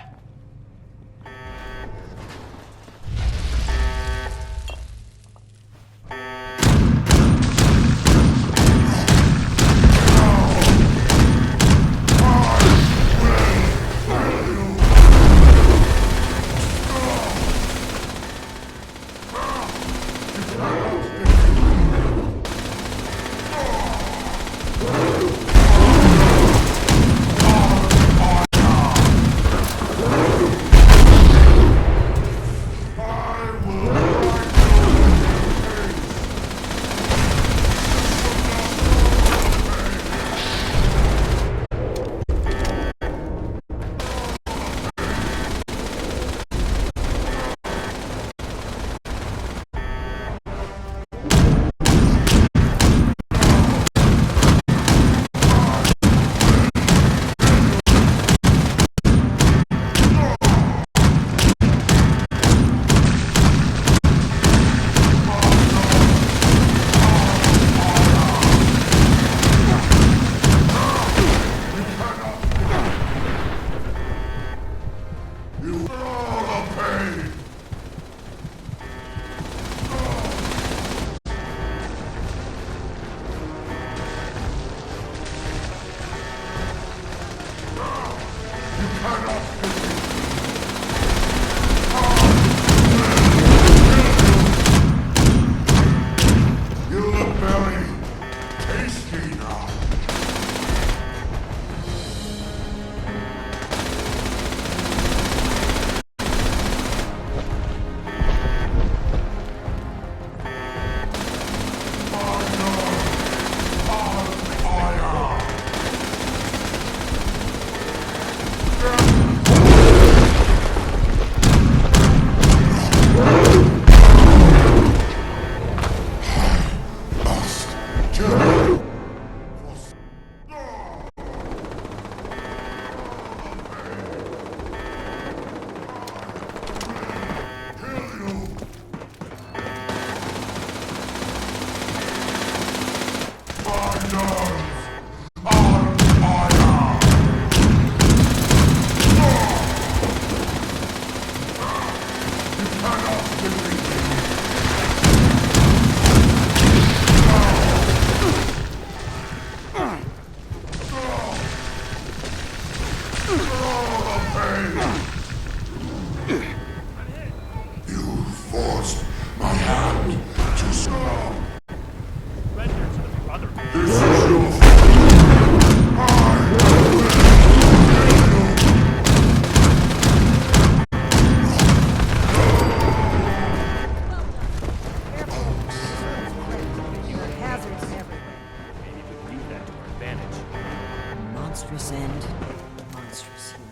You forced my hand to stop. This is your Monstrous end. Monstrous human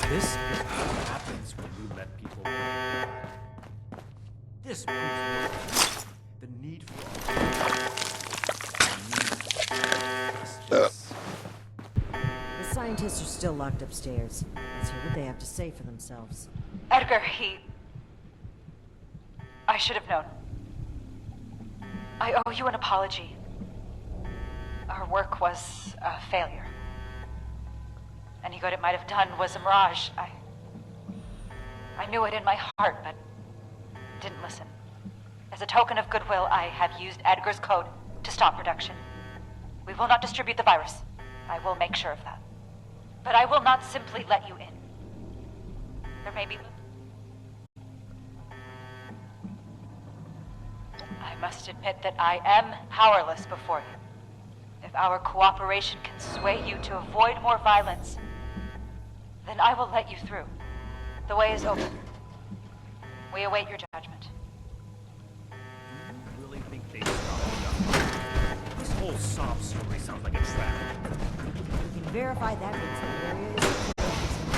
being. This is what happens when you let people go. This proves the need for justice. The scientists are still locked upstairs. Let's hear what they have to say for themselves. Edgar, I should have known. I owe you an apology. Our work was a failure. Any good it might have done was a mirage. I knew it in my heart, but didn't listen. As a token of goodwill, I have used Edgar's code to stop production. We will not distribute the virus. I will make sure of that. But I will not simply let you in. There may be... I must admit that I am powerless before you. If our cooperation can sway you to avoid more violence, then I will let you through. The way is open. We await your judgment. You really think they stopped? This whole sob story sounds like a trap. We can verify that means the area is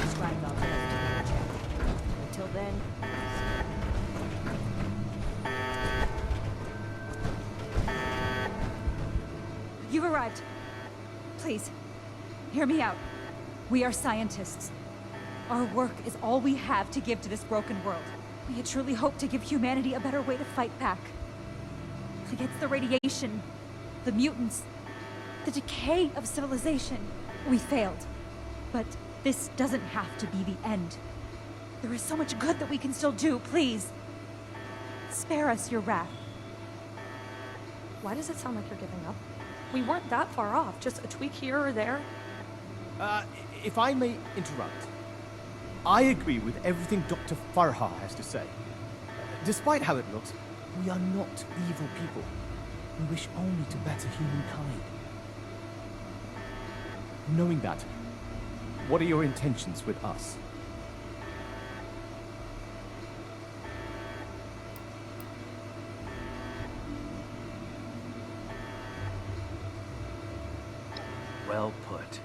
described on the check. Until then... You've arrived. Please, hear me out. We are scientists. Our work is all we have to give to this broken world. We had truly hoped to give humanity a better way to fight back. Against the radiation, the mutants, the decay of civilization. We failed. But this doesn't have to be the end. There is so much good that we can still do, please. Spare us your wrath. Why does it sound like you're giving up? We weren't that far off, just a tweak here or there. If I may interrupt, I agree with everything Dr. Farha has to say. Despite how it looks, we are not evil people. We wish only to better humankind. Knowing that, what are your intentions with us? Well put.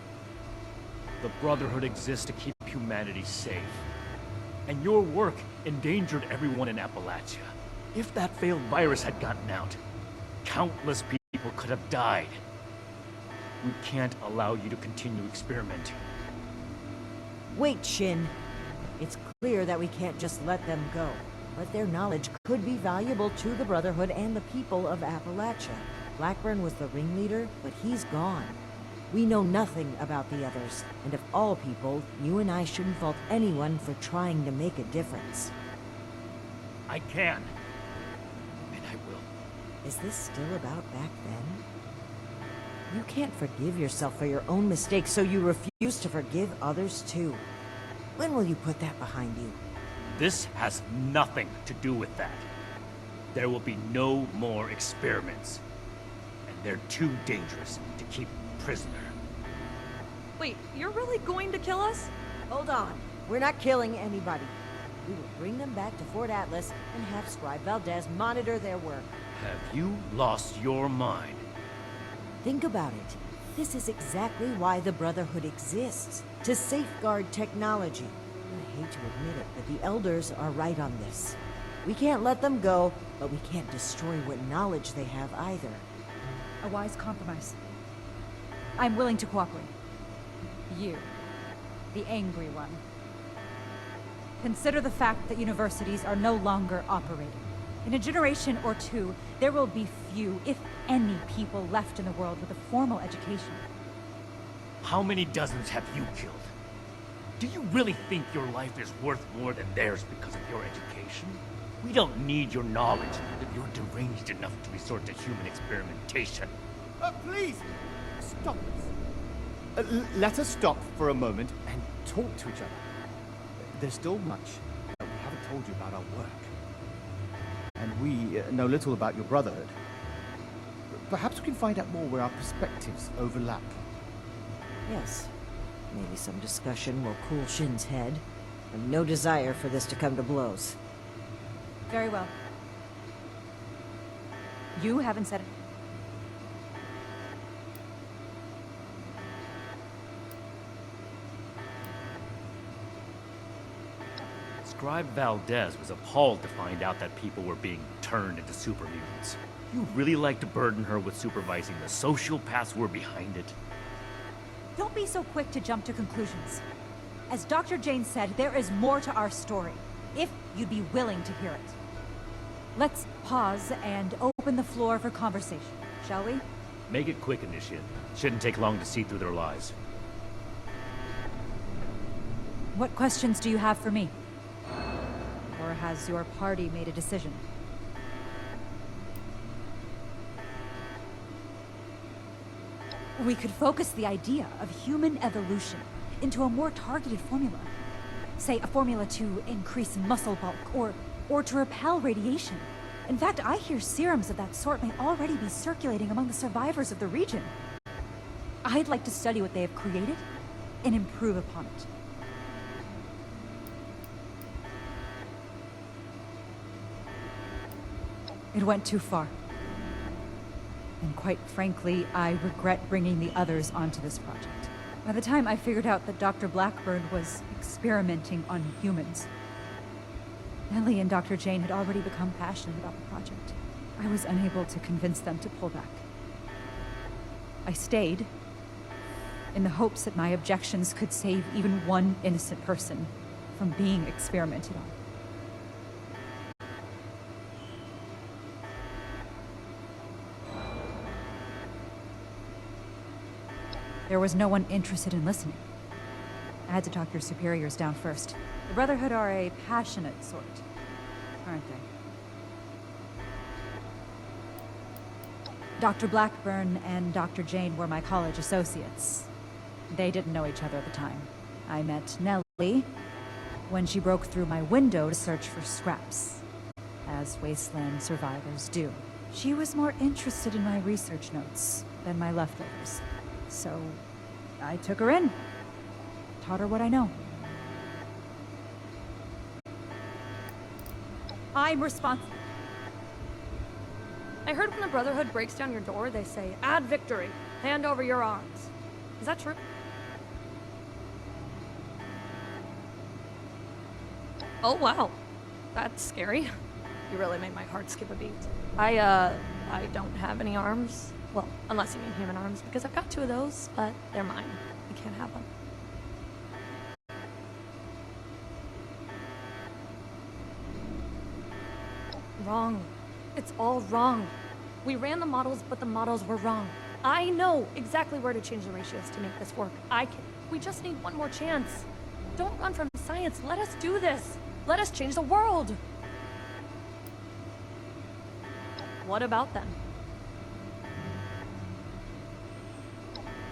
The Brotherhood exists to keep humanity safe. And your work endangered everyone in Appalachia. If that failed virus had gotten out, countless people could have died. We can't allow you to continue experimenting. Wait, Shin. It's clear that we can't just let them go. But their knowledge could be valuable to the Brotherhood and the people of Appalachia. Blackburn was the ringleader, but he's gone. We know nothing about the others, and of all people, you and I shouldn't fault anyone for trying to make a difference. I can. And I will. Is this still about back then? You can't forgive yourself for your own mistakes, so you refuse to forgive others too. When will you put that behind you? This has nothing to do with that. There will be no more experiments. And they're too dangerous to keep prisoner. Wait, you're really going to kill us? Hold on. We're not killing anybody. We will bring them back to Fort Atlas and have Scribe Valdez monitor their work. Have you lost your mind? Think about it. This is exactly why the Brotherhood exists. To safeguard technology. I hate to admit it, but the Elders are right on this. We can't let them go, but we can't destroy what knowledge they have either. A wise compromise. I'm willing to cooperate. You, the angry one. Consider the fact that universities are no longer operating. In a generation or two, there will be few, if any, people left in the world with a formal education. How many dozens have you killed? Do you really think your life is worth more than theirs because of your education? We don't need your knowledge if you're deranged enough to resort to human experimentation. Please! Stop this! Let us stop for a moment and talk to each other. There's still much that we haven't told you about our work. And we know little about your brotherhood. Perhaps we can find out more where our perspectives overlap. Yes. Maybe some discussion will cool Shin's head. I have no desire for this to come to blows. Very well. You haven't said it. Scribe Valdez was appalled to find out that people were being turned into super mutants. You really like to burden her with supervising the sociopaths who were behind it? Don't be so quick to jump to conclusions. As Dr. Jane said, there is more to our story, if you'd be willing to hear it. Let's pause and open the floor for conversation, shall we? Make it quick, Initiate. Shouldn't take long to see through their lies. What questions do you have for me? Or has your party made a decision? We could focus the idea of human evolution into a more targeted formula. Say, a formula to increase muscle bulk, or to repel radiation. In fact, I hear serums of that sort may already be circulating among the survivors of the region. I'd like to study what they have created and improve upon it. It went too far. And quite frankly, I regret bringing the others onto this project. By the time I figured out that Dr. Blackburn was experimenting on humans, Ellie and Dr. Jane had already become passionate about the project. I was unable to convince them to pull back. I stayed, in the hopes that my objections could save even one innocent person from being experimented on. There was no one interested in listening. I had to talk your superiors down first. The Brotherhood are a passionate sort, aren't they? Dr. Blackburn and Dr. Jane were my college associates. They didn't know each other at the time. I met Nellie when she broke through my window to search for scraps, as wasteland survivors do. She was more interested in my research notes than my leftovers. So, I took her in. Taught her what I know. I'm responsible. I heard when the Brotherhood breaks down your door, they say, "Add victory. Hand over your arms." Is that true? Oh, wow. That's scary. You really made my heart skip a beat. I don't have any arms. Well, unless you mean human arms, because I've got 2 of those, but they're mine. I can't have them. Wrong. It's all wrong. We ran the models, but the models were wrong. I know exactly where to change the ratios to make this work. We just need one more chance. Don't run from science. Let us do this. Let us change the world. What about them?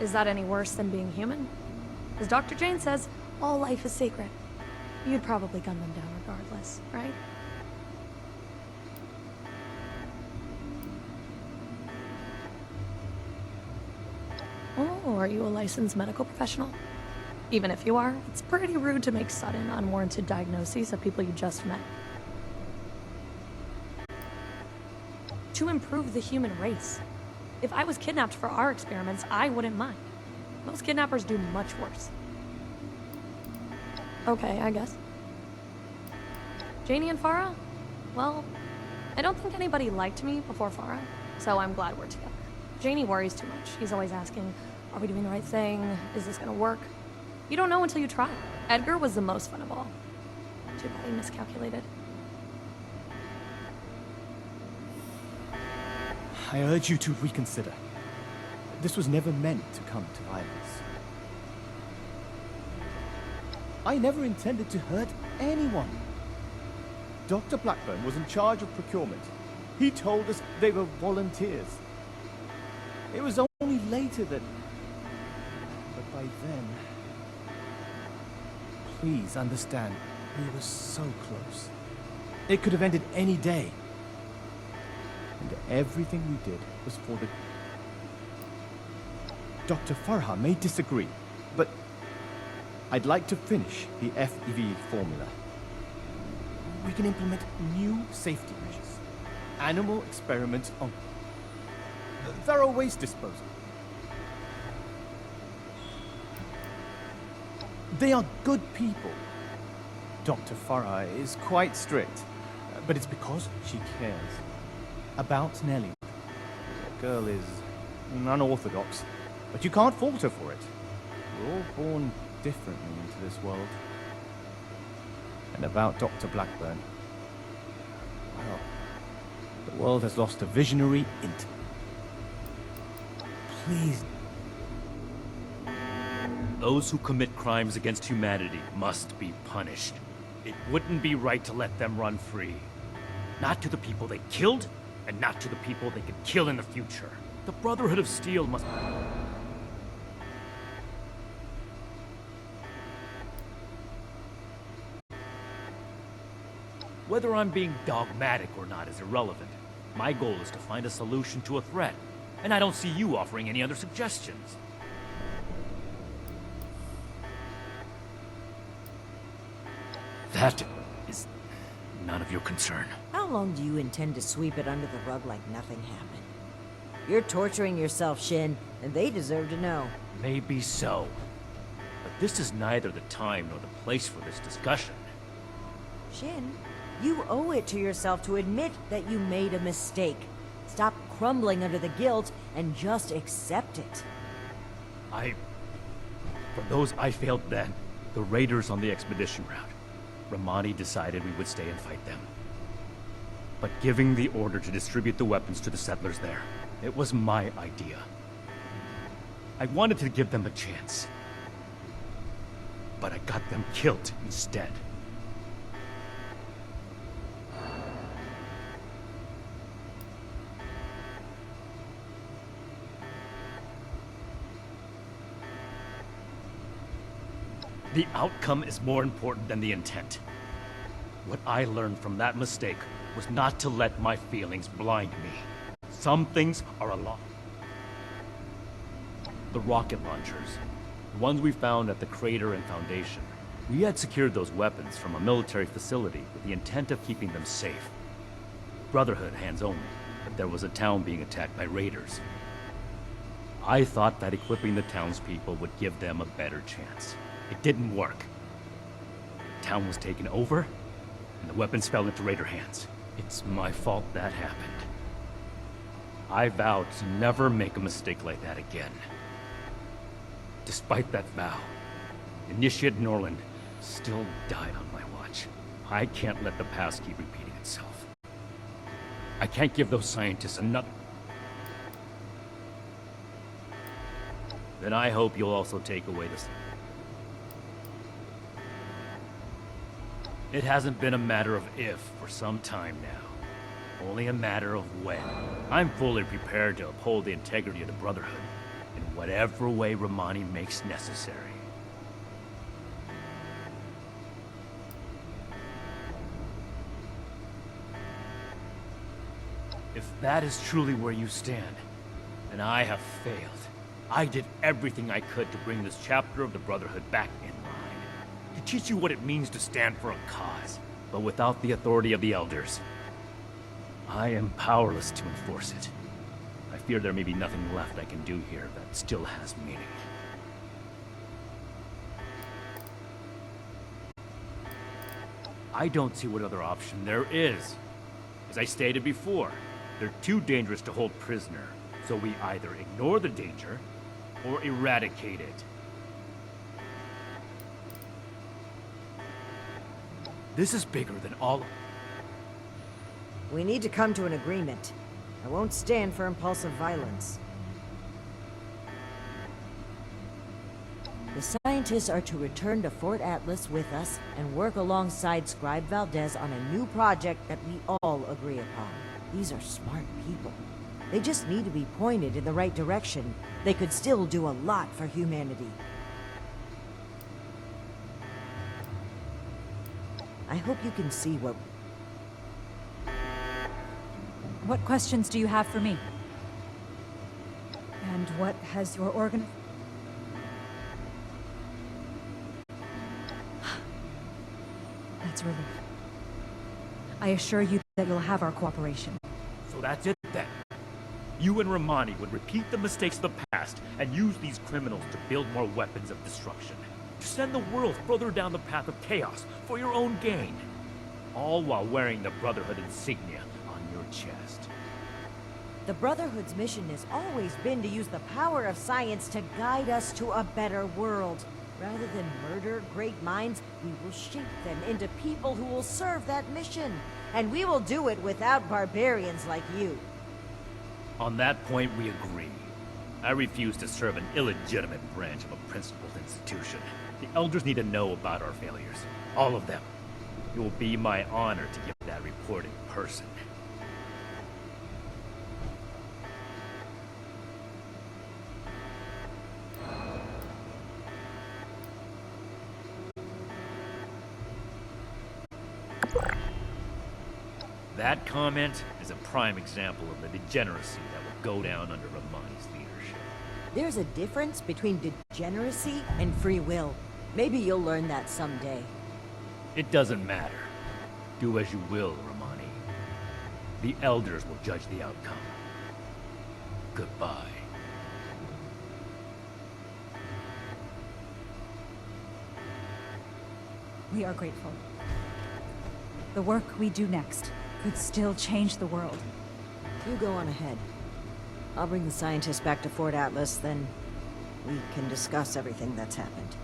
Is that any worse than being human? As Dr. Jane says, all life is sacred. You'd probably gun them down regardless, right? Oh, are you a licensed medical professional? Even if you are, it's pretty rude to make sudden, unwarranted diagnoses of people you just met. To improve the human race. If I was kidnapped for our experiments, I wouldn't mind. Most kidnappers do much worse. Okay, I guess. Janie and Farah? Well, I don't think anybody liked me before Farah, so I'm glad we're together. Janie worries too much. He's always asking, are we doing the right thing? Is this gonna work? You don't know until you try. Edgar was the most fun of all. Too bad he miscalculated. I urge you to reconsider. This was never meant to come to violence. I never intended to hurt anyone. Dr. Blackburn was in charge of procurement. He told us they were volunteers. It was only later that... But by then. Please understand, we were so close. It could have ended any day. And everything we did was for the... Dr. Farha may disagree, but I'd like to finish the FEV formula. We can implement new safety measures. Animal experiments on thorough waste disposal. They are good people. Dr. Farah is quite strict, but it's because she cares about Nellie. The girl is unorthodox, but you can't fault her for it. We're all born differently into this world. And about Dr. Blackburn, well, the world has lost a visionary intellect. Please. Those who commit crimes against humanity must be punished. It wouldn't be right to let them run free. Not to the people they killed, and not to the people they could kill in the future. The Brotherhood of Steel must... Whether I'm being dogmatic or not is irrelevant. My goal is to find a solution to a threat, and I don't see you offering any other suggestions. That is none of your concern. How long do you intend to sweep it under the rug like nothing happened? You're torturing yourself, Shin, and they deserve to know. Maybe so. But this is neither the time nor the place for this discussion. Shin, you owe it to yourself to admit that you made a mistake. Stop crumbling under the guilt and just accept it. For those I failed then, the raiders on the expedition route, Ramani decided we would stay and fight them. But giving the order to distribute the weapons to the settlers there, it was my idea. I wanted to give them a chance. But I got them killed instead. The outcome is more important than the intent. What I learned from that mistake was not to let my feelings blind me. Some things are a lot. The rocket launchers, the ones we found at the crater and Foundation. We had secured those weapons from a military facility with the intent of keeping them safe. Brotherhood hands only, but there was a town being attacked by raiders. I thought that equipping the townspeople would give them a better chance. It didn't work. The town was taken over, and the weapons fell into raider hands. It's my fault that happened. I vowed to never make a mistake like that again. Despite that vow, Initiate Norland still died on my watch. I can't let the past keep repeating itself. I can't give those scientists another... Then I hope you'll also take away this. It hasn't been a matter of if for some time now. Only a matter of when. I'm fully prepared to uphold the integrity of the Brotherhood in whatever way Ramani makes necessary. If that is truly where you stand, then I have failed. I did everything I could to bring this chapter of the Brotherhood back in line. To teach you what it means to stand for a cause, but without the authority of the Elders. I am powerless to enforce it. I fear there may be nothing left I can do here that still has meaning. I don't see what other option there is. As I stated before, they're too dangerous to hold prisoner, so we either ignore the danger or eradicate it. This is bigger than all... We need to come to an agreement. I won't stand for impulsive violence. The scientists are to return to Fort Atlas with us and work alongside Scribe Valdez on a new project that we all agree upon. These are smart people. They just need to be pointed in the right direction. They could still do a lot for humanity. I hope you can see what... What questions do you have for me? And what has your organ... That's relief. I assure you that you'll have our cooperation. So that's it then. You and Romani would repeat the mistakes of the past and use these criminals to build more weapons of destruction. To send the world further down the path of chaos for your own gain. All while wearing the Brotherhood insignia on your chest. The Brotherhood's mission has always been to use the power of science to guide us to a better world. Rather than murder great minds, we will shape them into people who will serve that mission. And we will do it without barbarians like you. On that point, we agree. I refuse to serve an illegitimate branch of a principled institution. The Elders need to know about our failures. All of them. It will be my honor to give that report in person. That comment is a prime example of the degeneracy that will go down under Romani's leadership. There's a difference between degeneracy and free will. Maybe you'll learn that someday. It doesn't matter. Do as you will, Romani. The Elders will judge the outcome. Goodbye. We are grateful. The work we do next could still change the world. You go on ahead. I'll bring the scientists back to Fort Atlas, then we can discuss everything that's happened.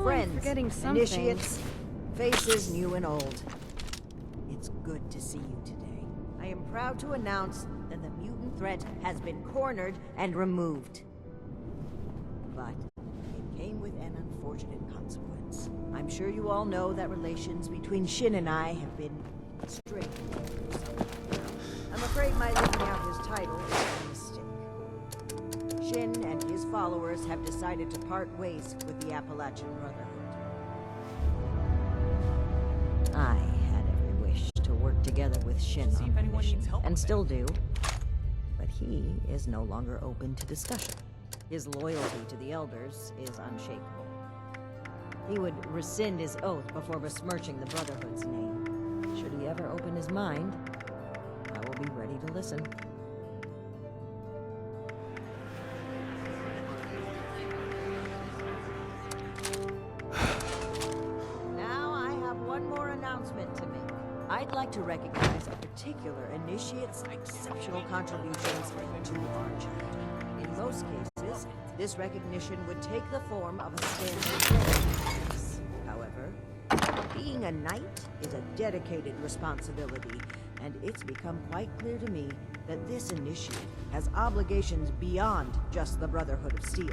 Friends, initiates, faces new and old. It's good to see you today. I am proud to announce that the mutant threat has been cornered and removed. But it came with an unfortunate consequence. I'm sure you all know that relations between Shin and I have been strained. I'm afraid my leaving out his title is a mistake. Shin and his followers have decided to part ways with the Appalachian Brotherhood. I had every wish to work together with Shin on the mission, and still do. But he is no longer open to discussion. His loyalty to the Elders is unshakable. He would rescind his oath before besmirching the Brotherhood's name. Should he ever open his mind, I will be ready to listen. I'd like to recognize a particular initiate's exceptional contributions to our charity. In most cases, this recognition would take the form of a standard credit. However, being a knight is a dedicated responsibility, and it's become quite clear to me that this initiate has obligations beyond just the Brotherhood of Steel.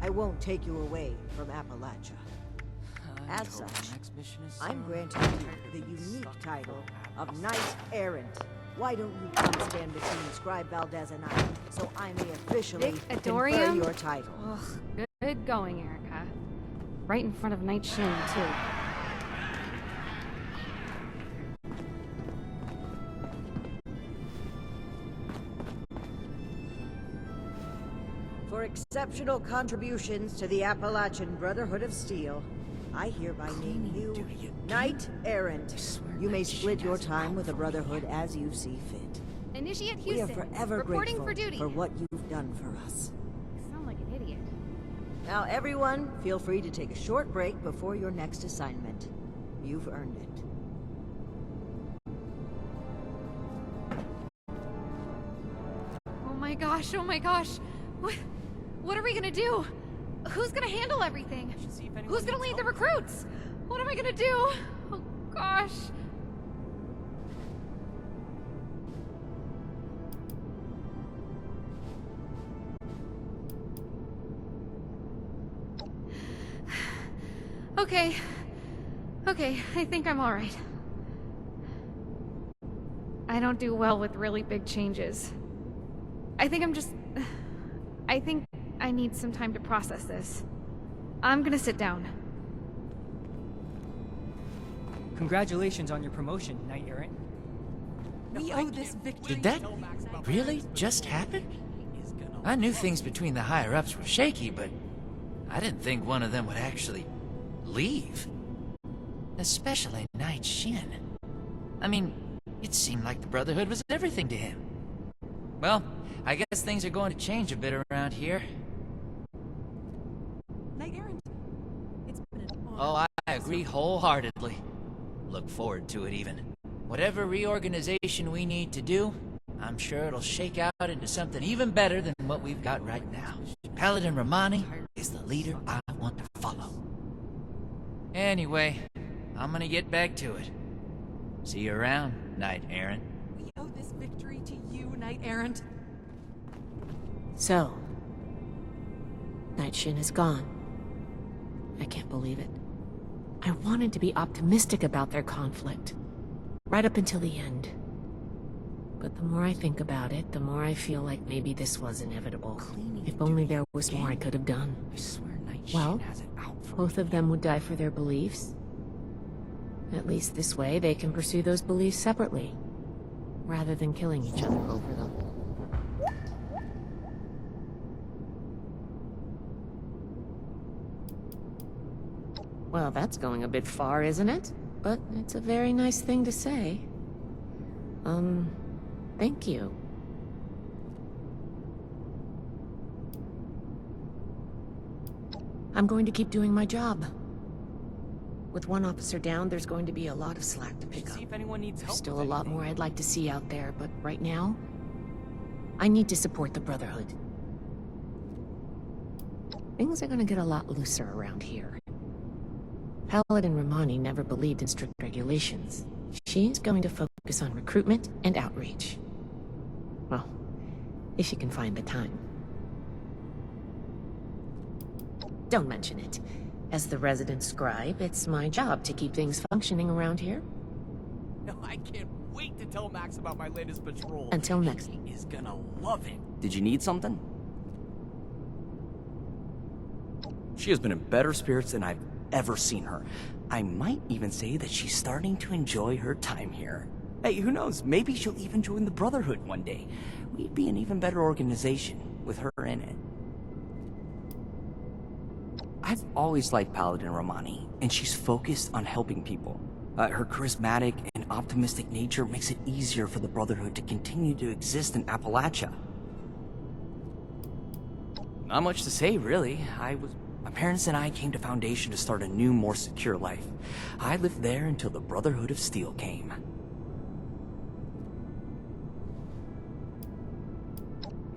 I won't take you away from Appalachia. As such, I'm granting you the unique title of Knight Errant. Why don't you come stand between Scribe Valdez and I, so I may officially confer your title? Ugh, good going, Erica. Right in front of Knight Shin, too. For exceptional contributions to the Appalachian Brotherhood of Steel, I hereby name you Knight Errant. You may split your time with the Brotherhood as you see fit. Initiate We Houston. are forever Reporting grateful for duty. for what you've done for us. You sound like an idiot. Now everyone, feel free to take a short break before your next assignment. You've earned it. Oh my gosh, oh my gosh. What are we gonna do? Who's gonna handle everything? Who's gonna lead the recruits? What am I gonna do? Oh gosh. Okay. Okay, I think I'm alright. I don't do well with really big changes. I think I need some time to process this. I'm gonna sit down. Congratulations on your promotion, Knight Errant. We owe this victory. Did that really just happen? I knew things between the higher-ups were shaky, but I didn't think one of them would actually leave. Especially Knight Shin. I mean, it seemed like the Brotherhood was everything to him. Well, I guess things are going to change a bit around here. Knight Errant, it's been an honor. Oh, I agree wholeheartedly. Look forward to it even. Whatever reorganization we need to do, I'm sure it'll shake out into something even better than what we've got right now. Paladin Romani is the leader I want to follow. Anyway, I'm gonna get back to it. See you around, Knight Errant. We owe this victory to you, Knight Errant. So, Knight Shin is gone. I can't believe it. I wanted to be optimistic about their conflict, right up until the end. But the more I think about it, the more I feel like maybe this was inevitable. If only there was more I could have done. Well, both of them would die for their beliefs. At least this way, they can pursue those beliefs separately, rather than killing each other over them. Well, that's going a bit far, isn't it? But it's a very nice thing to say. Thank you. I'm going to keep doing my job. With one officer down, there's going to be a lot of slack to pick up. See if anyone needs help. There's still a lot more I'd like to see out there, but right now, I need to support the Brotherhood. Things are gonna get a lot looser around here. Paladin Romani never believed in strict regulations. She's going to focus on recruitment and outreach. Well, if she can find the time. Don't mention it. As the resident scribe, it's my job to keep things functioning around here. No, I can't wait to tell Max about my latest patrol. Until next. He is gonna love it. Did you need something? She has been in better spirits than I've ever seen her. I might even say that she's starting to enjoy her time here. Hey, who knows? Maybe she'll even join the Brotherhood one day. We'd be an even better organization with her in it. I've always liked Paladin Romani, and she's focused on helping people. Her charismatic and optimistic nature makes it easier for the Brotherhood to continue to exist in Appalachia. Not much to say, really. My parents and I came to Foundation to start a new, more secure life. I lived there until the Brotherhood of Steel came.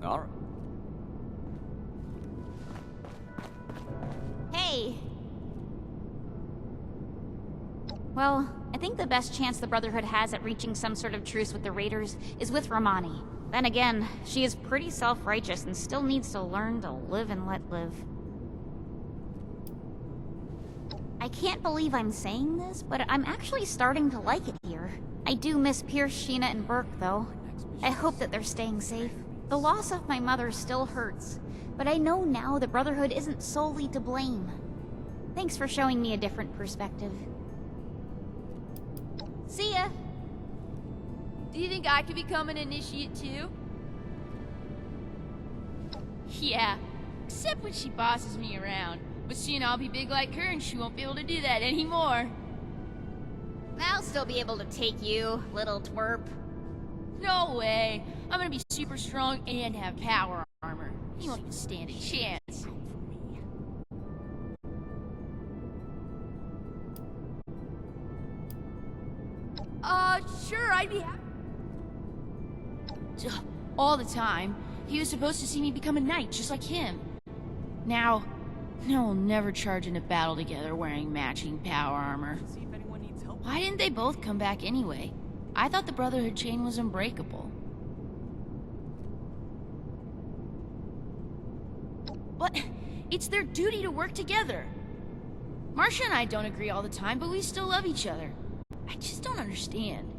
All right. Hey! Well, I think the best chance the Brotherhood has at reaching some sort of truce with the Raiders is with Romani. Then again, she is pretty self-righteous and still needs to learn to live and let live. I can't believe I'm saying this, but I'm actually starting to like it here. I do miss Pierce, Sheena, and Burke, though. I hope that they're staying safe. The loss of my mother still hurts, but I know now the Brotherhood isn't solely to blame. Thanks for showing me a different perspective. See ya! Do you think I could become an initiate too? Yeah, except when she bosses me around. But soon I'll be big like her and she won't be able to do that anymore. I'll still be able to take you, little twerp. No way! I'm gonna be super strong and have power armor. You won't even stand a chance. Sure, I'd be happy. All the time. He was supposed to see me become a knight, just like him. Now we'll never charge in a battle together wearing matching power armor. Why didn't they both come back anyway? I thought the Brotherhood chain was unbreakable. But it's their duty to work together. Marcia and I don't agree all the time, but we still love each other. I just don't understand.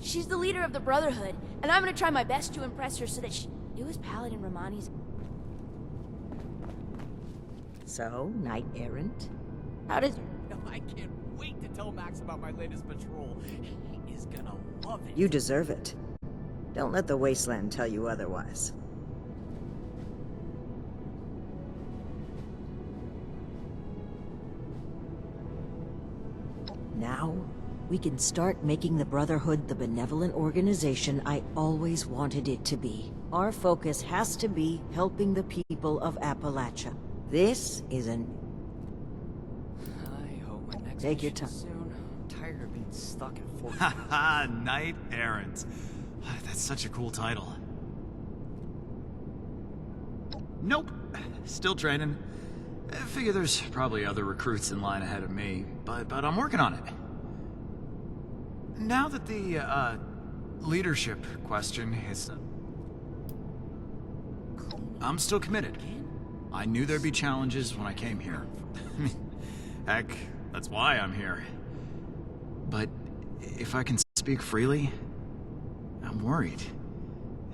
She's the leader of the Brotherhood, and I'm gonna try my best to impress her so that she... It was Paladin Romani's... So, Knight Errant? How did... I can't wait to tell Max about my latest patrol. He is gonna love it. You deserve it. Don't let the Wasteland tell you otherwise. Now, we can start making the Brotherhood the benevolent organization I always wanted it to be. Our focus has to be helping the people of Appalachia. This is an... I hope my next Take your mission time. soon. I'm tired of being stuck in Fort. Haha, Knight Errant. That's such a cool title. Nope. Still training. I figure there's probably other recruits in line ahead of me, but I'm working on it. Now that the, leadership question is... I'm still committed. I knew there'd be challenges when I came here. Heck, that's why I'm here. But if I can speak freely, I'm worried.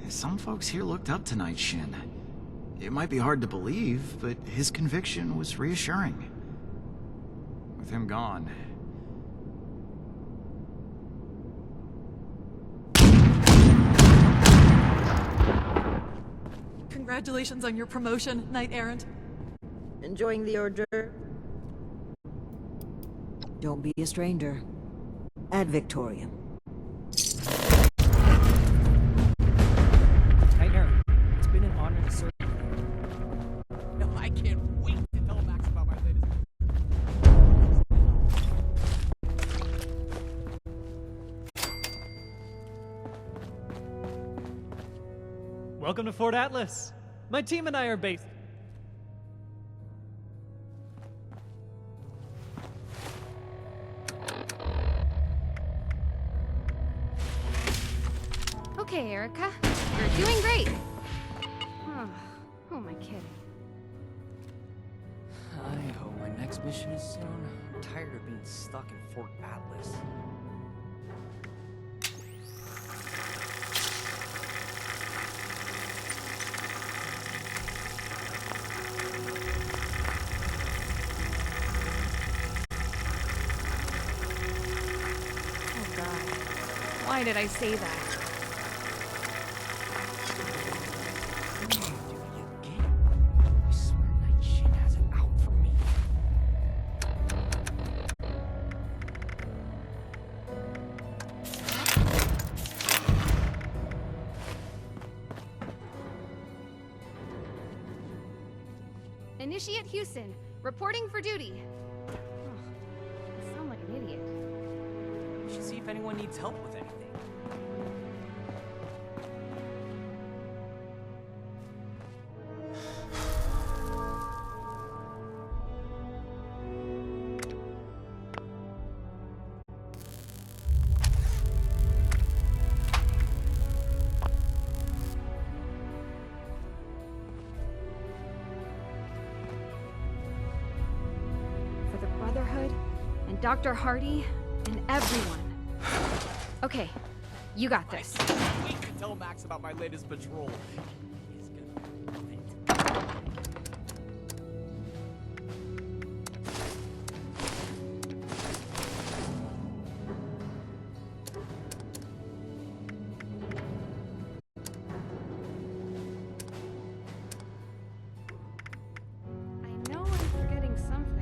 Some folks here looked up to Knight Shin. It might be hard to believe, but his conviction was reassuring. With him gone... Congratulations on your promotion, Knight Errant. Enjoying the hors d'oeuvre? Don't be a stranger. Ad Victoriam. Knight Errant, it's been an honor to serve you. No, I can't wait to tell Max about my latest... Welcome to Fort Atlas. My team and I are based... Okay, Erica. You're doing great. Oh, who am I kidding? I hope my next mission is soon. I'm tired of being stuck in Fort Atlas. Oh god. Why did I say that? I swear Knight Shin has it out for me. Initiate Houston, reporting for duty. Oh, I sound like an idiot. We should see if anyone needs help with anything. Dr. Hardy, and everyone. Okay, you got this. Wait to tell Max about my latest patrol. He's gonna love it. I know I'm forgetting something.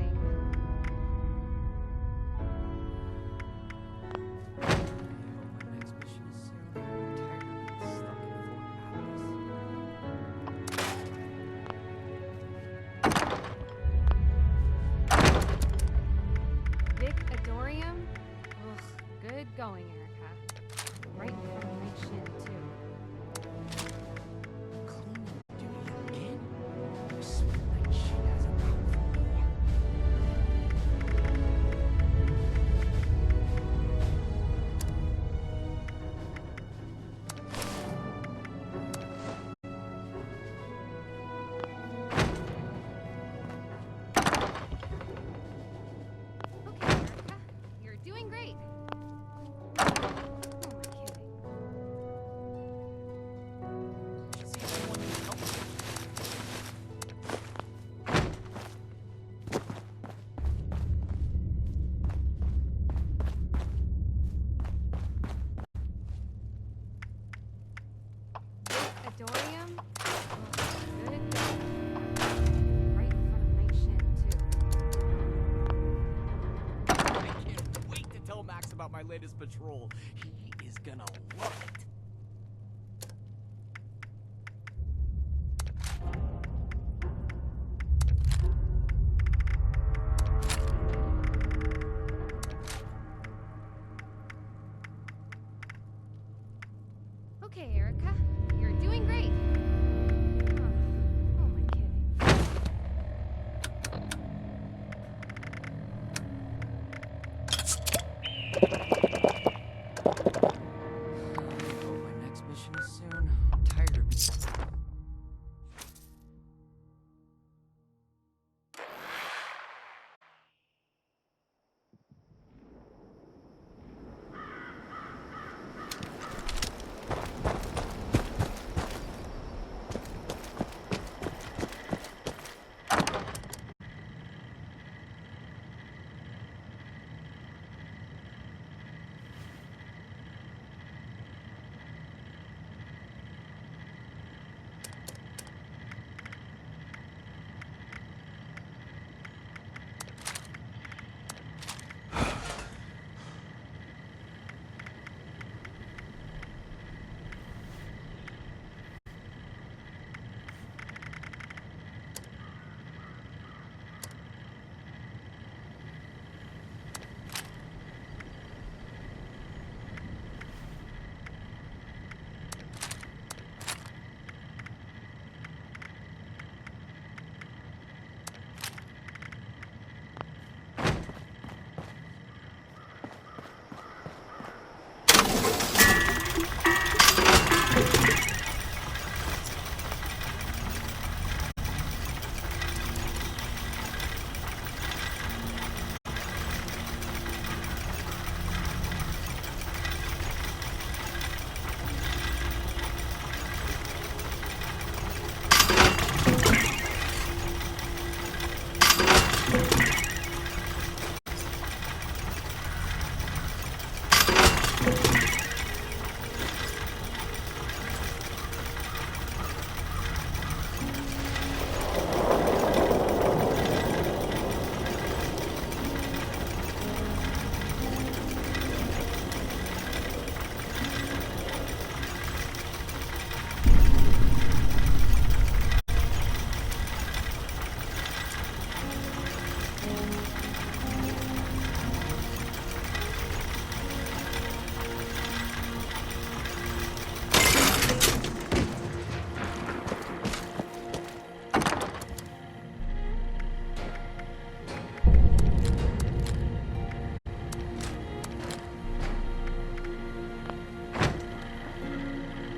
Vic Adorium? Ugh, good going, Erica. Right in front of my chin, too. Cleaning duty again? I swear that shit has a problem for me. Okay, Erica, you're doing great. Who am I kidding? Should see if anyone needs help. Adorium? Ugh, good going. Right in front of my chin, too. I can't wait to tell Max about my latest patrol. He is gonna love it. Okay, Erica, you're doing great. Who am I kidding? Hope my next mission is soon. I'm tired of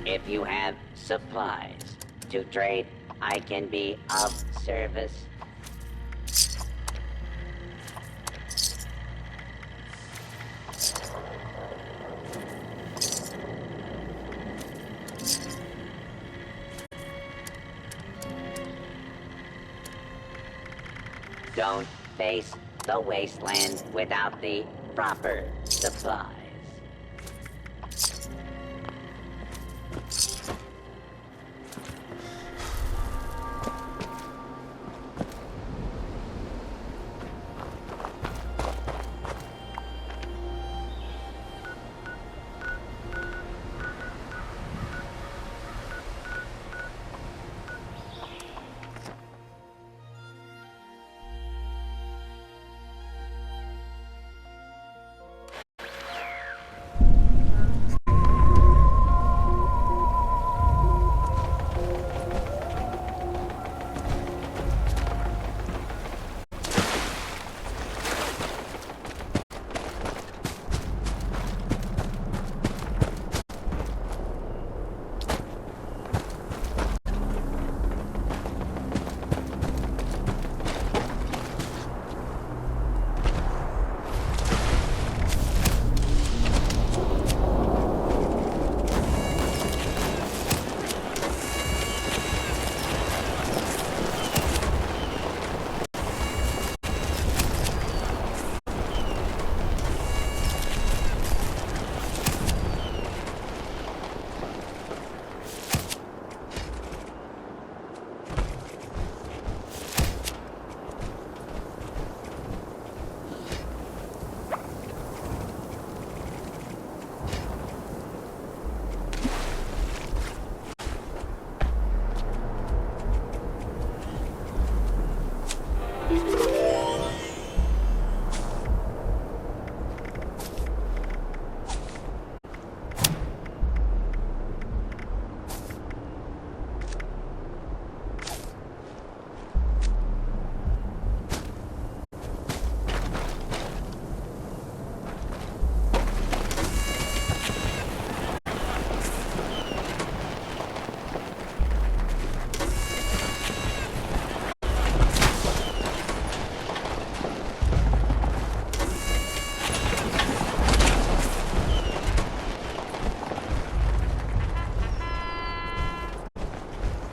If you have supplies to trade, I can be of service. Don't face the wasteland without the proper supplies.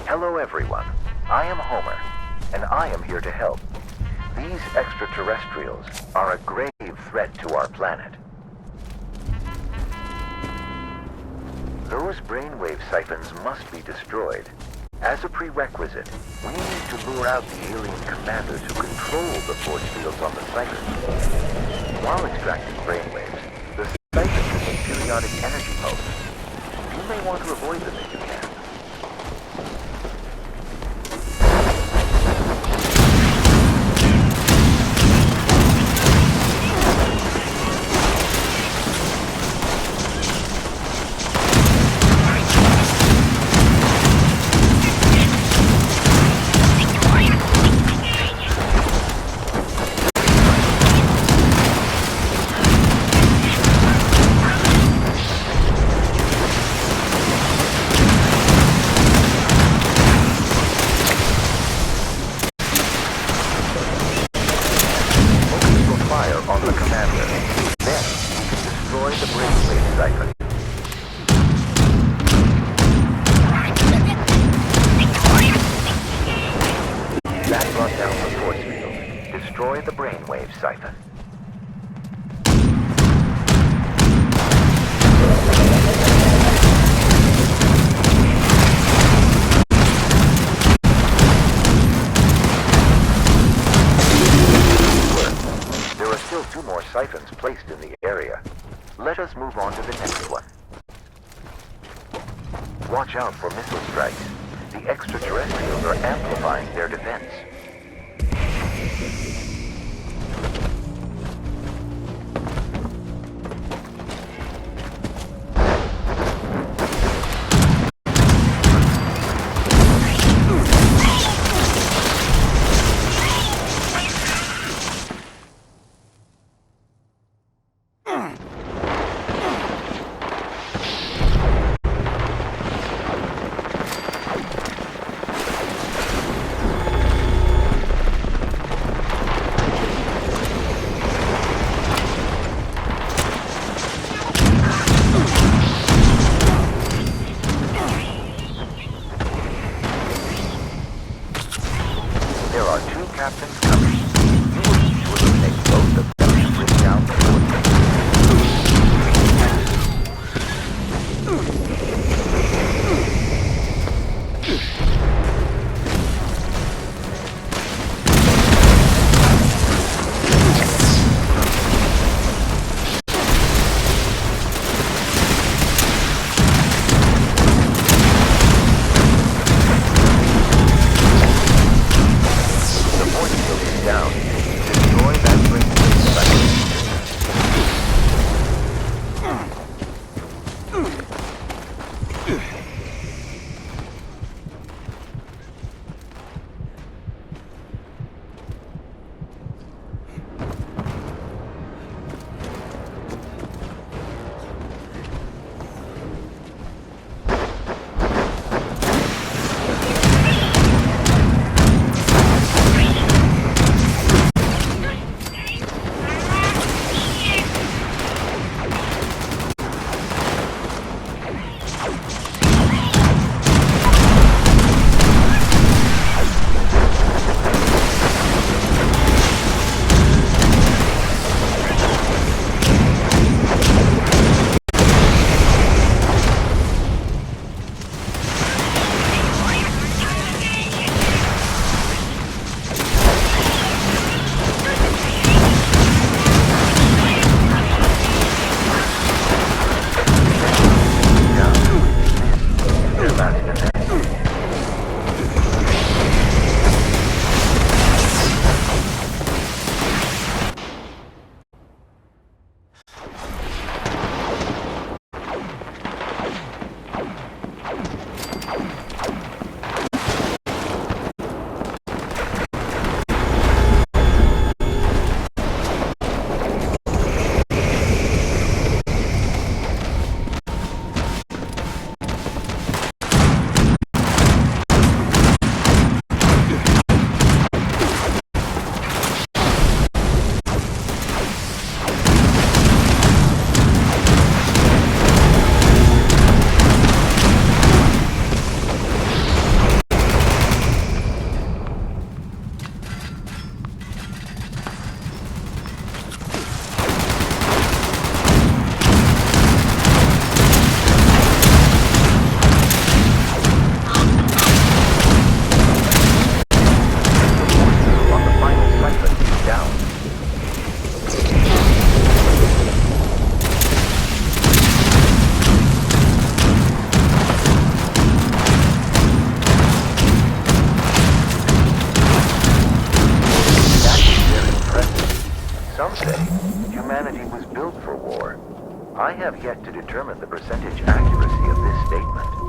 Hello everyone, I am Homer, and I am here to help. These extraterrestrials are a grave threat to our planet. Those brainwave siphons must be destroyed. As a prerequisite, we need to lure out the alien commanders who control the force fields on the siphons. While extracting brainwaves, the siphons emit periodic energy pulses. You may want to avoid them if you can. On the commander. Then we can destroy the brainwave siphon. That brought down the force field. Destroy the brainwave siphon. Two more siphons placed in the area. Let us move on to the next one. Watch out for missile strikes. The extraterrestrials are amplifying their defense. Captains coming. Some say humanity was built for war. I have yet to determine the percentage accuracy of this statement.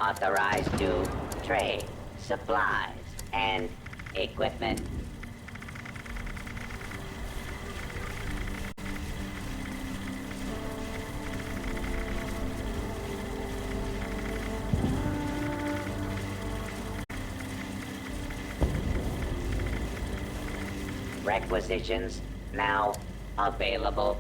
authorized to trade supplies and equipment. Requisitions now available.